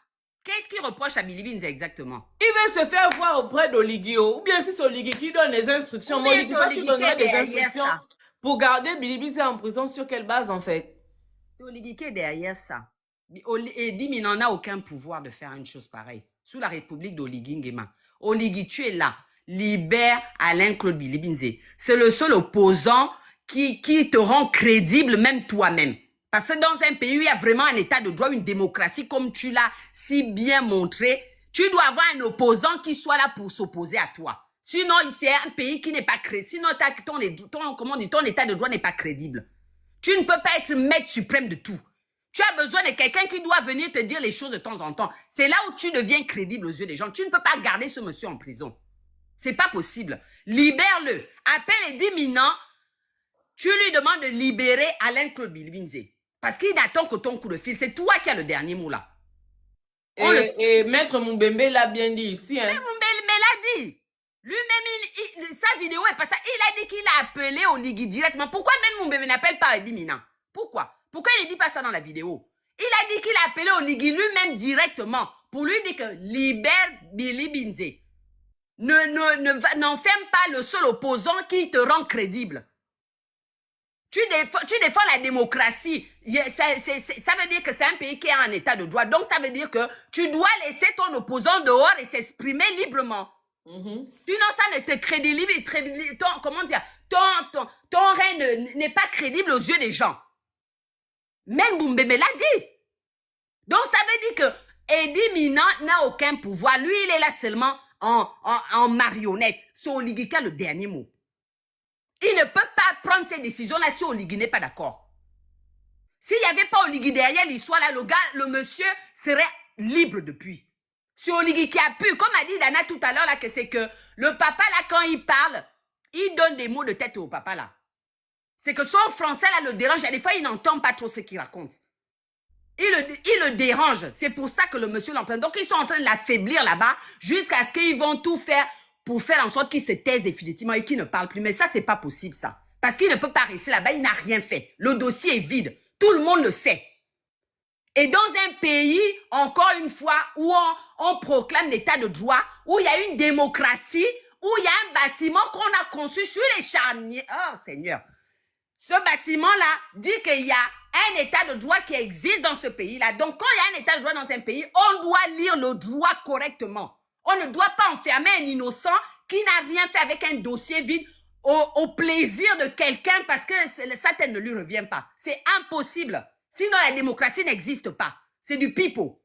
Qu'est-ce qu'il reproche à Billy Binze exactement? Il veut se faire voir auprès d'Oligio. Ou bien si c'est Oligui qui donne les instructions. Moi, je dis pas qu'il donnera des instructions pour garder Billy Bizet en prison. Sur quelle base en fait? C'est Oligui qui est derrière ça. Eddie Minal n'a aucun pouvoir de faire une chose pareille. Sous la République d'Oligui Nguema. Oligui, tu es là. Libère Alain-Claude Billy Binze. C'est le seul opposant qui te rend crédible, même toi-même. Parce que dans un pays où il y a vraiment un état de droit, une démocratie, comme tu l'as si bien montré, tu dois avoir un opposant qui soit là pour s'opposer à toi. Sinon, c'est un pays qui n'est pas crédible. Sinon, ton état de droit n'est pas crédible. Tu ne peux pas être maître suprême de tout. Tu as besoin de quelqu'un qui doit venir te dire les choses de temps en temps. C'est là où tu deviens crédible aux yeux des gens. Tu ne peux pas garder ce monsieur en prison. C'est pas possible. Libère-le. Appelle Eddie Minal. Tu lui demandes de libérer Alain-Claude Billy Binze. Parce qu'il n'attend que ton coup de fil. C'est toi qui as le dernier mot là. Et Maître Mumbembe l'a bien dit ici. Hein. Mumbembe l'a dit. Lui-même, sa vidéo est pas ça. Il a dit qu'il a appelé Oligui directement. Pourquoi même Mumbembe n'appelle pas Eddie Minal? Pourquoi il ne dit pas ça dans la vidéo? Il a dit qu'il a appelé Oligui lui-même directement pour lui dire que libère Billy Binze. N'enferme pas le seul opposant qui te rend crédible. Tu défends la démocratie. Ça veut dire que c'est un pays qui est en état de droit. Donc, ça veut dire que tu dois laisser ton opposant dehors et s'exprimer librement. Sinon, ça ne te crédibilise. Ton règne n'est pas crédible aux yeux des gens. Même Mumbembe l'a dit. Donc, ça veut dire que Eddie Minal n'a aucun pouvoir. Lui, il est là seulement en marionnette. C'est Oligui qui a le dernier mot. Il ne peut pas prendre ces décisions-là si Oligui n'est pas d'accord. S'il n'y avait pas Oligui derrière l'histoire, là, le monsieur serait libre depuis. C'est Oligui qui a pu, comme a dit Dana tout à l'heure, là, que c'est que le papa, là, quand il parle, il donne des mots de tête au papa, là. C'est que son français, là, le dérange. Et des fois, il n'entend pas trop ce qu'il raconte. Il le dérange. C'est pour ça que le monsieur l'emprunte. Donc, ils sont en train de l'affaiblir là-bas jusqu'à ce qu'ils vont tout faire pour faire en sorte qu'il se taise définitivement et qu'il ne parle plus. Mais ça, c'est pas possible, ça. Parce qu'il ne peut pas rester là-bas, il n'a rien fait. Le dossier est vide. Tout le monde le sait. Et dans un pays, encore une fois, où on proclame l'état de droit, où il y a une démocratie, où il y a un bâtiment qu'on a conçu sur les charniers. Oh, Seigneur. Ce bâtiment-là dit qu'il y a un état de droit qui existe dans ce pays-là. Donc, quand il y a un état de droit dans un pays, on doit lire le droit correctement. On ne doit pas enfermer un innocent qui n'a rien fait avec un dossier vide au plaisir de quelqu'un parce que sa tête ne lui revient pas. C'est impossible. Sinon, la démocratie n'existe pas. C'est du pipeau.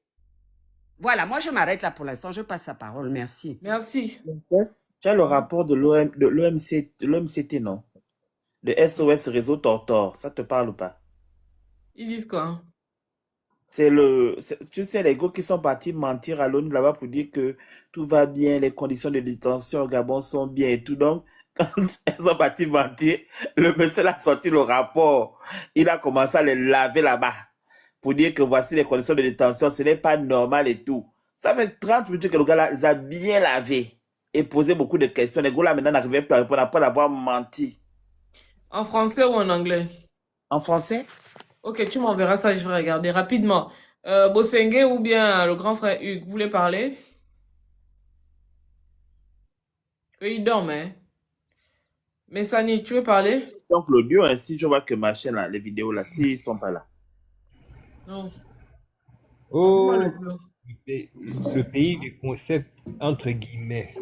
Voilà, moi, je m'arrête là pour l'instant. Je passe la parole. Merci. Merci. Tu as le rapport de l'OMCT, non? Le SOS Réseau Tortor. Ça te parle ou pas? Ils disent quoi? Tu sais, les gars qui sont partis mentir à l'ONU là-bas pour dire que tout va bien, les conditions de détention au Gabon sont bien et tout. Donc, quand ils sont partis mentir, le monsieur a sorti le rapport. Il a commencé à les laver là-bas pour dire que voici les conditions de détention, ce n'est pas normal et tout. Ça fait 30 minutes que le gars là, les a bien lavé et posé beaucoup de questions. Les gars là maintenant n'arrivaient plus à répondre après avoir menti. En français ou en anglais? En français? Ok, tu m'enverras ça, je vais regarder rapidement. Bosengue ou bien le grand frère Hugues, vous voulez parler? Eux, ils dorment, hein? Mais Sani, tu veux parler? Donc l'audio ainsi, je vois que ma chaîne là, les vidéos là, s'ils sont pas là. Non. Oh, le pays du concept entre guillemets.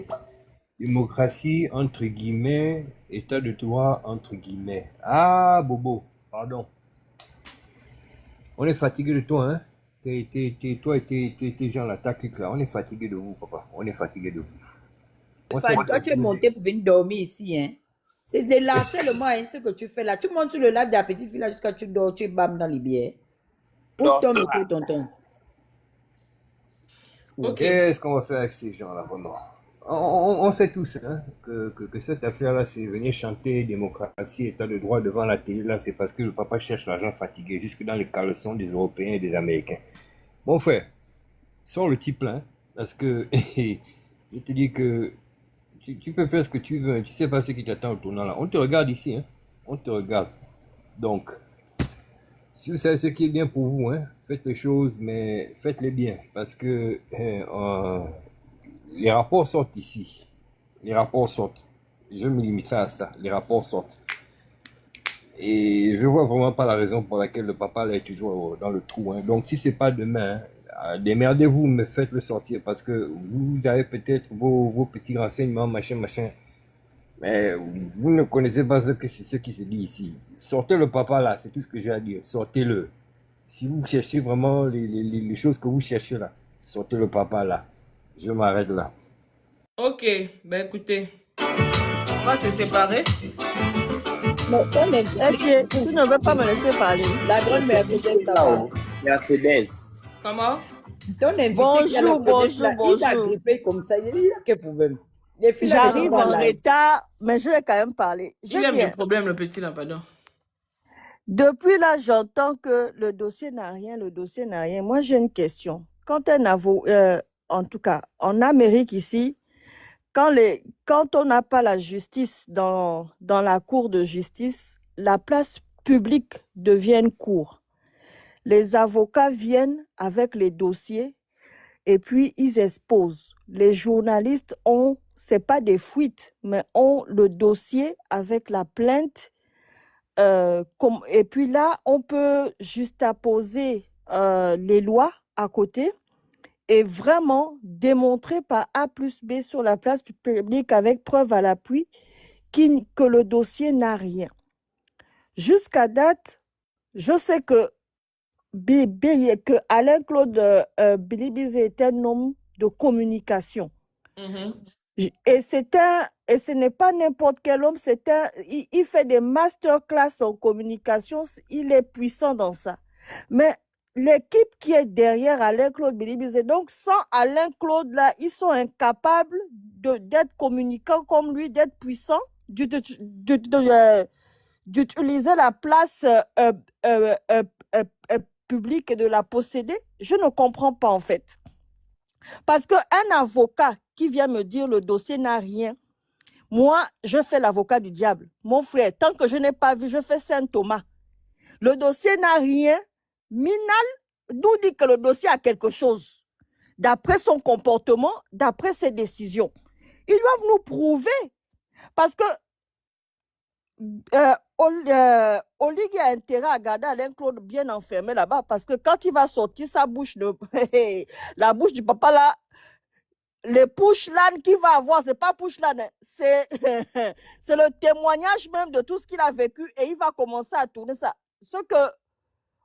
Démocratie, entre guillemets, état de droit, entre guillemets. Ah, Bobo, pardon. On est fatigué de toi, hein? Toi et tes gens là, ta clique là, on est fatigué de vous, papa. On est fatigué de vous. On sait Toi, tu es monté pour venir dormir ici, hein. C'est de là seulement hein, ce que tu fais là. Tu montes sur le live de la petite fille là jusqu'à tu dors, tu bam dans les bières. Ouvre ton micro, tonton. Ok. Qu'est-ce qu'on va faire avec ces gens là, vraiment? On sait tous hein, que cette affaire-là, c'est venir chanter démocratie, état de droit devant la télé, là, c'est parce que le papa cherche l'argent fatigué, jusque dans les caleçons des Européens et des Américains. Mon frère, sors le type là, hein, parce que je te dis que tu peux faire ce que tu veux, hein, tu sais pas ce qui t'attend au tournant là. On te regarde ici, hein, on te regarde. Donc, si vous savez ce qui est bien pour vous, hein, faites les choses, mais faites-les bien, parce que les rapports sortent ici. Les rapports sortent. Je me limiterai à ça. Les rapports sortent. Et je vois vraiment pas la raison pour laquelle le papa là est toujours dans le trou. Hein. Donc si c'est pas demain, hein, démerdez-vous, mais faites-le sortir parce que vous avez peut-être vos petits renseignements, machin. Mais vous ne connaissez pas ce qui se dit ici. Sortez le papa là, c'est tout ce que j'ai à dire. Sortez-le. Si vous cherchez vraiment les choses que vous cherchez là, sortez le papa là. Je m'arrête là. Ok, ben écoutez, on va se séparer. Non, ton invité, tu ne veux pas me laisser parler. la grande mère peut-être t'avoir. Mercedes. Comment? Ton invité qui a il a grippé comme ça, il a quel problème? J'arrive en retard, mais je vais quand même parler. Il a des problèmes, le petit là, pardon. Depuis là, j'entends que le dossier n'a rien. Moi, j'ai une question. Quand un avocat, en tout cas, en Amérique ici, quand on n'a pas la justice dans la cour de justice, la place publique devient une cour. Les avocats viennent avec les dossiers et puis ils exposent. Les journalistes ont, c'est pas des fuites, mais ont le dossier avec la plainte. Et puis là, on peut juxtaposer les lois à côté et vraiment démontrer par A plus B sur la place publique avec preuve à l'appui que le dossier n'a rien. Jusqu'à date, je sais que Alain-Claude Bilibizé est un homme de communication. Et ce n'est pas n'importe quel homme, il fait des masterclass en communication, il est puissant dans ça. Mais l'équipe qui est derrière Alain-Claude Bilibizé, donc sans Alain-Claude là, ils sont incapables d'être communicants comme lui, d'être puissants, d'utiliser la place publique et de la posséder. Je ne comprends pas en fait. Parce qu'un avocat qui vient me dire le dossier n'a rien, moi, je fais l'avocat du diable. Mon frère, tant que je n'ai pas vu, je fais Saint Thomas. Le dossier n'a rien. Minal nous dit que le dossier a quelque chose. D'après son comportement, d'après ses décisions. Ils doivent nous prouver. Parce que Oligui a intérêt à garder Alain-Claude bien enfermé là-bas. Parce que quand il va sortir sa bouche, la bouche du papa là, les push-lan qu'il va avoir, c'est pas push-lan, c'est le témoignage même de tout ce qu'il a vécu et il va commencer à tourner ça. Ce que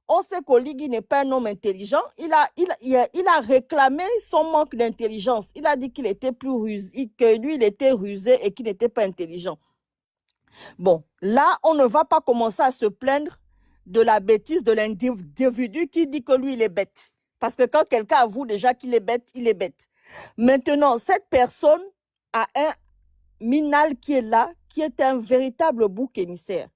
on sait qu'Oligui n'est pas un homme intelligent, il a réclamé son manque d'intelligence. Il a dit qu'il était plus rusé, que lui il était rusé et qu'il n'était pas intelligent. Bon, là on ne va pas commencer à se plaindre de la bêtise de l'individu qui dit que lui il est bête. Parce que quand quelqu'un avoue déjà qu'il est bête, il est bête. Maintenant, cette personne a un Minal qui est là, qui est un véritable bouc émissaire.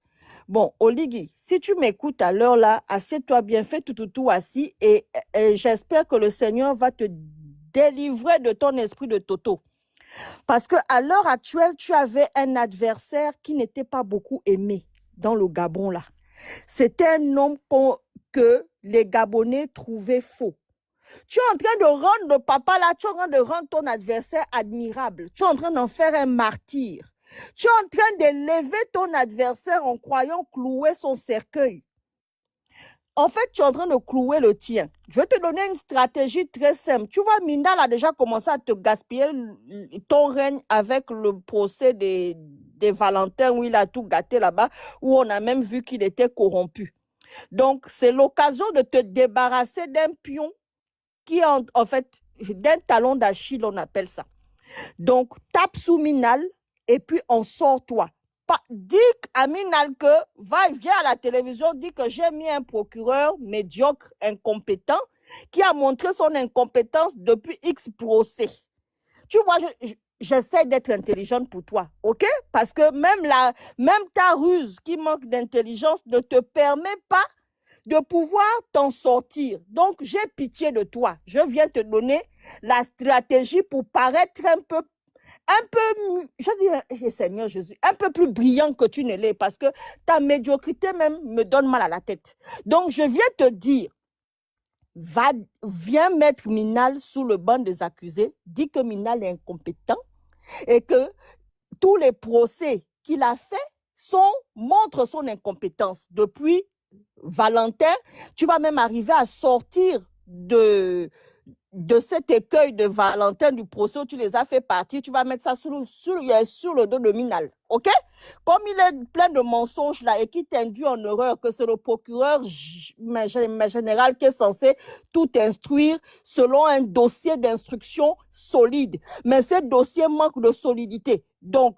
Bon, Oligui, si tu m'écoutes à l'heure là, assieds-toi bien, fais tout assis et j'espère que le Seigneur va te délivrer de ton esprit de Toto. Parce qu'à l'heure actuelle, tu avais un adversaire qui n'était pas beaucoup aimé dans le Gabon là. C'était un homme que les Gabonais trouvaient faux. Tu es en train de rendre le papa là, tu es en train de rendre ton adversaire admirable. Tu es en train d'en faire un martyr. Tu es en train d'élever ton adversaire en croyant clouer son cercueil. en fait, tu es en train de clouer le tien. Je vais te donner une stratégie très simple. Tu vois, Mindal a déjà commencé à te gaspiller ton règne avec le procès des Valentins où il a tout gâté là-bas, où on a même vu qu'il était corrompu. Donc, c'est l'occasion de te débarrasser d'un pion qui est en fait d'un talon d'Achille, on appelle ça. Donc, tape sous Minal et puis on sort toi. Dis à Minal que viens à la télévision, dis que j'ai mis un procureur médiocre, incompétent, qui a montré son incompétence depuis X procès. Tu vois, j'essaie d'être intelligente pour toi, ok? Parce que même ta ruse qui manque d'intelligence ne te permet pas de pouvoir t'en sortir. Donc, j'ai pitié de toi. Je viens te donner la stratégie pour paraître je dirais, Seigneur Jésus, un peu plus brillant que tu ne l'es, parce que ta médiocrité même me donne mal à la tête. Donc, je viens te dire, viens mettre Minal sous le banc des accusés, dis que Minal est incompétent et que tous les procès qu'il a faits montrent son incompétence. Depuis Valentin, tu vas même arriver à sortir de cet écueil de Valentin du procès où tu les as fait partir, tu vas mettre ça sur le dos de Minal, ok? Comme il est plein de mensonges là et qui t'induit en erreur que c'est le procureur général qui est censé tout instruire selon un dossier d'instruction solide. Mais ce dossier manque de solidité. Donc,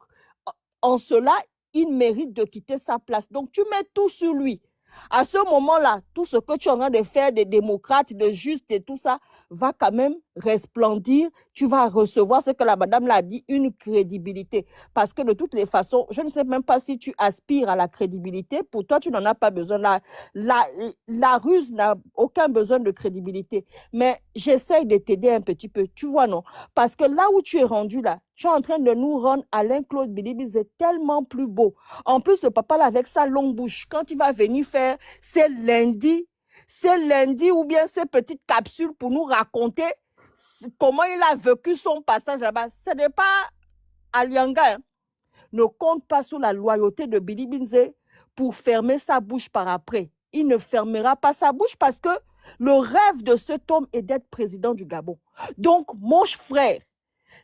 en cela, il mérite de quitter sa place. Donc, tu mets tout sur lui. À ce moment-là, tout ce que tu es en train de faire des démocrates, de justes et tout ça, va quand même resplendir. Tu vas recevoir ce que la madame l'a dit, une crédibilité. Parce que de toutes les façons, je ne sais même pas si tu aspires à la crédibilité. Pour toi, tu n'en as pas besoin. La ruse n'a aucun besoin de crédibilité. Mais j'essaye de t'aider un petit peu. Tu vois, non? Parce que là où tu es rendu là, tu es en train de nous rendre Alain-Claude Bilibizé tellement plus beau. En plus, le papa là, avec sa longue bouche, quand il va venir faire ses lundis ou bien ces petites capsules pour nous raconter comment il a vécu son passage là-bas, ce n'est pas Alianga. Hein. Ne compte pas sur la loyauté de Bilibizé pour fermer sa bouche par après. Il ne fermera pas sa bouche parce que le rêve de cet homme est d'être président du Gabon. Donc, mon frère,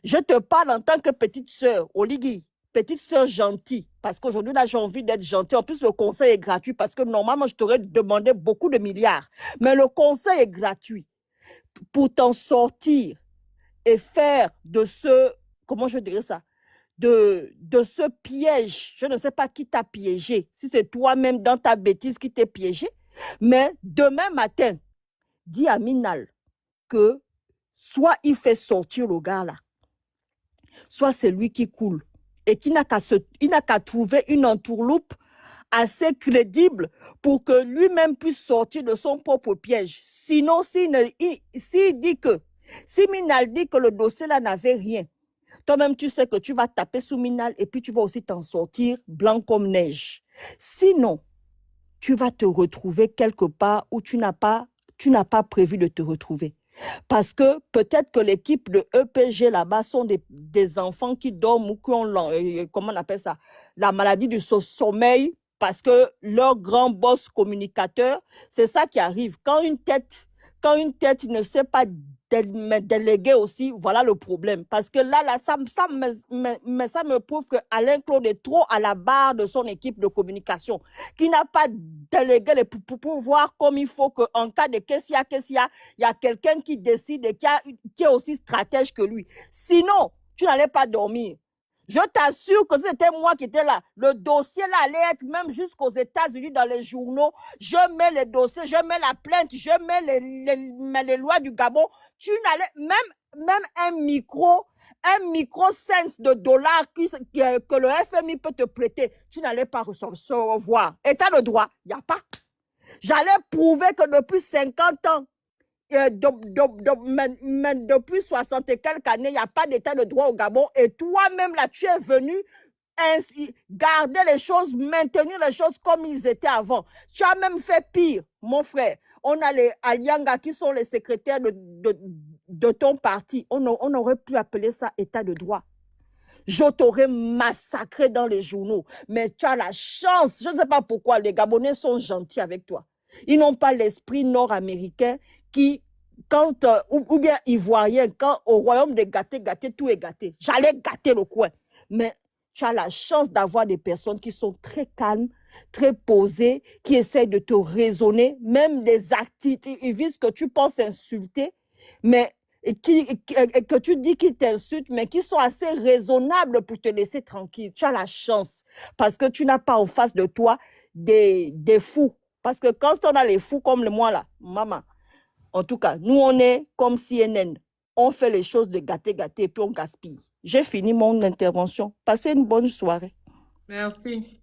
je te parle en tant que petite sœur, Oligui, petite sœur gentille, parce qu'aujourd'hui, là, j'ai envie d'être gentille. En plus, le conseil est gratuit, parce que normalement, je t'aurais demandé beaucoup de milliards. Mais le conseil est gratuit. Pour t'en sortir et faire de ce, comment je dirais ça, de ce piège, je ne sais pas qui t'a piégé, si c'est toi-même dans ta bêtise qui t'es piégé, mais demain matin, dis à Minal que soit il fait sortir le gars là, soit c'est lui qui coule et qu'il n'a qu'à trouver une entourloupe assez crédible pour que lui-même puisse sortir de son propre piège. Sinon, si Minal dit que le dossier là n'avait rien, toi-même tu sais que tu vas taper sous Minal et puis tu vas aussi t'en sortir blanc comme neige. Sinon, tu vas te retrouver quelque part où tu n'as pas prévu de te retrouver. Parce que peut-être que l'équipe de EPG là-bas sont des enfants qui dorment ou qui ont, comment on appelle ça, la maladie du sommeil, parce que leur grand boss communicateur, c'est ça qui arrive. Quand une tête ne sait pas déléguer aussi, voilà le problème. Parce que là ça me prouve que Alain-Claude est trop à la barre de son équipe de communication, qui n'a pas délégué les pouvoirs comme il faut, qu'en cas de Kessia, il y a quelqu'un qui décide et qui est aussi stratège que lui. Sinon, tu n'allais pas dormir. Je t'assure que c'était moi qui étais là. Le dossier là allait être même jusqu'aux États-Unis dans les journaux. Je mets les dossiers, je mets la plainte, je mets les lois du Gabon. Tu n'allais même un micro sense de dollars que le FMI peut te prêter, tu n'allais pas recevoir. État de droit, il n'y a pas. J'allais prouver que depuis 50 ans, depuis 60 et quelques années, il n'y a pas d'état de droit au Gabon. Et toi-même, là, tu es venu garder les choses, maintenir les choses comme ils étaient avant. Tu as même fait pire, mon frère. On a les Alianga qui sont les secrétaires de ton parti. On aurait pu appeler ça état de droit. Je t'aurais massacré dans les journaux. Mais tu as la chance. Je ne sais pas pourquoi les Gabonais sont gentils avec toi. Ils n'ont pas l'esprit nord-américain qui, quand, ou bien ivoirien, quand au royaume de gâter, tout est gâté. J'allais gâter le coin. Mais tu as la chance d'avoir des personnes qui sont très calmes, très posées, qui essayent de te raisonner, même des activistes que tu penses insulter, mais que tu dis qu'ils t'insultent, mais qui sont assez raisonnables pour te laisser tranquille. Tu as la chance parce que tu n'as pas en face de toi des fous. Parce que quand on a les fous comme moi là, maman, en tout cas, nous on est comme CNN. On fait les choses de gâter, et puis on gaspille. J'ai fini mon intervention. Passez une bonne soirée. Merci.